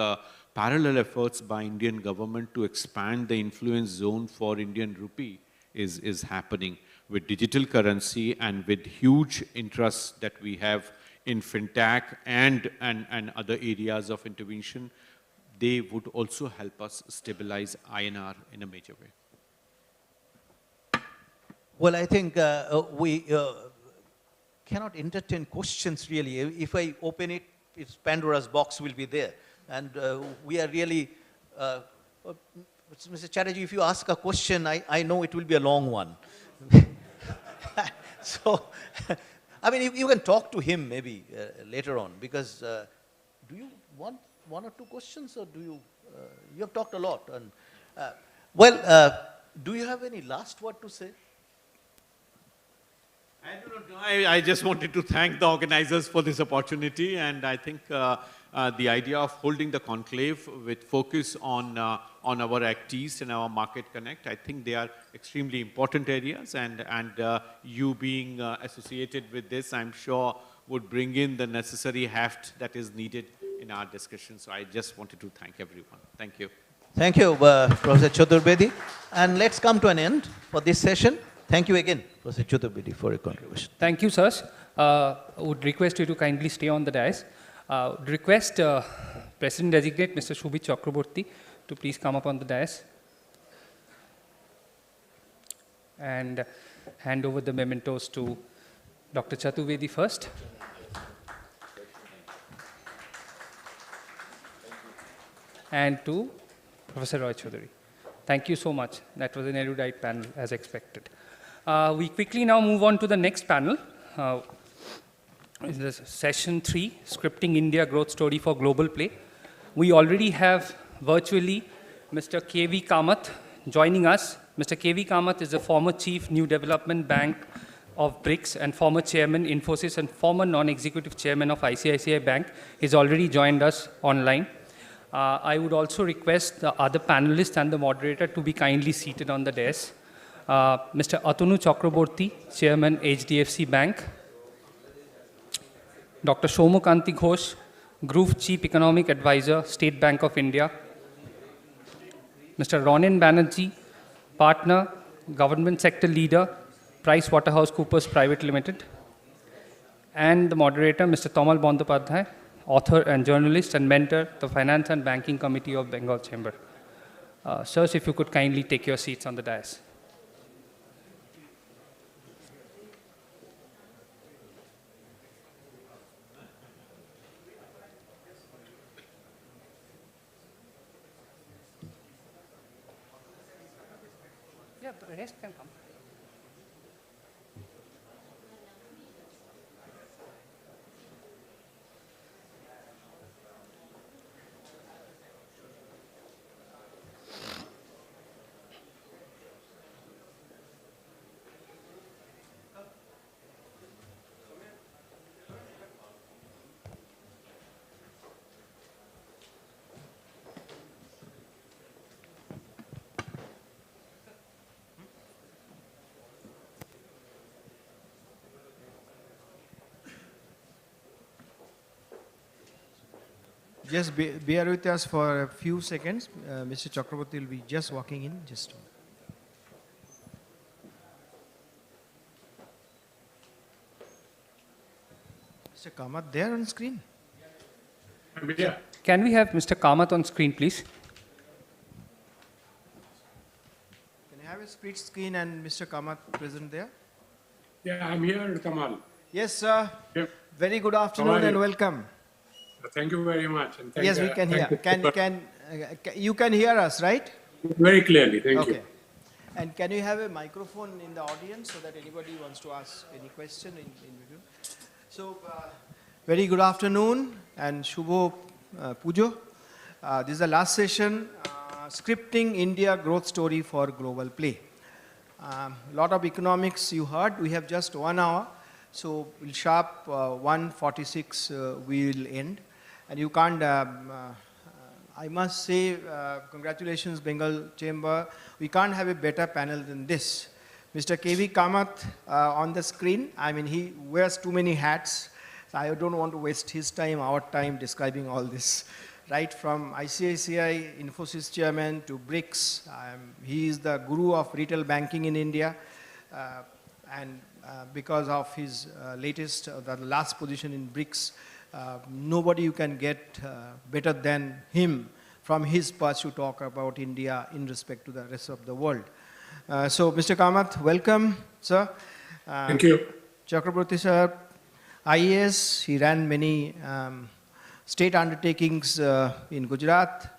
parallel efforts by Indian government to expand the influence zone for Indian rupee is happening with digital currency and with huge interests that we have in fintech and other areas of intervention. They would also help us stabilize INR in a major way. Well, I think we cannot entertain questions really. If I open it, it's Pandora's box will be there. And we are really, Mr. Chatterjee, if you ask a question, I know it will be a long one. So, I mean, you can talk to him maybe later on, because do you want 1 or 2 questions, or do you, you have talked a lot. And, do you have any last word to say? I do not know. I just wanted to thank the organizers for this opportunity, and I think the idea of holding the conclave with focus on our Act East and our Market Connect, I think they are extremely important areas, and you being associated with this, I'm sure, would bring in the necessary heft that is needed in our discussion. So I just wanted to thank everyone. Thank you. Thank you, Professor Chaturvedi. And let's come to an end for this session. Thank you again, Professor Chaturvedi, for your contribution. Thank you, sirs. Would request you to kindly stay on the dais. Request President-designate Mr. Shubhit Chakraborty to please come up on the dais and hand over the mementos to Dr. Chaturvedi first. And to Professor Roy Chaudhary. Thank you so much. That was an erudite panel, as expected. We quickly now move on to the next panel. This is session 3, Scripting India Growth Story for Global Play. We already have virtually Mr. K.V. Kamath joining us. Mr. K.V. Kamath is the former Chief New Development Bank of BRICS and former Chairman Infosys and former non-executive Chairman of ICICI Bank. He's already joined us online. I would also request the other panelists and the moderator to be kindly seated on the dais. Mr. Atanu Chakraborty, Chairman HDFC Bank. Dr. Shomukanti Ghosh, Group Chief Economic Advisor, State Bank of India. Mr. Ronin Banerjee, Partner, Government Sector Leader, PricewaterhouseCoopers Private Limited. And the moderator, Mr. Tamal Bandopadhyay, author and journalist and mentor, the Finance and Banking Committee of Bengal Chamber. Sirs, if you could kindly take your seats on the dais. Yeah, the rest can come. Just bear with us for a few seconds. Mr. Chakraborty will be just walking in. Just. Mr. Kamath there on screen? Yeah. Can we have Mr. Kamath on screen, please? Can I have a split screen and Mr. Kamath present there? Yeah, I'm here, Tamal. Yes, sir. Yep. Very good afternoon and welcome. Thank you very much. And Yes, we can hear. You can hear us, right? Very clearly, thank you. And can you have a microphone in the audience so that anybody wants to ask any question in between? So, very good afternoon and Shubho Pujo. This is the last session, Scripting India Growth Story for Global Play. Lot of economics you heard. We have just 1 hour. So, we'll sharp 1:46 we'll end. And you can't, I must say, congratulations Bengal Chamber. We can't have a better panel than this. Mr. K.V. Kamath on the screen, I mean, he wears too many hats. So I don't want to waste his time, our time describing all this. Right from ICICI, Infosys Chairman to BRICS, he is the guru of retail banking in India. And because of his latest, the last position in BRICS, nobody you can get better than him from his perch to talk about India in respect to the rest of the world. So, Mr. Kamath, welcome, sir. Thank you. Chakraborty, sir, IAS, he ran many state undertakings in Gujarat,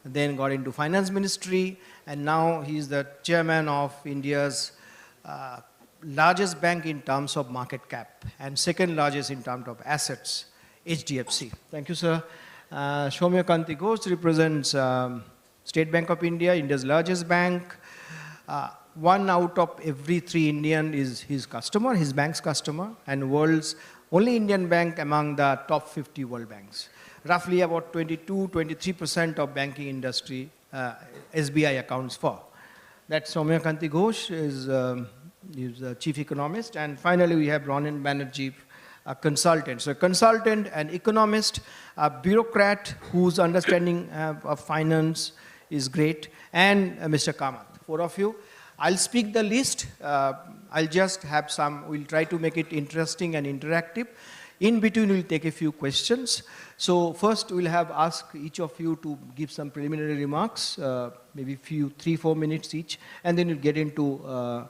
then got into finance ministry, and now he's the chairman of India's largest bank in terms of market cap and second largest in terms of assets, HDFC. Thank you, sir. Shoumyakanti Ghosh represents State Bank of India, India's largest bank. 1 out of every 3 Indian is his customer, his bank's customer, and world's only Indian bank among the top 50 world banks. Roughly about 22-23% of banking industry SBI accounts for. That's Shoumyakanti Ghosh is the chief economist. And finally, we have Ronin Banerjee, a consultant. So a consultant, an economist, a bureaucrat whose understanding of finance is great, and Mr. Kamath. 4 of you. I'll speak the least. I'll just have some, we'll try to make it interesting and interactive. In between, we'll take a few questions. So first, we'll have ask each of you to give some preliminary remarks, maybe 3-4 minutes each, and then we'll get into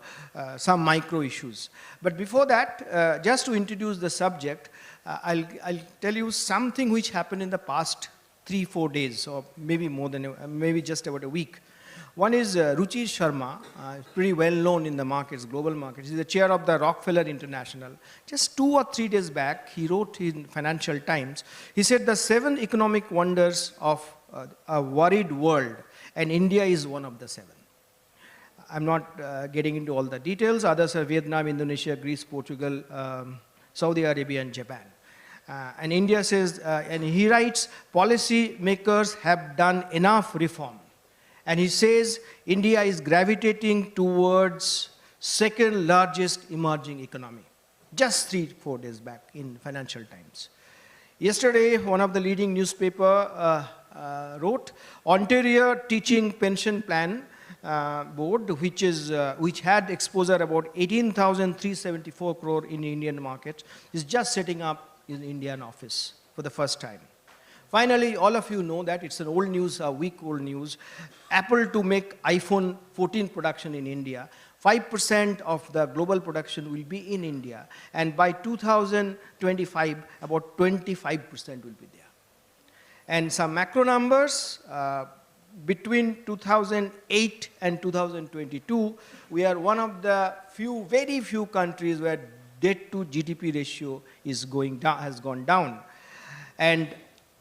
some micro issues. But before that, just to introduce the subject, I'll tell you something which happened in the past 3-4 days, or maybe more than, maybe just about a week. One is Ruchi Sharma, pretty well known in the markets, global markets. He's the chair of the Rockefeller International. Just 2 or 3 days back, he wrote in Financial Times, he said the 7 economic wonders of a worried world, and India is one of the 7. I'm not getting into all the details. Others are Vietnam, Indonesia, Greece, Portugal, Saudi Arabia, and Japan. And India says, and he writes, policy makers have done enough reform. And he says India is gravitating towards second largest emerging economy. Just 3-4 days back in Financial Times. Yesterday, one of the leading newspaper wrote, Ontario Teaching Pension Plan Board, which had exposure about 18,374 crore in the Indian market, is just setting up an Indian office for the first time. Finally, all of you know that it's an old news, a week-old news. Apple to make iPhone 14 production in India. 5% of the global production will be in India. And by 2025, about 25% will be there. And some macro numbers, between 2008 and 2022, we are one of the very few countries where debt to GDP ratio is going down, has gone down. And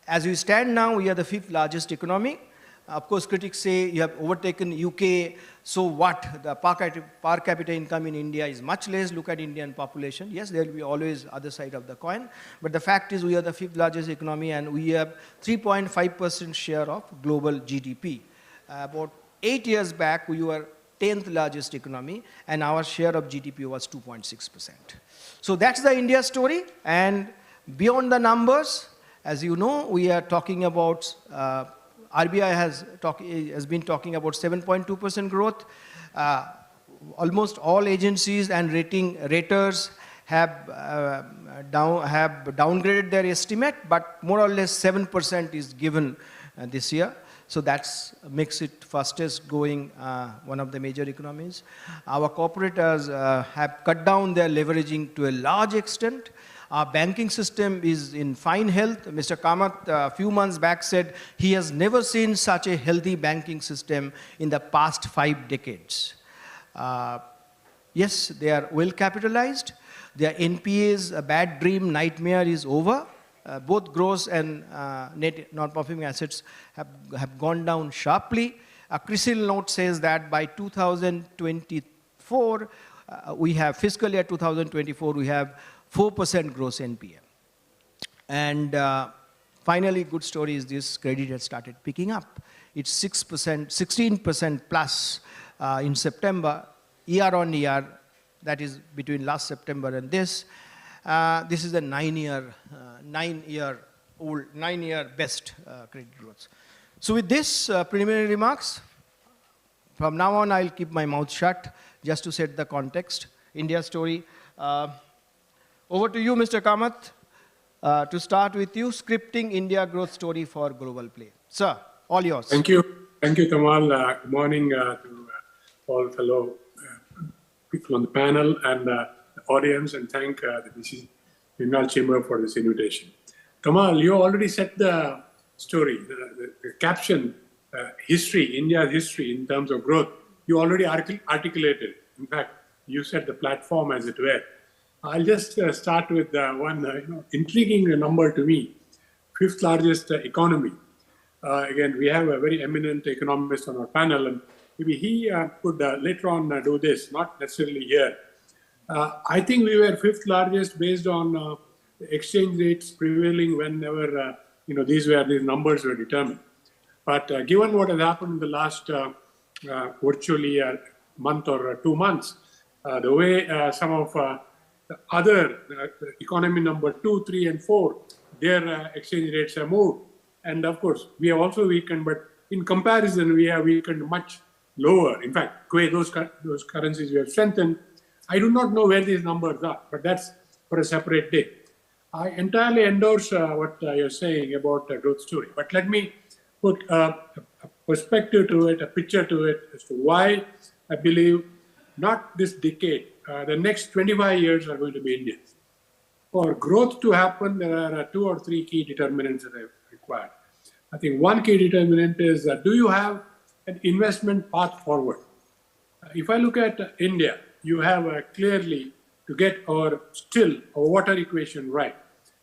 as we stand now, we are the 5th largest economy. Of course, critics say you have overtaken UK, so what? The per capita income in India is much less. Look at Indian population. Yes, there will be always other side of the coin. But the fact is we are the 5th largest economy and we have 3.5% share of global GDP. About 8 years back, we were 10th largest economy and our share of GDP was 2.6%. So that's the India story. And beyond the numbers, as you know, we are talking about, RBI has been talking about 7.2% growth. Almost all agencies and raters have downgraded their estimate, but more or less 7% is given this year. So that makes it fastest growing one of the major economies. Our corporators have cut down their leveraging to a large extent. Our banking system is in fine health. Mr. Kamath, a few months back, said he has never seen such a healthy banking system in the past 5 decades. Yes, they are well capitalized. Their NPAs, a bad dream, nightmare is over. Both gross and net non-performing assets have gone down sharply. A CRISIL note says that by 2024, we have fiscal year 2024, we have 4% gross NPA. And finally, good story is this, credit has started picking up. It's 16% plus in September, year on year, that is between last September and this. This is a 9-year best credit growth. So with this preliminary remarks, from now on I'll keep my mouth shut just to set the context, India story. Over to you, Mr. Kamath, to start with you, scripting India growth story for global play. Sir, all yours. Thank you. Thank you, Tamal. Good morning to all fellow people on the panel and the audience, and thank the Bengal Chamber for this invitation. Tamal, you already set the story, the caption, history, India's history in terms of growth. You already articulated. In fact, you set the platform, as it were. I'll just start with one intriguing number to me, 5th largest economy. Again, we have a very eminent economist on our panel, and maybe he could later on do this, not necessarily here. I think we were 5th largest based on exchange rates prevailing whenever these numbers were determined. But given what has happened in the last virtually a month or 2 months, the way some of the other the economy number 2, 3, and 4, their exchange rates have moved. And of course, we have also weakened, but in comparison, we have weakened much lower. In fact, those currencies we have strengthened. I do not know where these numbers are, but that's for a separate day. I entirely endorse what you're saying about the growth story. But let me put a perspective to it, a picture to it, as to why I believe not this decade, the next 25 years are going to be Indian. For growth to happen, there are 2 or 3 key determinants that are required. I think one key determinant is do you have an investment path forward? If I look at India, you have clearly to get our water equation right.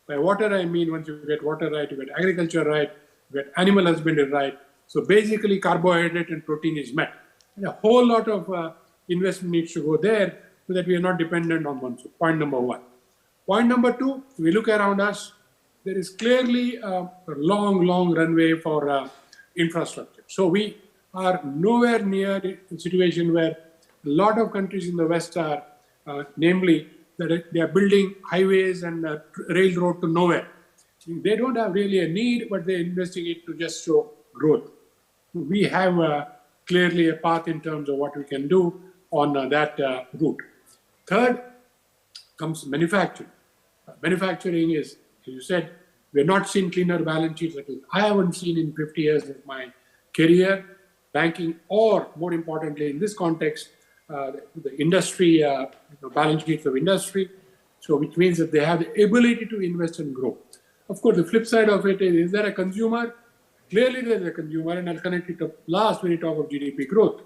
By water, I mean once you get water right, you get agriculture right, you get animal husbandry right. So basically, carbohydrate and protein is met. And a whole lot of investment needs to go there so that we are not dependent on one. So point number one. Point number two, we look around us, there is clearly a long, long runway for infrastructure. So we are nowhere near a situation where a lot of countries in the West are, namely, that they are building highways and railroad to nowhere. They don't have really a need, but they're investing it to just show growth. We have clearly a path in terms of what we can do on that route. Third comes manufacturing. Manufacturing is, as you said, we're not seeing cleaner balance sheets. I haven't seen in 50 years of my career, banking, or more importantly, in this context, the industry, balance sheets of industry. So which means that they have the ability to invest and grow. Of course, the flip side of it is there a consumer? Clearly there is a consumer, and I'll connect it up last when you talk of GDP growth.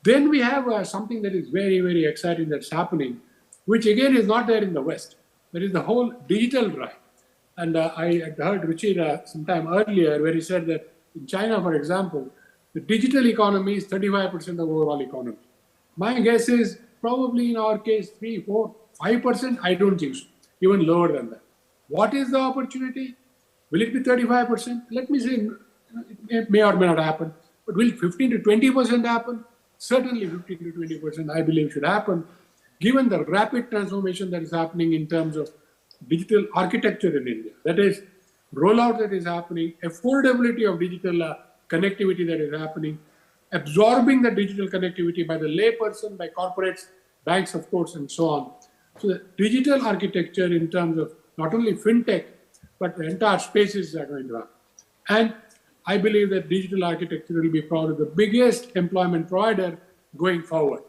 Then we have something that is very, very exciting that's happening, which again is not there in the West. There is the whole digital drive. And I had heard Ruchir sometime earlier where he said that in China, for example, the digital economy is 35% of overall economy. My guess is probably in our case 3, 4, 5%. I don't think so. Even lower than that. What is the opportunity? Will it be 35%? Let me say it may or may not happen. But will 15 to 20% happen? Certainly 15 to 20% I believe should happen, given the rapid transformation that is happening in terms of digital architecture in India. That is, rollout that is happening, affordability of digital connectivity that is happening, absorbing the digital connectivity by the layperson, by corporates, banks, of course, and so on. So the digital architecture in terms of not only fintech, but the entire spaces are going to happen. And I believe that digital architecture will be probably the biggest employment provider going forward.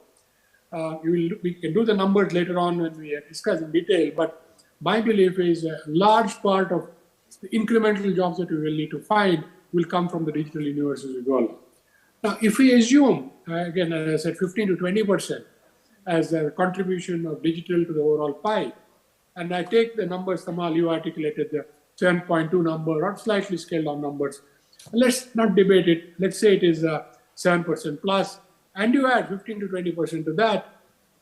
We can do the numbers later on when we discuss in detail, but my belief is a large part of the incremental jobs that we will need to find will come from the digital universe as we go along. Now, if we assume, again, as I said, 15 to 20% as a contribution of digital to the overall pie, and I take the numbers, Tamal, you articulated the 7.2 number or slightly scaled down numbers. Let's not debate it. Let's say it is 7% plus, and you add 15 to 20% to that,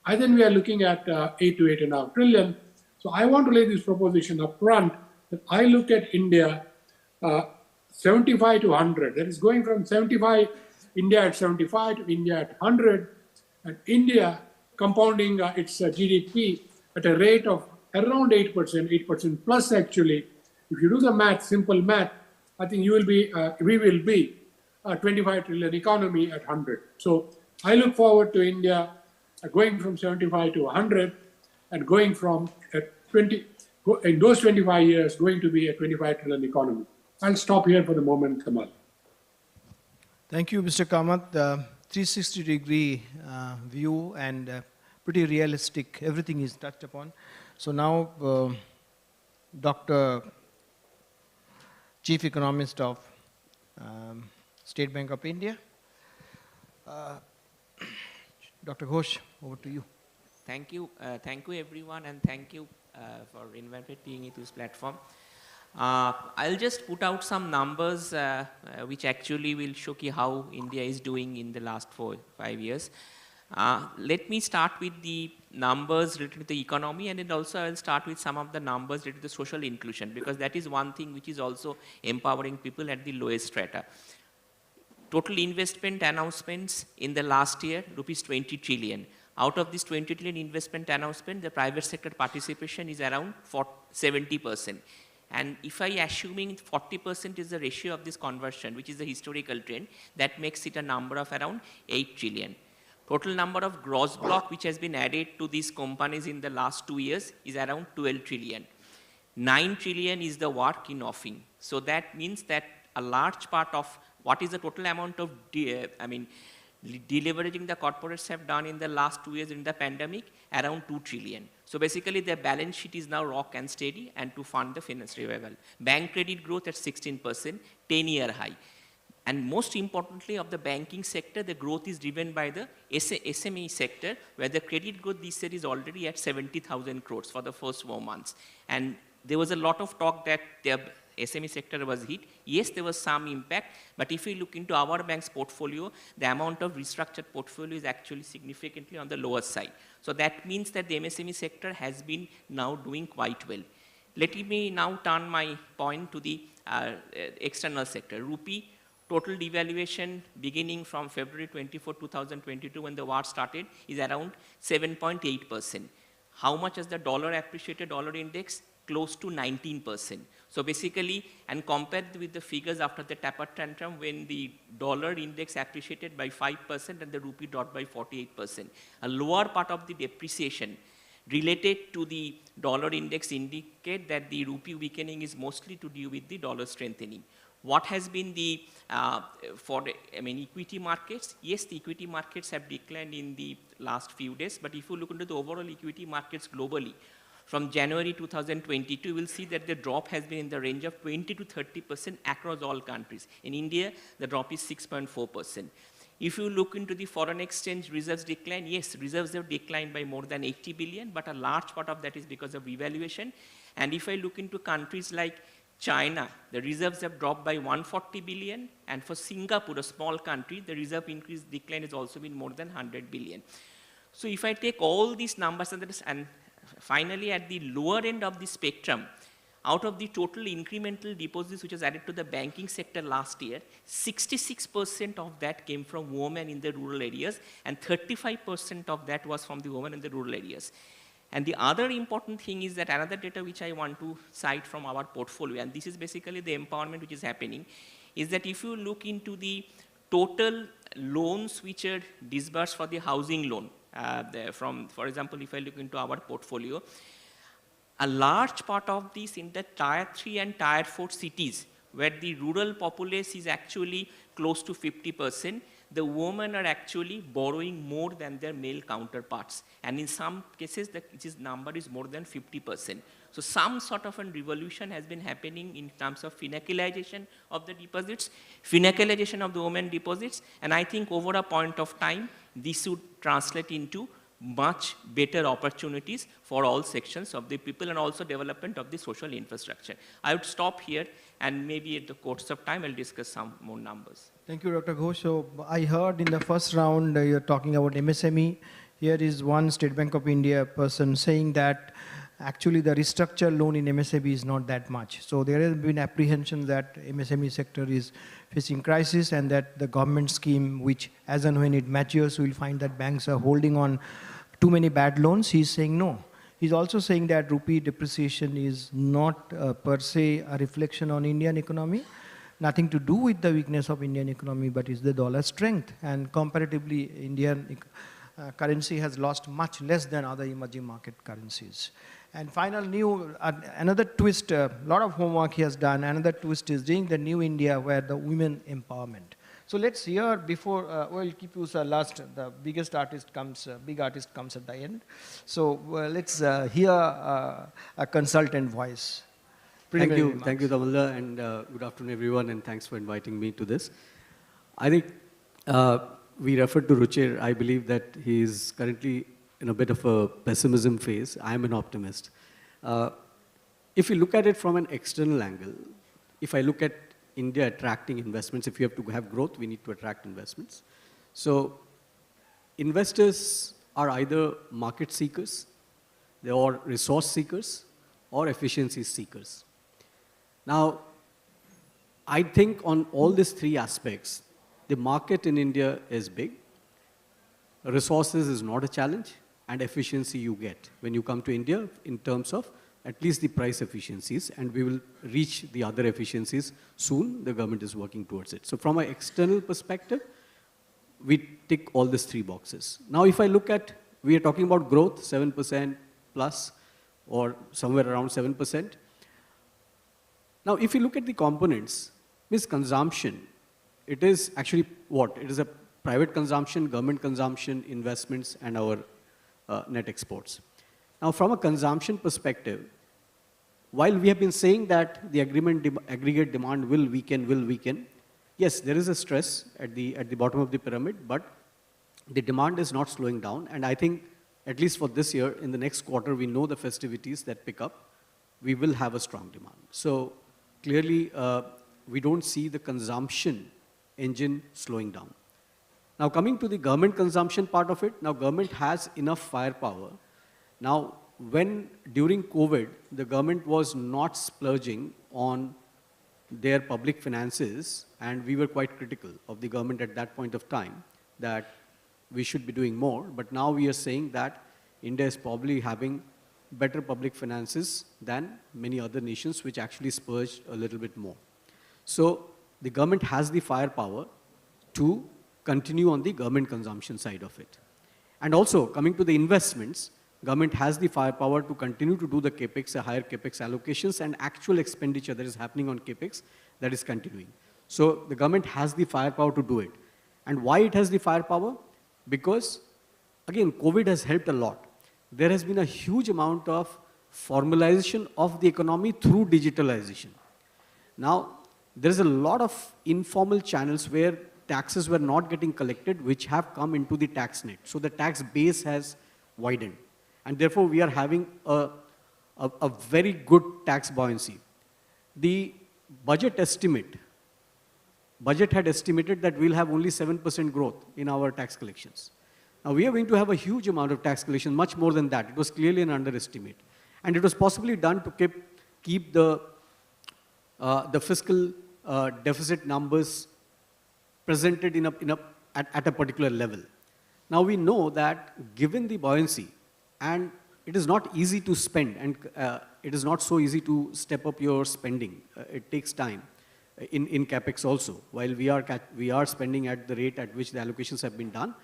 I think we are looking at 8 to 8.5 trillion. So I want to lay this proposition up front that I look at India 75 to 100. That is going from 75, India at 75 to India at 100, and India compounding its GDP at a rate of around 8%, 8% plus actually. If you do the math, simple math, I think you will be, we will be a 25 trillion economy at 100. So I look forward to India going from 75 to 100 and going from 20, in those 25 years, going to be a 25 trillion economy. I'll stop here for the moment, Kamal. Thank you, Mr. Kamath. 360-degree view and pretty realistic. Everything is touched upon. So now, Dr. Chief Economist of State Bank of India. Dr. Ghosh, over to you. Thank you everyone, and thank you for inviting me to this platform. I'll just put out some numbers which actually will show you how India is doing in the last 4-5 years. Let me start with the numbers related to the economy, and then also I will start with some of the numbers related to social inclusion, because that is one thing which is also empowering people at the lowest strata. Total investment announcements in the last year, rupees 20 trillion. Out of this 20 trillion investment announcement, the private sector participation is around 70%. And if I assuming 40% is the ratio of this conversion, which is the historical trend, that makes it a number of around 8 trillion. Total number of gross block which has been added to these companies in the last 2 years is around 12 trillion. 9 trillion is the work in offing. So that means that a large part of what is the total amount of, deleveraging the corporates have done in the last 2 years in the pandemic, around 2 trillion. So basically their balance sheet is now rock and steady and to fund the finance revival. Bank credit growth at 16%, 10-year high. And most importantly of the banking sector, the growth is driven by the SME sector, where the credit growth this year is already at 70,000 crores for the first 4 months. And there was a lot of talk that the SME sector was hit. Yes, there was some impact, but if we look into our bank's portfolio, the amount of restructured portfolio is actually significantly on the lower side. So that means that the MSME sector has been now doing quite well. Let me now turn my point to the external sector. Rupee, total devaluation beginning from February 24, 2022, when the war started, is around 7.8%. How much has the dollar appreciated, dollar index? Close to 19%. So basically, and compared with the figures after the taper tantrum, when the dollar index appreciated by 5% and the rupee dropped by 48%. A lower part of the depreciation related to the dollar index indicate that the rupee weakening is mostly to do with the dollar strengthening. What has been the, equity markets? Yes, the equity markets have declined in the last few days, but if you look into the overall equity markets globally, from January 2022, you will see that the drop has been in the range of 20 to 30% across all countries. In India, the drop is 6.4%. If you look into the foreign exchange reserves decline, yes, reserves have declined by more than 80 billion, but a large part of that is because of revaluation. And if I look into countries like China, the reserves have dropped by 140 billion, and for Singapore, a small country, the reserve increase decline has also been more than 100 billion. So if I take all these numbers and finally, at the lower end of the spectrum, out of the total incremental deposits which was added to the banking sector last year, 66% of that came from women in the rural areas, and 35% of that was from the women in the rural areas. And the other important thing is that another data which I want to cite from our portfolio, and this is basically the empowerment which is happening, is that if you look into the total loans which are disbursed for the housing loan, for example, if I look into our portfolio, a large part of this in the tier 3 and tier 4 cities, where the rural populace is actually close to 50%, the women are actually borrowing more than their male counterparts. And in some cases, this number is more than 50%. So some sort of a revolution has been happening in terms of financialization of the deposits, financialization of the women deposits, and I think over a point of time, this should translate into much better opportunities for all sections of the people and also development of the social infrastructure. I would stop here, and maybe at the course of time, I'll discuss some more numbers. Thank you, Dr. Ghosh. So I heard in the first round, you're talking about MSME. Here is one State Bank of India person saying that actually the restructured loan in MSME is not that much. So there has been apprehension that MSME sector is facing crisis and that the government scheme, which as and when it matures, will find that banks are holding on too many bad loans. He's saying no. He's also saying that rupee depreciation is not per se a reflection on Indian economy, nothing to do with the weakness of Indian economy, but is the dollar strength. And comparatively, Indian currency has lost much less than other emerging market currencies. And final another twist, a lot of homework he has done, another twist is doing the new India where the women empowerment. So let's hear before, we'll keep you last, the biggest artist comes, big artist comes at the end. So let's hear a consultant voice. Thank you, Damalda, and good afternoon everyone, and thanks for inviting me to this. I think we referred to Ruchir. I believe that he is currently in a bit of a pessimism phase. I am an optimist. If you look at it from an external angle, if I look at India attracting investments, if you have to have growth, we need to attract investments. So investors are either market seekers, they are resource seekers, or efficiency seekers. Now, I think on all these three aspects, the market in India is big. resources is not a challenge, and efficiency you get when you come to India in terms of at least the price efficiencies, and we will reach the other efficiencies soon. The government is working towards it. So from an external perspective, we tick all these three boxes. Now, if I look at, we are talking about growth, 7% plus, or somewhere around 7%. Now, if you look at the components, means consumption, it is actually what? It is a private consumption, government consumption, investments, and our net exports. Now, from a consumption perspective, while we have been saying that the aggregate demand will weaken, yes, there is a stress at the bottom of the pyramid, but the demand is not slowing down. And I think, at least for this year, in the next quarter, we know the festivities that pick up, we will have a strong demand. So clearly, we don't see the consumption engine slowing down. Now, coming to the government consumption part of it, now government has enough firepower. Now, when during COVID, the government was not splurging on their public finances, and we were quite critical of the government at that point of time, that we should be doing more, but now we are saying that India is probably having better public finances than many other nations, which actually splurged a little bit more. So the government has the firepower to continue on the government consumption side of it. And also, coming to the investments, government has the firepower to continue to do the capex, higher capex allocations, and actual expenditure that is happening on capex that is continuing. So the government has the firepower to do it. And why it has the firepower? Because, again, COVID has helped a lot. There has been a huge amount of formalization of the economy through digitalization. Now, there is a lot of informal channels where taxes were not getting collected, which have come into the tax net. So the tax base has widened. And therefore, we are having a very good tax buoyancy. The budget had estimated that we'll have only 7% growth in our tax collections. Now, we are going to have a huge amount of tax collection, much more than that. It was clearly an underestimate. And it was possibly done to keep the fiscal deficit numbers presented at a particular level. Now, we know that given the buoyancy, and it is not easy to spend, and it is not so easy to step up your spending. It takes time in capex also. While we are spending at the rate at which the allocations have been done,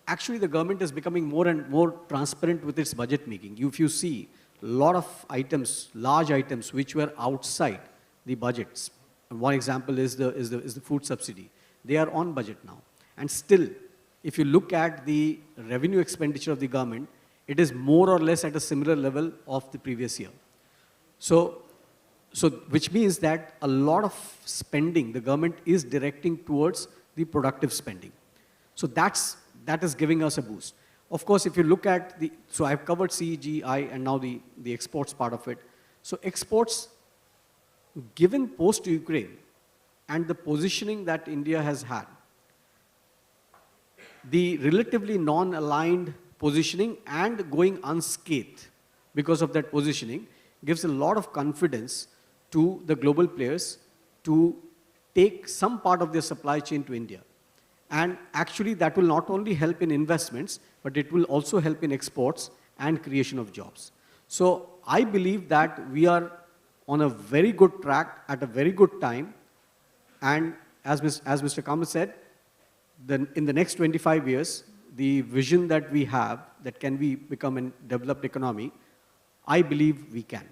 actually the government is becoming more and more transparent with its budget making. If you see a lot of items, large items, which were outside the budgets. One example is the food subsidy. They are on budget now. And still, if you look at the revenue expenditure of the government, it is more or less at a similar level of the previous year. So which means that a lot of spending, the government is directing towards the productive spending. So that is giving us a boost. Of course, if you look at so I've covered CGI and now the exports part of it. So exports, given post-Ukraine and the positioning that India has had, the relatively non-aligned positioning and going unscathed because of that positioning gives a lot of confidence to the global players to take some part of their supply chain to India. And actually that will not only help in investments, but it will also help in exports and creation of jobs. So I believe that we are on a very good track at a very good time. And as Mr. Kamath said, in the next 25 years, the vision that we have, that can we become a developed economy, I believe we can.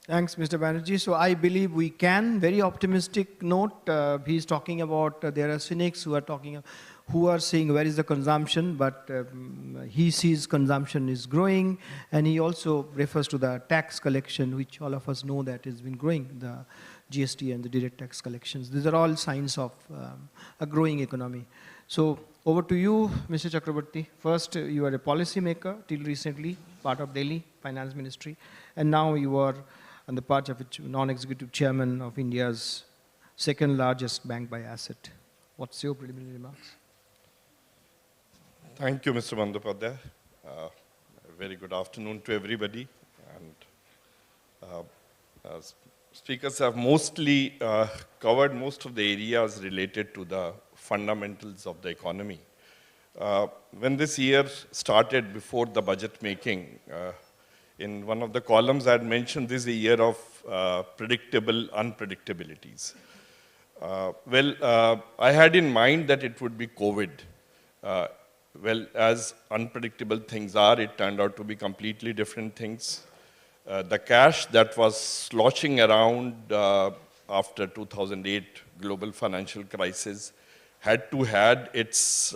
Thanks, Mr. Banerjee. So I believe we can. Very optimistic note. He's talking about there are cynics who are saying where is the consumption, but he sees consumption is growing, and he also refers to the tax collection, which all of us know that has been growing, the GST and the direct tax collections. These are all signs of a growing economy. So over to you, Mr. Chakraborty. First, you are a policy maker till recently, part of Delhi Finance Ministry, and now you are on the part of non-executive chairman of India's second largest bank by asset. What's your preliminary remarks? Thank you, Mr. Bandyopadhyay. A very good afternoon to everybody. And speakers have mostly covered most of the areas related to the fundamentals of the economy. When this year started before the budget making, in one of the columns I had mentioned this is a year of predictable unpredictabilities. I had in mind that it would be COVID. As unpredictable things are, it turned out to be completely different things. The cash that was sloshing around after 2008 global financial crisis had to had its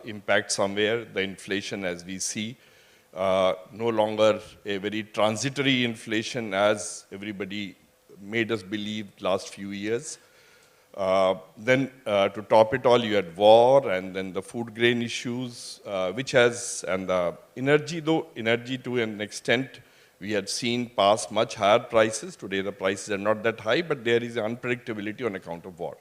impact somewhere. The inflation, as we see, no longer a very transitory inflation as everybody made us believe last few years. Then to top it all, you had war and then the food grain issues, which has, and the energy, though energy to an extent, we had seen past much higher prices. Today the prices are not that high, but there is unpredictability on account of war.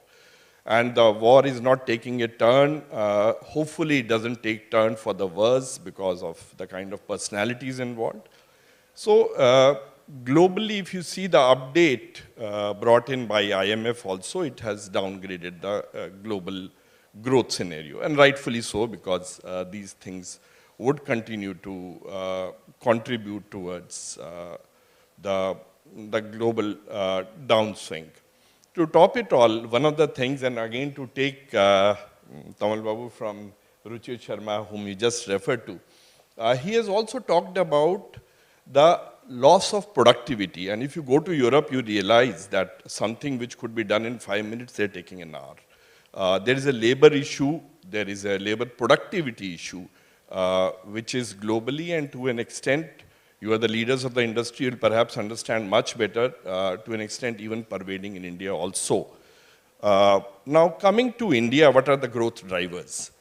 And the war is not taking a turn. Hopefully it doesn't take turn for the worse because of the kind of personalities involved. So globally, if you see the update brought in by IMF also, it has downgraded the global growth scenario, and rightfully so, because these things would continue to contribute towards the global downswing. To top it all, one of the things, and again to take Tamal Babu from Ruchir Sharma, whom you just referred to, he has also talked about the loss of productivity. And if you go to Europe, you realize that something which could be done in 5 minutes, they're taking an hour. There is a labor issue, there is a labor productivity issue, which is globally, and to an extent, you are the leaders of the industry, you'll perhaps understand much better, to an extent even pervading in India also. Now coming to India, what are the growth drivers?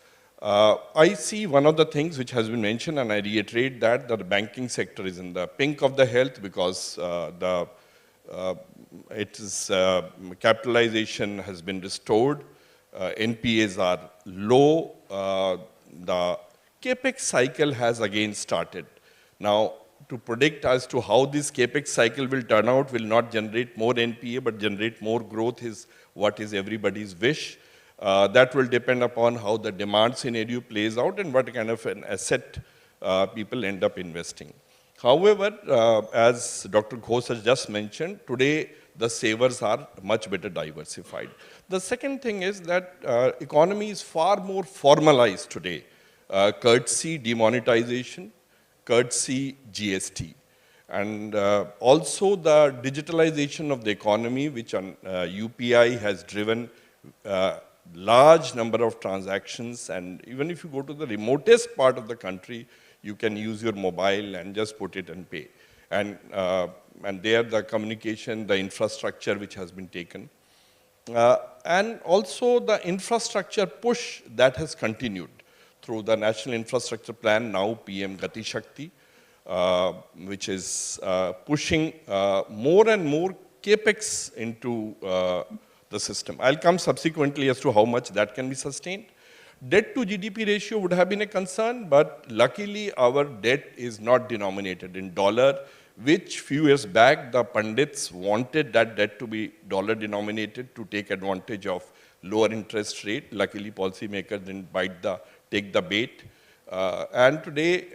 I see one of the things which has been mentioned, and I reiterate that the banking sector is in the pink of the health because its capitalization has been restored, NPAs are low, the capex cycle has again started. Now, to predict as to how this capex cycle will turn out will not generate more NPA but generate more growth is what is everybody's wish. That will depend upon how the demand scenario plays out and what kind of an asset people end up investing. However, as Dr. Ghosh has just mentioned, today the savers are much better diversified. The second thing is that economy is far more formalized today, courtesy demonetization, courtesy GST. And also the digitalization of the economy, which on UPI has driven large number of transactions, and even if you go to the remotest part of the country, you can use your mobile and just put it and pay. And there the communication, the infrastructure which has been taken. And also the infrastructure push that has continued through the National Infrastructure Plan, now PM Gati Shakti, which is pushing more and more capex into the system. I'll come subsequently as to how much that can be sustained. Debt to GDP ratio would have been a concern, but luckily our debt is not denominated in dollar, which few years back the pundits wanted that debt to be dollar denominated to take advantage of lower interest rate. Luckily policymakers didn't take the bait. And today,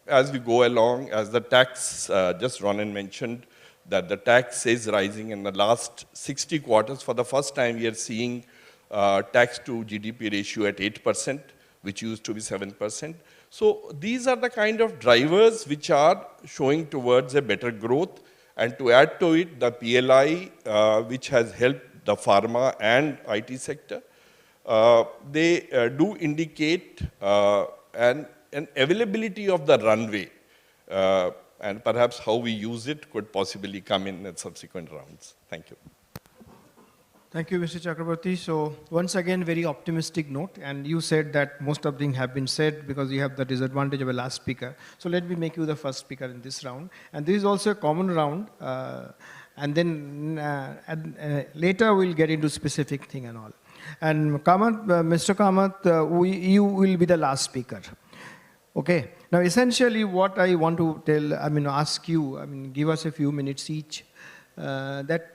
as we go along, as the tax, just Ronan mentioned, that the tax is rising in the last 60 quarters. For the first time, we are seeing tax to GDP ratio at 8%, which used to be 7%. So these are the kind of drivers which are showing towards a better growth. And to add to it, the PLI, which has helped the pharma and IT sector, they do indicate an availability of the runway, and perhaps how we use it could possibly come in at subsequent rounds. Thank you. Thank you, Mr. Chakraborty. So once again, very optimistic note, and you said that most of things have been said because you have the disadvantage of a last speaker. So let me make you the first speaker in this round. And this is also a common round, and then later we'll get into specific thing and all. And Kamath, Mr. Kamath, you will be the last speaker. Okay. Now, essentially, what I want to ask you, give us a few minutes each, that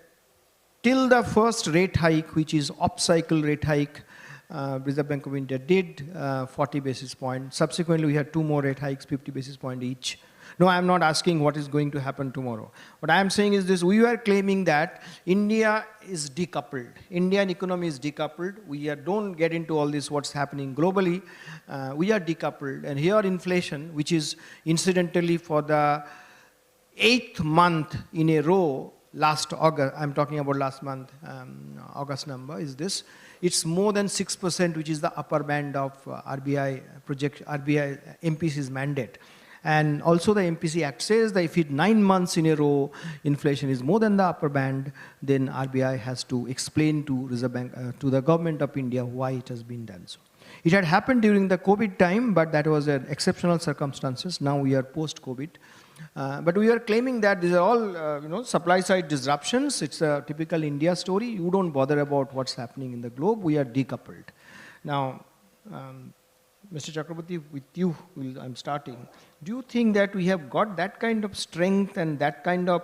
till the first rate hike, which is up-cycle rate hike, Reserve Bank of India did 40 basis points. Subsequently, we had 2 more rate hikes, 50 basis points each. No, I'm not asking what is going to happen tomorrow. What I am saying is this: we were claiming that India is decoupled. Indian economy is decoupled. We don't get into all this, what's happening globally. We are decoupled. And here inflation, which is incidentally for the 8th month in a row, last August, I'm talking about last month, August number is this. It's more than 6%, which is the upper band of RBI MPC's mandate. And also the MPC Act says that if it 9 months in a row inflation is more than the upper band, then RBI has to explain to Reserve Bank, to the government of India why it has been done so. It had happened during the COVID time, but that was an exceptional circumstances. Now we are post-COVID. But we are claiming that these are all supply side disruptions. It's a typical India story. You don't bother about what's happening in the globe. We are decoupled. Now, Mr. Chakraborty, with you, I'm starting. Do you think that we have got that kind of strength and that kind of,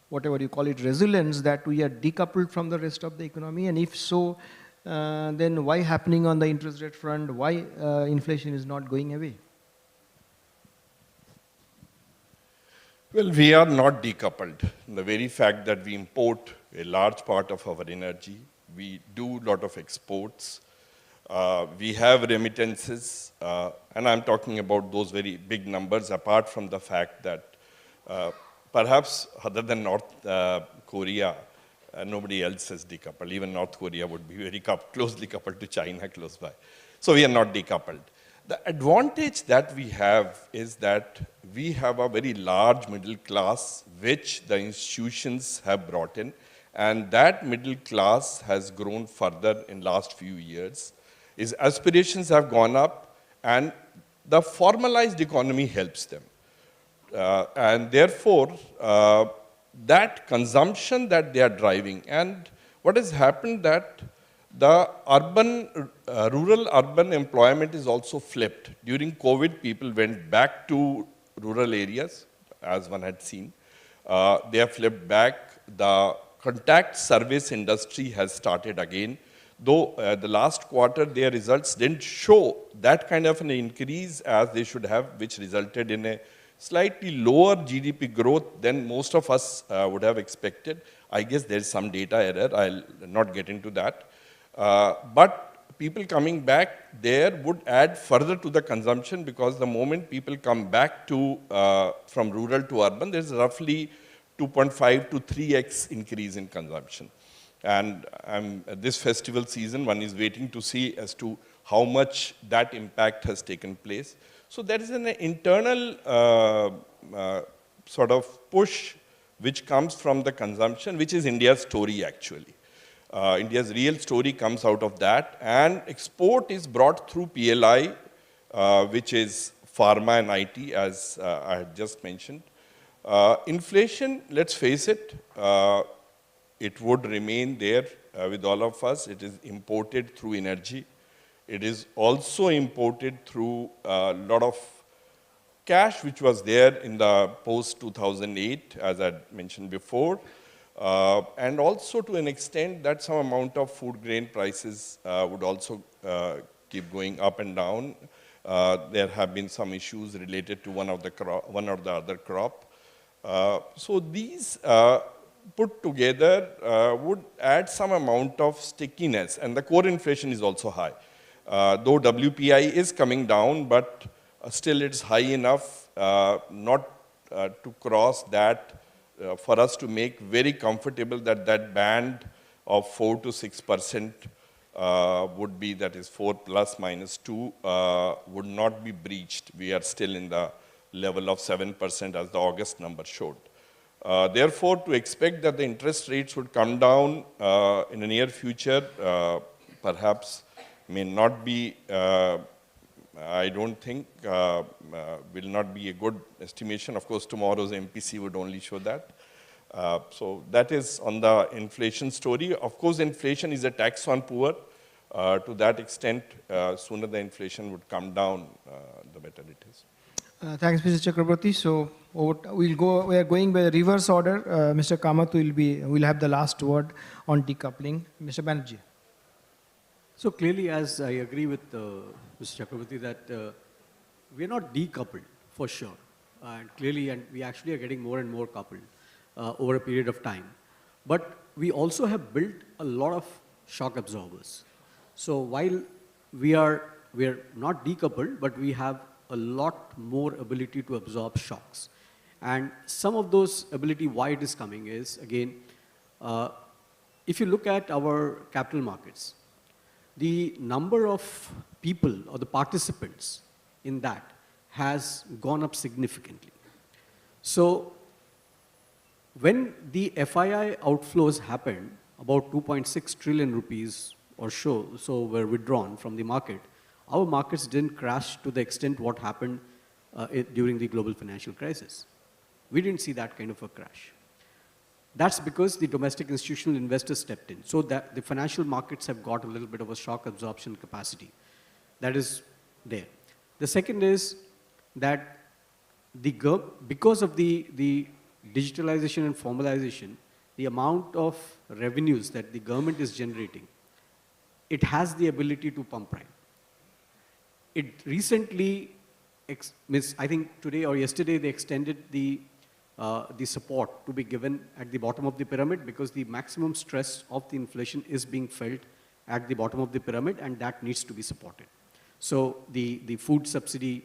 whatever you call it, resilience, that we are decoupled from the rest of the economy? And if so, then why happening on the interest rate front? Why inflation is not going away? Well, we are not decoupled. The very fact that we import a large part of our energy, we do a lot of exports, we have remittances, and I'm talking about those very big numbers, apart from the fact that perhaps other than North Korea, nobody else is decoupled. Even North Korea would be very closely coupled to China close by. So we are not decoupled. The advantage that we have is that we have a very large middle class, which the institutions have brought in, and that middle class has grown further in last few years. Its aspirations have gone up, and the formalized economy helps them. And therefore, that consumption that they are driving, and what has happened that the rural-urban employment is also flipped. During COVID, people went back to rural areas, as one had seen. They have flipped back. The contact service industry has started again. Though the last quarter, their results didn't show that kind of an increase as they should have, which resulted in a slightly lower GDP growth than most of us would have expected. I guess there's some data error. I'll not get into that. But people coming back there would add further to the consumption, because the moment people come back to from rural to urban, there's roughly 2.5 to 3x increase in consumption. And this festival season, one is waiting to see as to how much that impact has taken place. So there is an internal sort of push which comes from the consumption, which is India's story actually. India's real story comes out of that, and export is brought through PLI, which is pharma and IT, as I had just mentioned. Inflation, let's face it, it would remain there with all of us. It is imported through energy. It is also imported through a lot of cash which was there in the post-2008, as I mentioned before. And also to an extent that some amount of food grain prices would also keep going up and down. There have been some issues related to one or the other crop. So these put together would add some amount of stickiness, and the core inflation is also high. Though WPI is coming down, but still it's high enough not to cross that for us to make very comfortable that that band of 4 to 6% would be, that is 4 plus minus 2, would not be breached. We are still in the level of 7% as the August number showed. Therefore, to expect that the interest rates would come down in the near future, perhaps may not be, I don't think, will not be a good estimation. Of course, tomorrow's MPC would only show that. So that is on the inflation story. Of course, inflation is a tax on poor. To that extent, sooner the inflation would come down, the better it is. Thanks, Mr. Chakraborty. So we are going by the reverse order. Mr. Kamath will have the last word on decoupling. Mr. Banerjee. So clearly, as I agree with Mr. Chakravarti, that we're not decoupled for sure. And clearly, and we actually are getting more and more coupled over a period of time. But we also have built a lot of shock absorbers. So while we're not decoupled, but we have a lot more ability to absorb shocks. And some of those ability, why it is coming is, again, if you look at our capital markets, the number of people or the participants in that has gone up significantly. So when the FII outflows happened, about 2.6 trillion rupees or so were withdrawn from the market, our markets didn't crash to the extent what happened during the global financial crisis. We didn't see that kind of a crash. That's because the domestic institutional investors stepped in. So that the financial markets have got a little bit of a shock absorption capacity. That is there. The second is that because of the digitalization and formalization, the amount of revenues that the government is generating, it has the ability to pump prime. It recently, I think today or yesterday, they extended the support to be given at the bottom of the pyramid because the maximum stress of the inflation is being felt at the bottom of the pyramid, and that needs to be supported. So the food subsidy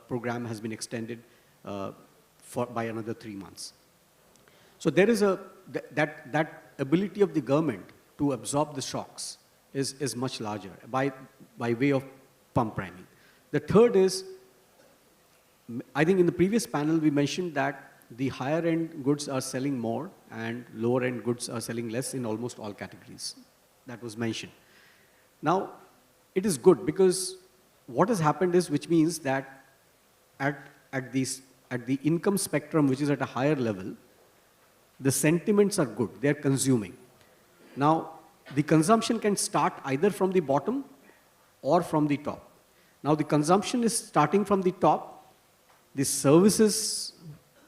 program has been extended by another 3 months. So there is that ability of the government to absorb the shocks is much larger by way of pump priming. The third is, I think in the previous panel we mentioned that the higher end goods are selling more and lower end goods are selling less in almost all categories. That was mentioned. Now, it is good because what has happened is, which means that at the income spectrum, which is at a higher level, the sentiments are good, they are consuming. Now, the consumption can start either from the bottom or from the top. Now, the consumption is starting from the top. The services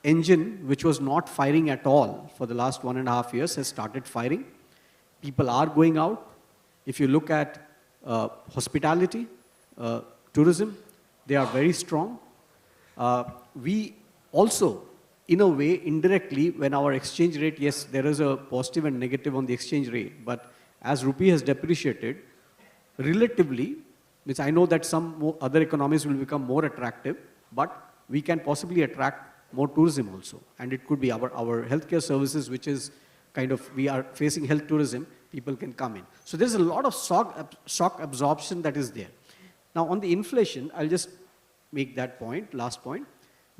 engine, which was not firing at all for the last 1.5 years, has started firing. People are going out. If you look at hospitality, tourism, they are very strong. We also, in a way, indirectly, when our exchange rate, yes, there is a positive and negative on the exchange rate, but as rupee has depreciated, relatively, which I know that some other economies will become more attractive, but we can possibly attract more tourism also. And it could be our healthcare services, which is kind of, we are facing health tourism, people can come in. So there's a lot of shock absorption that is there. Now on the inflation, I'll just make that point, last point,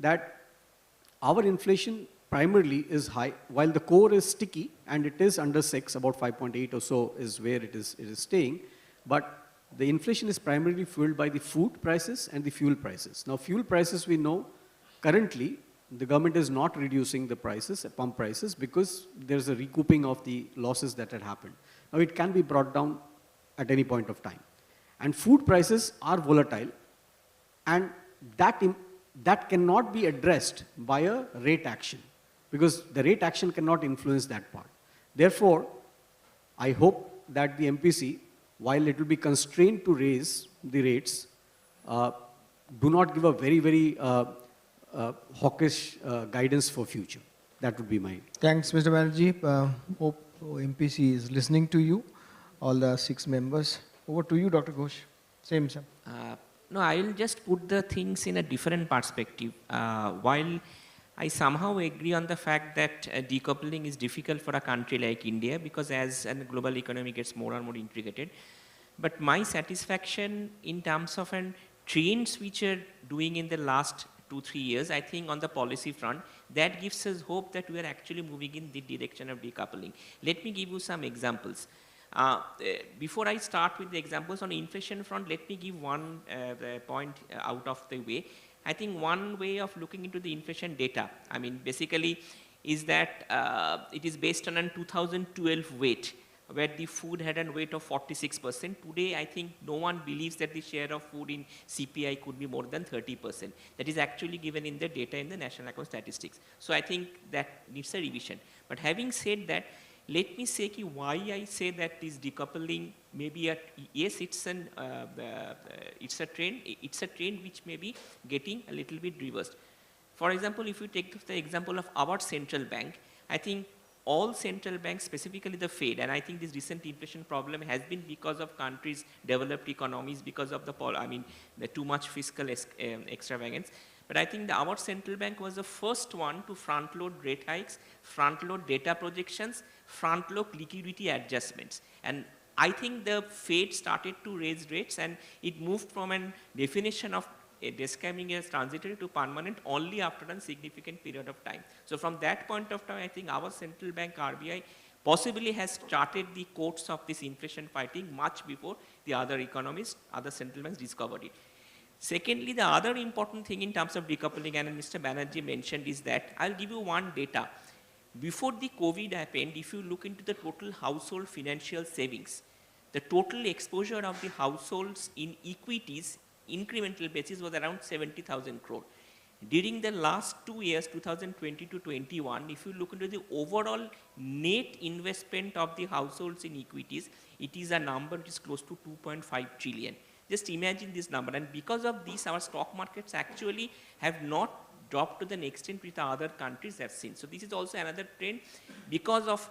that our inflation primarily is high, while the core is sticky and it is under 6, about 5.8 or so is where it is staying, but the inflation is primarily fueled by the food prices and the fuel prices. Now fuel prices, we know currently the government is not reducing the prices, pump prices, because there's a recouping of the losses that had happened. Now it can be brought down at any point of time. And food prices are volatile, and that cannot be addressed by a rate action, because the rate action cannot influence that part. Therefore, I hope that the MPC, while it will be constrained to raise the rates, do not give a very, very hawkish guidance for future. That would be my... Thanks, Mr. Banerjee. Hope MPC is listening to you, all the 6 members. Over to you, Dr. Ghosh. Same, sir. No, I will just put the things in a different perspective. While I somehow agree on the fact that decoupling is difficult for a country like India, because as a global economy gets more and more integrated, but my satisfaction in terms of trends which are doing in the last 2-3 years, I think on the policy front, that gives us hope that we are actually moving in the direction of decoupling. Let me give you some examples. Before I start with the examples on inflation front, let me give one point out of the way. I think one way of looking into the inflation data, I mean, basically, is that it is based on a 2012 weight, where the food had a weight of 46%. Today, I think no one believes that the share of food in CPI could be more than 30%. That is actually given in the data in the National Account Statistics. So I think that needs a revision. But having said that, let me say why I say that this decoupling maybe yes, it's a trend which may be getting a little bit reversed. For example, if you take the example of our central bank, I think all central banks, specifically the Fed, and I think this recent inflation problem has been because of countries, developed economies, because of the too much fiscal extravagance. But I think our central bank was the first one to front load rate hikes, front load data projections, front load liquidity adjustments. And I think the Fed started to raise rates, and it moved from a definition of describing as transitory to permanent only after a significant period of time. So from that point of time, I think our central bank, RBI, possibly has started the course of this inflation fighting much before the other economists, other central banks discovered it. Secondly, the other important thing in terms of decoupling, and Mr. Banerjee mentioned, is that I'll give you one data. Before the COVID happened, if you look into the total household financial savings, the total exposure of the households in equities incremental basis was around 70,000 crore. During the last 2 years, 2020 to 21, if you look into the overall net investment of the households in equities, it is a number which is close to 2.5 trillion. Just imagine this number. And because of this, our stock markets actually have not dropped to the extent which the other countries have seen. So this is also another trend because of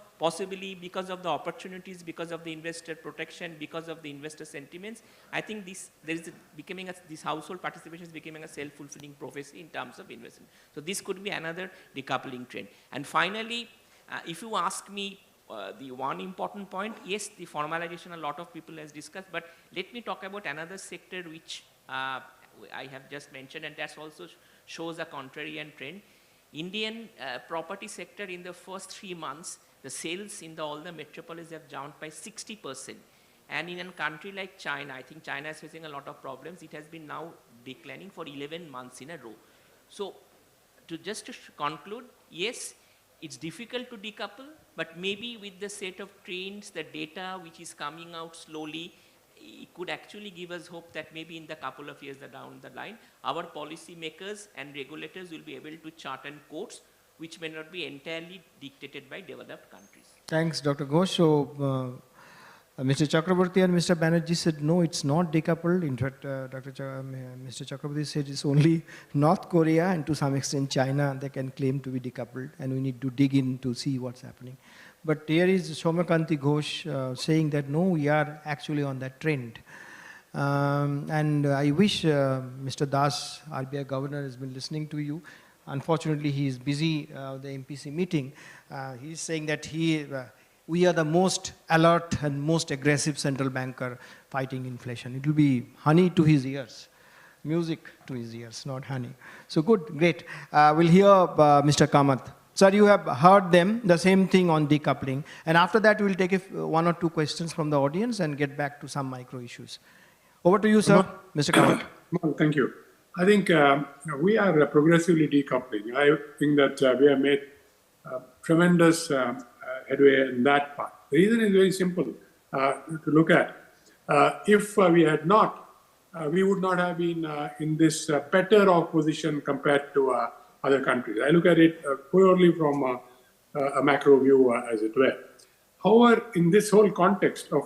because of the opportunities, because of the investor protection, because of the investor sentiments. I think this household participation is becoming a self-fulfilling prophecy in terms of investment. So this could be another decoupling trend. And finally, if you ask me the one important point, yes, the formalization a lot of people has discussed, but let me talk about another sector which I have just mentioned, and that's also shows a contrarian trend. Indian property sector in the first 3 months, the sales in all the metropolis have jumped by 60%. And in a country like China, I think China is facing a lot of problems. It has been now declining for 11 months in a row. So to conclude, yes, it's difficult to decouple, but maybe with the set of trends, the data which is coming out slowly, it could actually give us hope that maybe in the couple of years down the line, our policy makers and regulators will be able to chart a course which may not be entirely dictated by developed countries. Thanks, Dr. Ghosh. So, Mr. Chakraborty and Mr. Banerjee said, no, it's not decoupled. In fact, Mr. Chakraborty said it's only North Korea and to some extent China that can claim to be decoupled, and we need to dig in to see what's happening. But here is Somakanti Ghosh saying that no, we are actually on that trend. And I wish Mr. Das, RBI Governor, has been listening to you. Unfortunately, he is busy, the MPC meeting. He is saying that we are the most alert and most aggressive central banker fighting inflation. It will be honey to his ears, music to his ears, not honey. So good, great. We'll hear Mr. Kamath. Sir, you have heard them, the same thing on decoupling. And after that, we'll take 1 or 2 questions from the audience and get back to some micro issues. Over to you, sir. Mr. Kamath. Well, thank you. I think we are progressively decoupling. I think that we have made tremendous headway in that part. The reason is very simple to look at. If we had not, we would not have been in this better off position compared to other countries. I look at it purely from a macro view, as it were. However, in this whole context of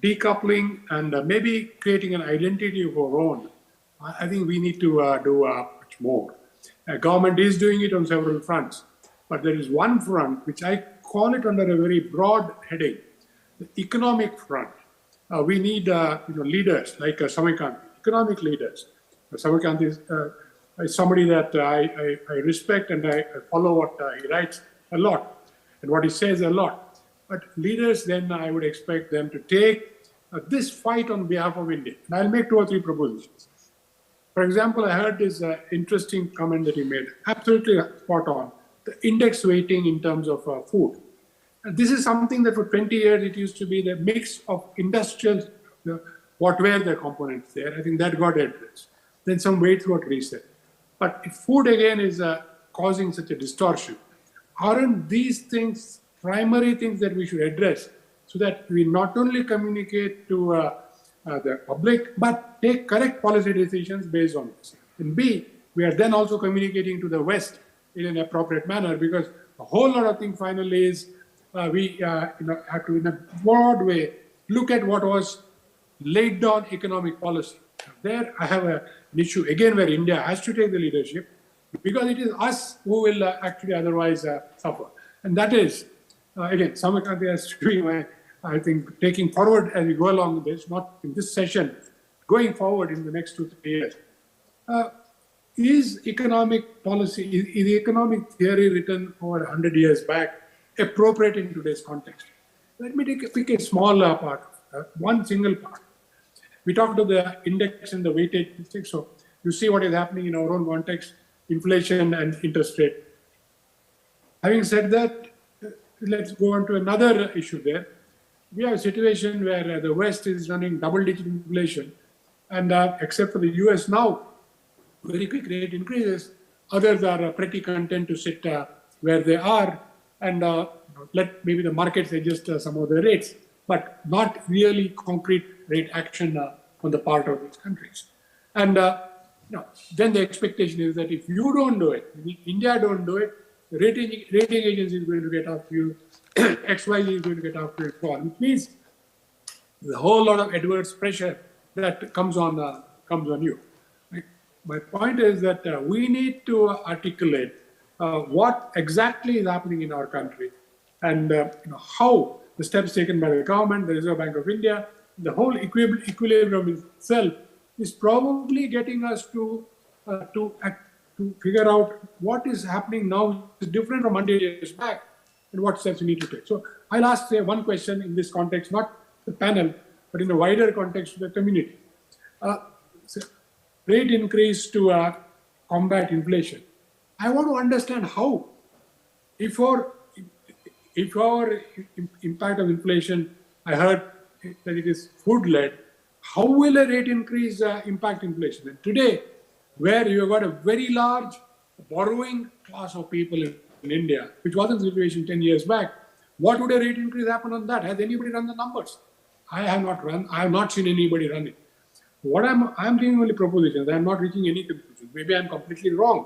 decoupling and maybe creating an identity of our own, I think we need to do much more. Government is doing it on several fronts, but there is one front which I call it under a very broad heading, the economic front. We need leaders like Samakant, economic leaders. Samakant is somebody that I respect, and I follow what he writes a lot and what he says a lot. But leaders, then I would expect them to take this fight on behalf of India. And I'll make 2 or 3 propositions. For example, I heard this interesting comment that he made, absolutely spot on, the index weighting in terms of food. And this is something that for 20 years it used to be the mix of industrial, what were the components there. I think that got addressed. Then some weights got reset. But if food again is causing such a distortion, aren't these things primary things that we should address so that we not only communicate to the public, but take correct policy decisions based on this? And B, we are then also communicating to the West in an appropriate manner, because a whole lot of things finally is we have to, in a broad way, look at what was laid down economic policy. There I have an issue again where India has to take the leadership, because it is us who will actually otherwise suffer. And that is, again, Samarkand is doing, I think, taking forward as we go along with this, not in this session, going forward in the next 2-3 years. Is economic policy, is the economic theory written over 100 years back appropriate in today's context? Let me pick a small part, one single part. We talked about the index and the weightage. So you see what is happening in our own context, inflation and interest rate. Having said that, let's go on to another issue there. We have a situation where the West is running double-digit inflation, and except for the US now, very quick rate increases, others are pretty content to sit where they are and let maybe the markets adjust some of the rates, but not really concrete rate action on the part of these countries. And then the expectation is that if you don't do it, if India don't do it, the rating agency is going to get after you, XYZ is going to get after you, which means there's a whole lot of adverse pressure that comes on you. My point is that we need to articulate what exactly is happening in our country, and how the steps taken by the government, the Reserve Bank of India, the whole equilibrium itself is probably getting us to figure out what is happening now is different from 100 years back, and what steps we need to take. So I'll ask one question in this context, not the panel, but in a wider context to the community. Rate increase to combat inflation. I want to understand how, if our impact of inflation, I heard that it is food-led, how will a rate increase impact inflation? And today, where you have got a very large borrowing class of people in India, which wasn't the situation 10 years back, what would a rate increase happen on that? Has anybody run the numbers? I have not seen anybody run it. What I'm giving only propositions. I'm not reaching any conclusions. Maybe I'm completely wrong.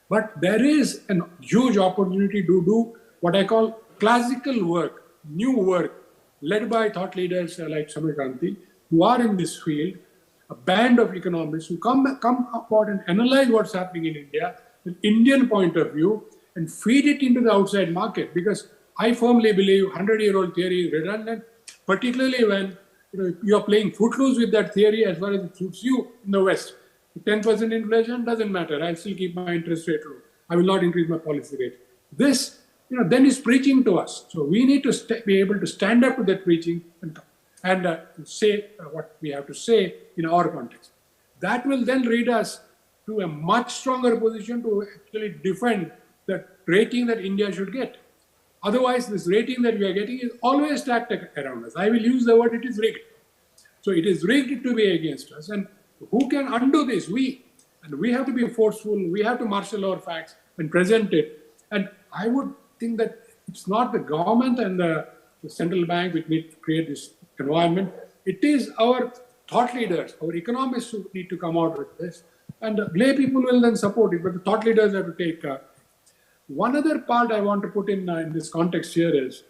But there is a huge opportunity to do what I call classical work, new work, led by thought leaders like Samarkand, who are in this field, a band of economists who come about and analyze what's happening in India, an Indian point of view, and feed it into the outside market. Because I firmly believe 100-year-old theory is redundant, particularly when you're playing footloose with that theory as far as it suits you in the West. 10% inflation doesn't matter. I'll still keep my interest rate low. I will not increase my policy rate. This, then is preaching to us. So we need to be able to stand up to that preaching and say what we have to say in our context. That will then lead us to a much stronger position to actually defend the rating that India should get. Otherwise, this rating that we are getting is always stacked around us. I will use the word, it is rigged. So it is rigged to be against us. And who can undo this? We. And we have to be forceful. We have to marshal our facts and present it. And I would think that it's not the government and the central bank which need to create this environment. It is our thought leaders, our economists who need to come out with this. And lay people will then support it, but the thought leaders have to take. One other part I want to put in this context here is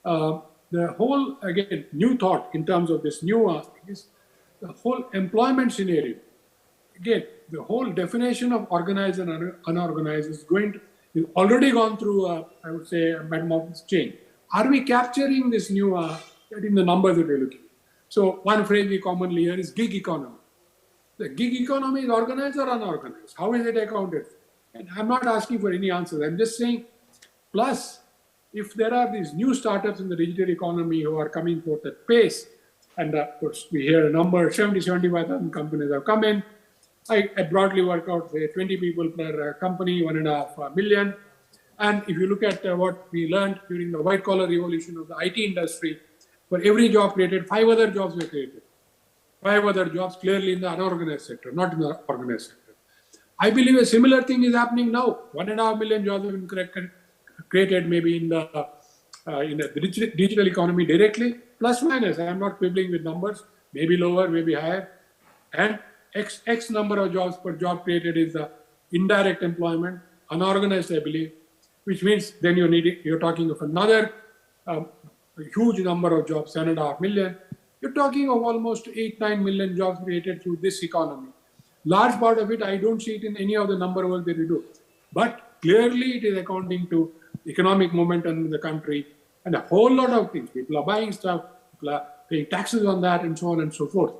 the whole, again, new thought in terms of this new, is the whole employment scenario. Again, the whole definition of organized and unorganized is already gone through, I would say, a metamorphosis change. Are we capturing this new, in the numbers that we're looking at? So one phrase we commonly hear is gig economy. The gig economy is organized or unorganized? How is it accounted for? And I'm not asking for any answers. I'm just saying, plus, if there are these new startups in the digital economy who are coming forth at pace, and of course, we hear a number, 75,000 companies have come in. I broadly work out, say, 20 people per company, 1.5 million. And if you look at what we learned during the white-collar revolution of the IT industry, for every job created, 5 other jobs were created. 5 other jobs clearly in the unorganized sector, not in the organized sector. I believe a similar thing is happening now. 1.5 million jobs have been created maybe in the digital economy directly, plus minus. I am not quibbling with numbers, maybe lower, maybe higher. And X number of jobs per job created is the indirect employment, unorganized, I believe, which means then you're talking of another a huge number of jobs, 7.5 million. You're talking of almost 8-9 million jobs created through this economy. Large part of it, I don't see it in any of the number work that we do. But clearly it is accounting to economic momentum in the country and a whole lot of things. People are buying stuff, people are paying taxes on that and so on and so forth.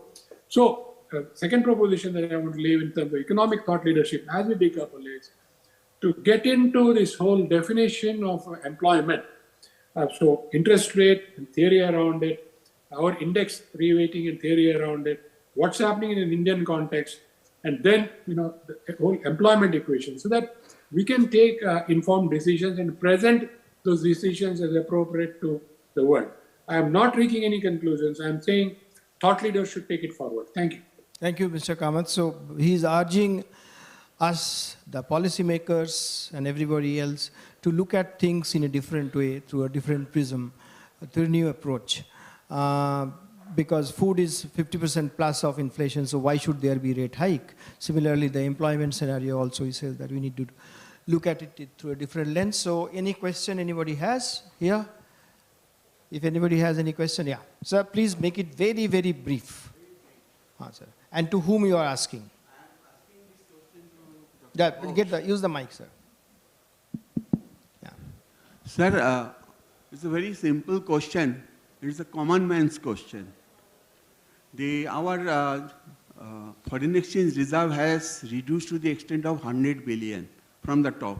So second proposition that I want to leave in terms of economic thought leadership as we decouple is to get into this whole definition of employment. So interest rate and theory around it, our index reweighting and theory around it, what's happening in an Indian context, and then the whole employment equation, so that we can take informed decisions and present those decisions as appropriate to the world. I am not reaching any conclusions. I am saying thought leaders should take it forward. Thank you. Thank you, Mr. Kamath. So he is urging us, the policymakers and everybody else, to look at things in a different way, through a different prism, through a new approach. Because food is 50% plus of inflation, so why should there be rate hike? Similarly, the employment scenario also, he says that we need to look at it through a different lens. So any question anybody has here? If anybody has any question, yeah. Sir, please make it very, very brief. Sir. And to whom you are asking? Use the mic, sir. Yeah. Sir, it's a very simple question. It's a common man's question. Our foreign exchange reserve has reduced to the extent of 100 billion from the top.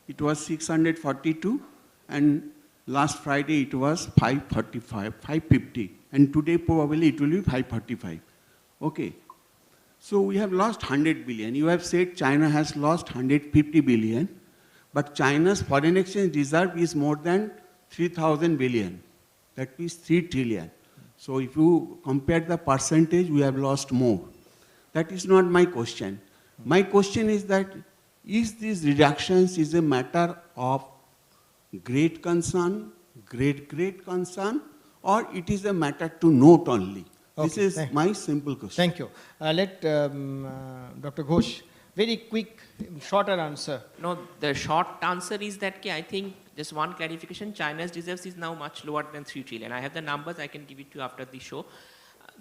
It was 642, and last Friday it was 550, and today probably it will be 545. Okay. So we have lost 100 billion. You have said China has lost 150 billion, but China's foreign exchange reserve is more than 3,000 billion. That means 3 trillion. So if you compare the percentage, we have lost more. That is not my question. My question is that, is these reductions is a matter of great concern, great concern, or it is a matter to note only? Okay, this is my simple question. Thank you. Let Dr. Ghosh, very quick, shorter answer. No, the short answer is that I think just one clarification, China's reserves is now much lower than 3 trillion. I have the numbers, I can give it to you after the show.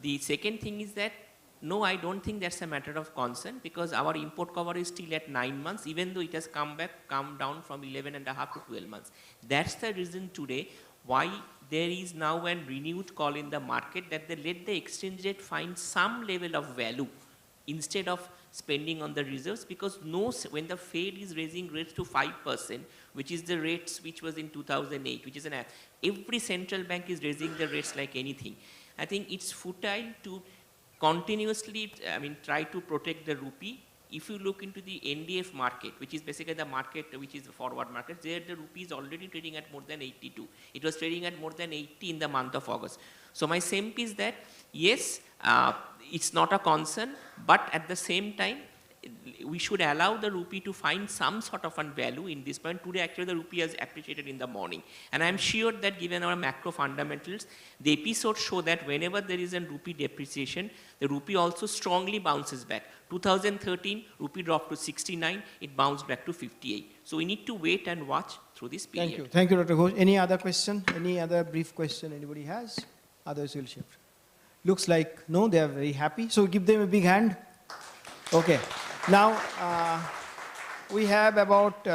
The second thing is that, no, I don't think that's a matter of concern, because our import cover is still at 9 months, even though it has come down from 11.5 to 12 months. That's the reason today why there is now a renewed call in the market that they let the exchange rate find some level of value instead of spending on the reserves, because when the Fed is raising rates to 5%, which is the rates which was in 2008, which is every central bank is raising the rates like anything. I think it's futile to continuously, try to protect the rupee. If you look into the NDF market, which is basically the market which is the forward market, there the rupee is already trading at more than 82. It was trading at more than 80 in the month of August. So my sense is that, yes, it's not a concern, but at the same time, we should allow the rupee to find some sort of a value in this point. Today, actually, the rupee has appreciated in the morning. And I'm sure that given our macro fundamentals, the episodes show that whenever there is a rupee depreciation, the rupee also strongly bounces back. 2013, rupee dropped to 69, it bounced back to 58. So we need to wait and watch through this period. Thank you. Thank you, Dr. Ghosh. Any other question? Any other brief question anybody has? Others will shift. Looks like, no, they are very happy. So give them a big hand. Okay. Now, we have about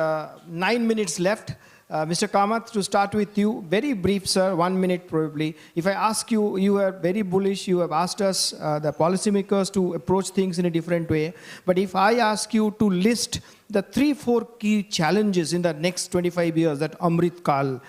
9 minutes left. Mr. Kamath, to start with you, very brief, sir, 1 minute probably. If I ask you, you are very bullish, you have asked us, the policymakers, to approach things in a different way. But if I ask you to list the 3-4 key challenges in the next 25 years that Amrit Kal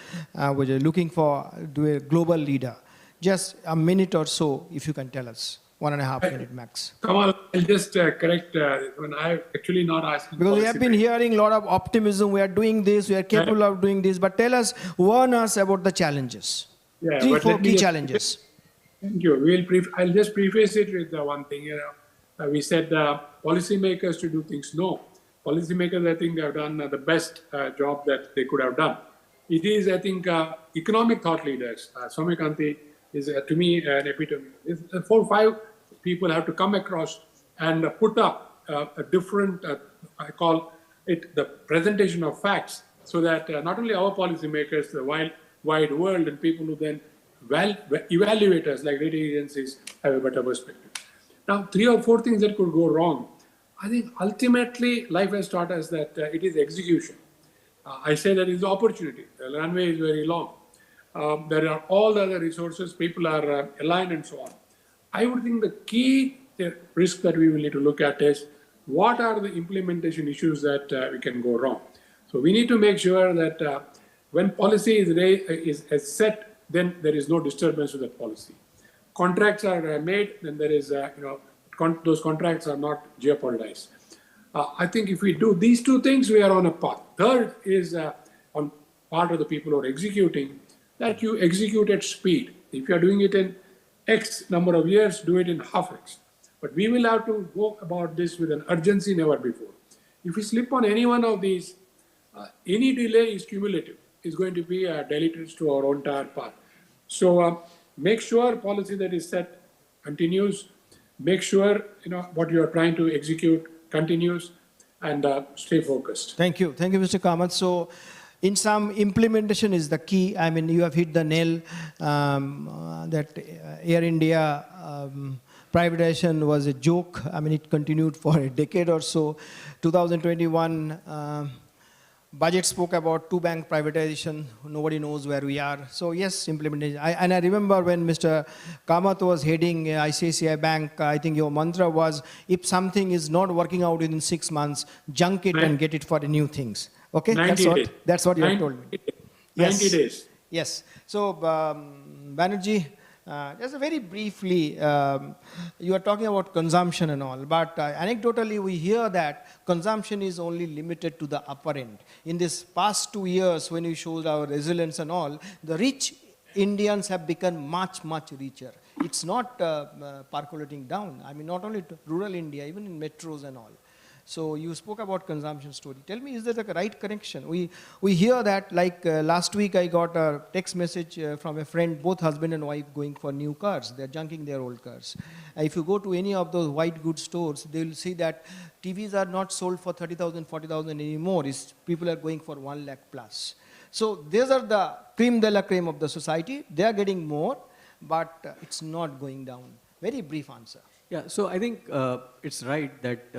was looking for to a global leader, just a minute or so, if you can tell us. 1.5 minute max. Kamal, I'll just correct when I actually not asking. Because we have been hearing a lot of optimism. We are doing this. We are capable of doing this. But tell us, warn us about the challenges. Yeah, 3-4 key challenges. Thank you. I'll just preface it with one thing. We said policymakers to do things. No, policymakers, I think, have done the best job that they could have done. It is, I think, economic thought leaders. Soumya Kanti is, to me, an epitome. 4 or 5 people have to come across and put up a different, I call it the presentation of facts, so that not only our policymakers, while wide world, and people who then evaluate us like rating agencies have a better perspective. Now, 3 or 4 things that could go wrong. I think ultimately life has taught us that it is execution. I say that is the opportunity. The runway is very long. There are all the other resources, people are aligned and so on. I would think the key risk that we will need to look at is what are the implementation issues that we can go wrong. So we need to make sure that when policy is set, then there is no disturbance to that policy. Contracts are made, then there is, those contracts are not jeopardized. I think if we do these 2 things, we are on a path. Third is on part of the people who are executing, that you execute at speed. If you are doing it in X number of years, do it in half X. But we will have to go about this with an urgency never before. If we slip on any one of these, any delay is cumulative. It's going to be deleterious to our entire path. So make sure policy that is set continues. Make sure what you are trying to execute continues, and stay focused. Thank you. Thank you, Mr. Kamath. So, in sum, implementation is the key. I mean, you have hit the nail that Air India privatization was a joke. I mean, it continued for a decade or so. 2021 budget spoke about 2 bank privatization. Nobody knows where we are. So yes, implementation. I remember when Mr. Kamath was heading ICICI Bank, I think your mantra was, if something is not working out within 6 months, junk it and get it for the new things. Okay, that's what you have told me. 90 days. Yes. So, Banerjee, just very briefly, you are talking about consumption and all, but anecdotally we hear that consumption is only limited to the upper end. In this past 2 years, when you showed our resilience and all, the rich Indians have become much, much richer. It's not percolating down. I mean, not only to rural India, even in metros and all. So you spoke about consumption story. Tell me, is there the right connection? We hear that, like last week I got a text message from a friend, both husband and wife going for new cars. They're junking their old cars. If you go to any of those white goods stores, they'll see that TVs are not sold for 30,000, 40,000 anymore. People are going for 1 lakh plus. So these are the cream de la creme of the society. They are getting more, but it's not going down. Very brief answer. Yeah, so I think it's right that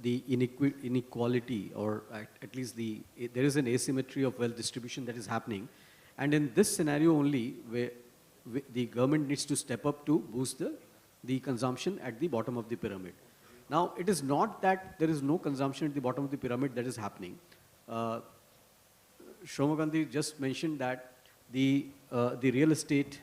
the inequality, or at least there is an asymmetry of wealth distribution that is happening. And in this scenario only, where the government needs to step up to boost the consumption at the bottom of the pyramid. Now, it is not that there is no consumption at the bottom of the pyramid that is happening. Shoma Gandhi just mentioned that the real estate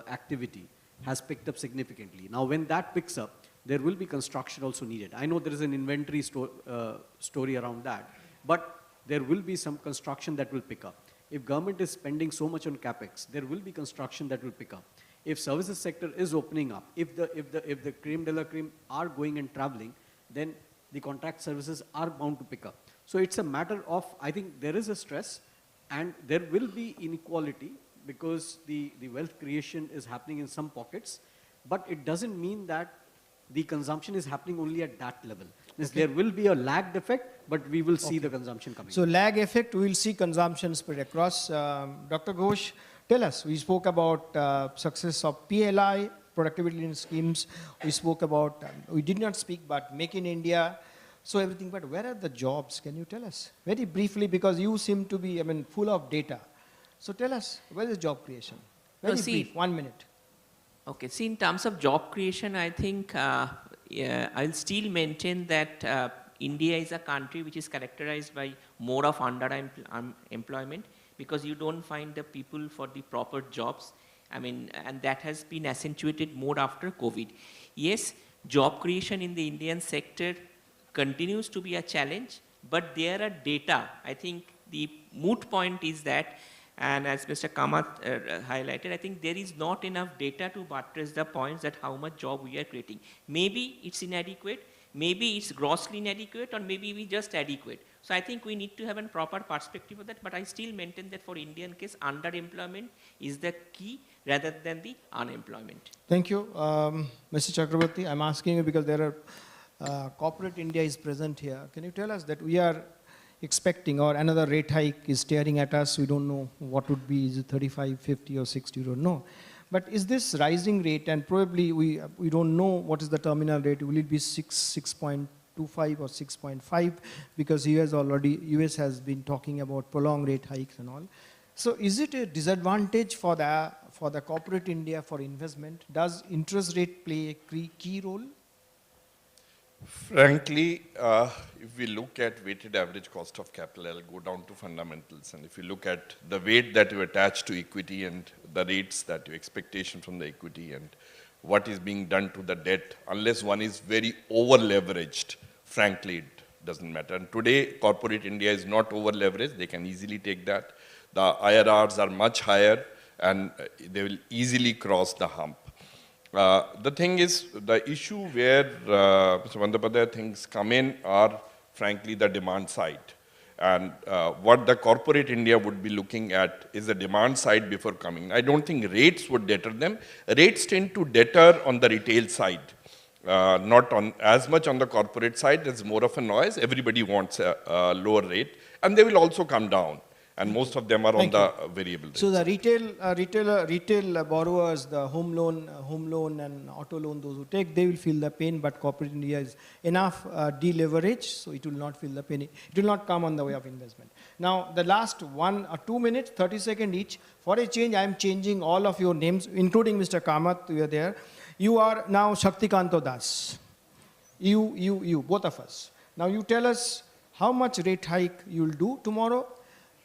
activity has picked up significantly. Now, when that picks up, there will be construction also needed. I know there is an inventory story around that, but there will be some construction that will pick up. If government is spending so much on capex, there will be construction that will pick up. If services sector is opening up, if the creme de la creme are going and traveling, then the contract services are bound to pick up. So it's a matter of, I think there is a stress, and there will be inequality because the wealth creation is happening in some pockets, but it doesn't mean that the consumption is happening only at that level. Okay. There will be a lagged effect, but we will see the consumption coming. So lag effect, we will see consumption spread across. Dr. Ghosh, tell us, we spoke about success of PLI, productivity in schemes. We spoke about, we did not speak, but Make in India. So everything, but where are the jobs? Can you tell us? Very briefly, because you seem to be, full of data. So tell us, where is job creation? Very brief, 1 minute. Okay, see, in terms of job creation, I think I'll still maintain that India is a country which is characterized by more of underemployment, because you don't find the people for the proper jobs. And that has been accentuated more after COVID. Yes, job creation in the Indian sector continues to be a challenge, but there are data. I think the moot point is that, and as Mr. Kamath highlighted, I think there is not enough data to buttress the points that how much job we are creating. Maybe it's inadequate, maybe it's grossly inadequate, or maybe we just adequate. So I think we need to have a proper perspective of that, but I still maintain that for Indian case, underemployment is the key rather than the unemployment. Thank you. Mr. Chakraborty, I'm asking you because there are corporate India is present here. Can you tell us that we are expecting, or another rate hike is staring at us. We don't know what would be, is it 35, 50 or 60, we don't know. But is this rising rate, and probably we don't know what is the terminal rate, will it be 6.25 or 6.5, because US has been talking about prolonged rate hikes and all. So is it a disadvantage for the corporate India for investment? Does interest rate play a key role? Frankly, if we look at weighted average cost of capital, I'll go down to fundamentals. And if you look at the weight that you attach to equity and the rates that your expectation from the equity and what is being done to the debt, unless one is very over-leveraged, frankly, it doesn't matter. And today, corporate India is not over-leveraged. They can easily take that. The IRRs are much higher, and they will easily cross the hump. The thing is, the issue where Mr. Bandyopadhyay things come in are, frankly, the demand side. And what the corporate India would be looking at is the demand side before coming. I don't think rates would deter them. Rates tend to deter on the retail side, not on as much on the corporate side. There's more of a noise. Everybody wants a lower rate, and they will also come down. And most of them are on the variable rate. So the retail borrowers, the home loan and auto loan, those who take, they will feel the pain, but corporate India is enough deleverage, so it will not feel the pain. It will not come on the way of investment. Now, the last 1 or 2 minutes, 30 seconds each. For a change, I am changing all of your names, including Mr. Kamath, you are there. You are now Shaktikanto Das. You, both of us. Now you tell us how much rate hike you will do tomorrow.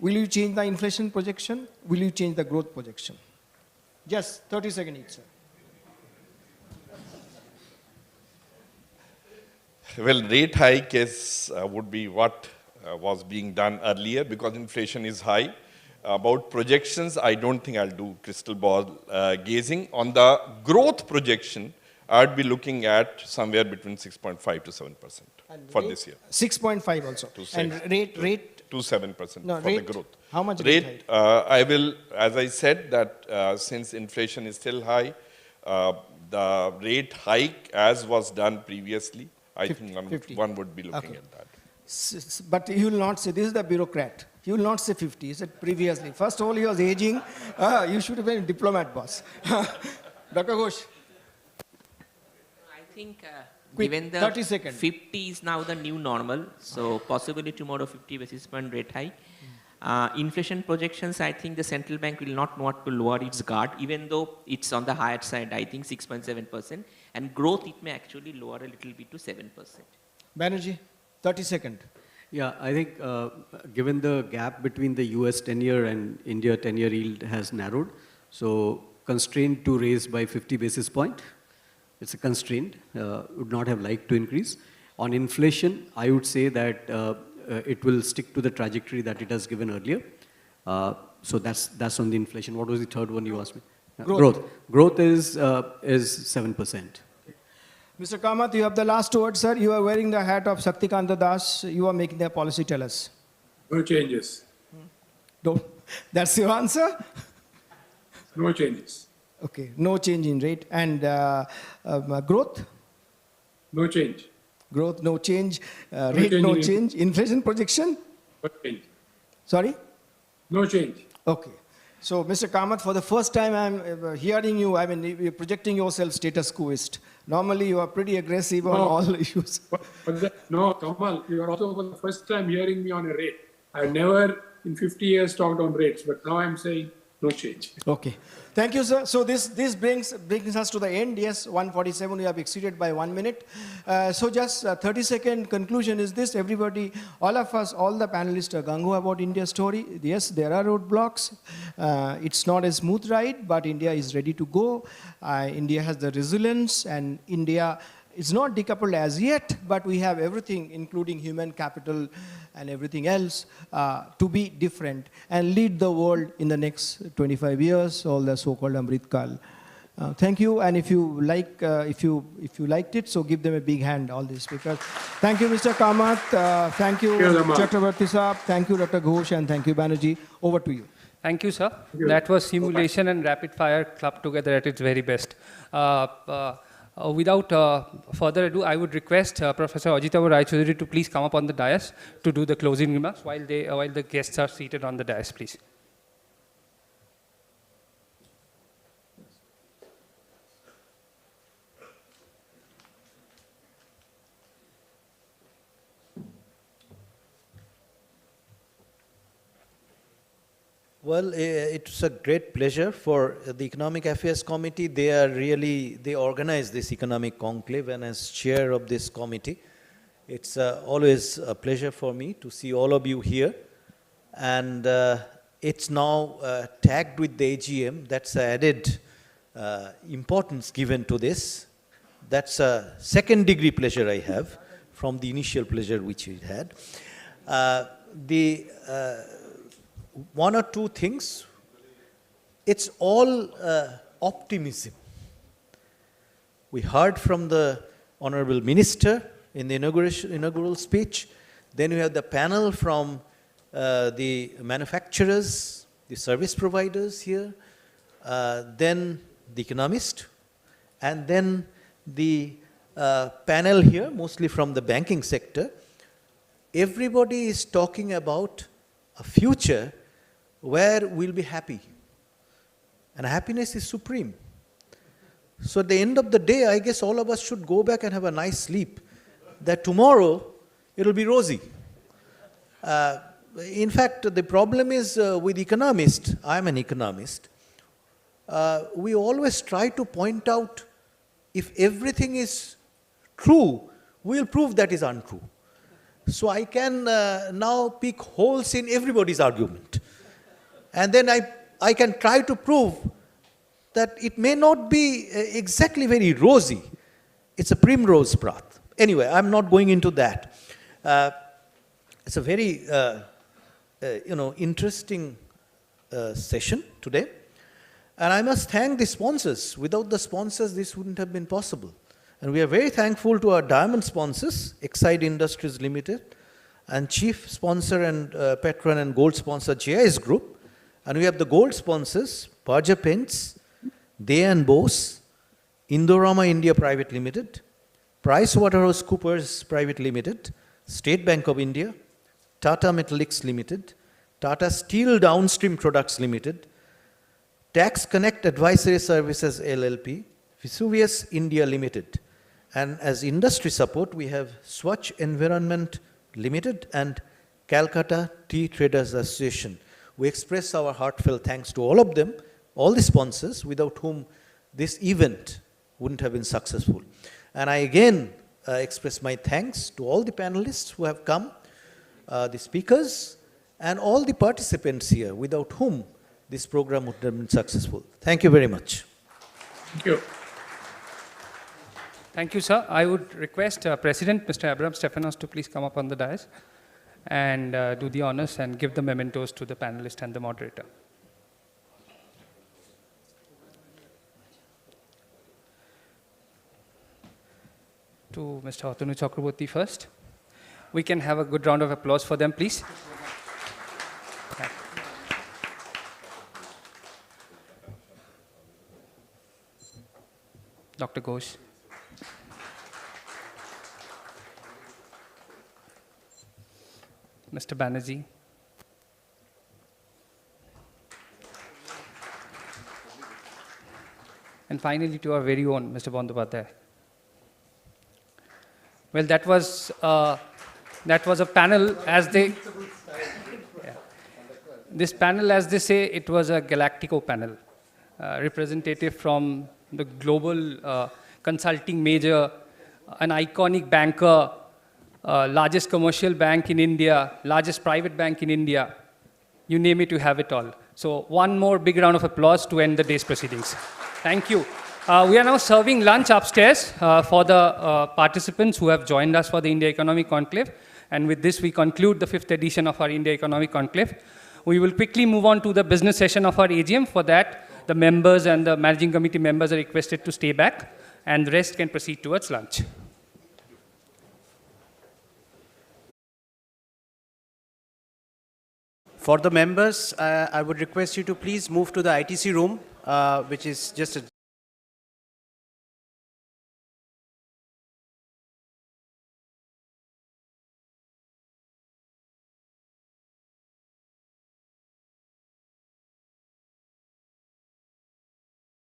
Will you change the inflation projection? Will you change the growth projection? Just 30 seconds each, sir. Well, rate hike would be what was being done earlier because inflation is high. About projections, I don't think I'll do crystal ball gazing. On the growth projection, I'd be looking at somewhere between 6.5 to 7% for this year. 6.5 also. And rate? To 7% no, for rate, the growth. How much rate? I will, as I said, that since inflation is still high, the rate hike as was done previously, I think one would be looking at that. But he will not say, this is the bureaucrat. He will not say 50. He said previously. First of all, he was aging. You should have been a diplomat, boss. Dr. Ghosh. I think Quick, given the 30 seconds. 50 is now the new normal, so possibly tomorrow 50 basis point rate hike. Inflation projections, I think the central bank will not want to lower its guard, even though it's on the higher side, I think 6.7%. And growth, it may actually lower a little bit to 7%. Banerjee, 30 seconds. Yeah, I think given the gap between the US 10-year and India 10-year yield has narrowed, so constrained to raise by 50 basis point. It's a constraint, would not have liked to increase. On inflation, I would say that it will stick to the trajectory that it has given earlier. So that's on the inflation. What was the third one you asked me? Growth. Growth is 7%. Mr. Kamath, you have the last word, sir. You are wearing the hat of Shaktikanta Das. You are making the policy. Tell us. No changes. No. That's your answer? No changes. Okay, no change in rate. And growth? No change. Growth, no change. Rate, no change. Inflation projection? No change. Sorry? No change. Okay. So, Mr. Kamath, for the first time I'm hearing you, I mean, you're projecting yourself status quoist. Normally, you are pretty aggressive on all issues. No, Kamal, you are also for the first time hearing me on a rate. I've never in 50 years talked on rates, but now I'm saying no change. Okay. Thank you, sir. So this brings us to the end. Yes, 1:47, we have exceeded by 1 minute. So just 30-second conclusion is this. Everybody, all of us, all the panelists are gung-ho about India's story. Yes, there are roadblocks. It's not a smooth ride, but India is ready to go. India has the resilience, and India is not decoupled as yet, but we have everything, including human capital and everything else, to be different and lead the world in the next 25 years, all the so-called Amrit Kal. Thank you, and if you like, if you liked it, so give them a big hand, all these speakers. Thank you, Mr. Kamath. Thank you, Chakrabarti Saab. Thank you, Dr. Ghosh, and thank you, Banerjee. Over to you. Thank you, sir. That was simulation and rapid fire clubbed together at its very best. Without further ado, I would request Professor Ajitabu Raichaudhuri to please come up on the dais to do the closing remarks while the guests are seated on the dais, please. Well, it's a great pleasure for the Economic Affairs Committee. They organize this economic conclave, and as chair of this committee, it's always a pleasure for me to see all of you here. And it's now tagged with the AGM. That's added importance given to this. That's a second degree pleasure I have from the initial pleasure which we had. One or two things, it's all optimism. We heard from the Honorable Minister in the inaugural speech. Then we have the panel from the manufacturers, the service providers here, then the economist, and then the panel here, mostly from the banking sector. Everybody is talking about a future where we'll be happy. And happiness is supreme. So at the end of the day, I guess all of us should go back and have a nice sleep, that tomorrow it'll be rosy. In fact, the problem is with economists, I'm an economist, we always try to point out if everything is true, we'll prove that is untrue. So I can now pick holes in everybody's argument. And then I can try to prove that it may not be exactly very rosy. It's a primrose path. Anyway, I'm not going into that. It's a very interesting session today. And I must thank the sponsors. Without the sponsors, this wouldn't have been possible. And we are very thankful to our diamond sponsors, Exide Industries Limited, and chief sponsor and patron and gold sponsor, JIS Group. And we have the gold sponsors, Parja Pens, Day and Bose, Indorama India Private Limited, PricewaterhouseCoopers Private Limited, State Bank of India, Tata Metallics Limited, Tata Steel Downstream Products Limited, Tax Connect Advisory Services LLP, Vesuvius India Limited. And as industry support, we have Swachh Environment Limited and Calcutta Tea Traders Association. We express our heartfelt thanks to all of them, all the sponsors, without whom this event wouldn't have been successful. And I again express my thanks to all the panelists who have come, the speakers, and all the participants here, without whom this program would have been successful. Thank you very much. Thank you. Thank you, sir. I would request President Mr. Abraham Stefanos to please come up on the dais and do the honors and give the mementos to the panelist and the moderator. To Mr. Atanu Chakraborty first. We can have a good round of applause for them, please. Dr. Ghosh. Mr. Banerjee. And finally, to our very own Mr. Bandyopadhyay. Well, that was a panel, as they... Yeah. This panel, as they say, it was a Galactico panel, representative from the global consulting major, an iconic banker, largest commercial bank in India, largest private bank in India. You name it, you have it all. So one more big round of applause to end the day's proceedings. Thank you. We are now serving lunch upstairs for the participants who have joined us for the India Economic Conclave. And with this, we conclude the 5th edition of our India Economic Conclave. We will quickly move on to the business session of our AGM. For that, the members and the managing committee members are requested to stay back, and the rest can proceed towards lunch. For the members, I would request you to please move to the ITC room, which is just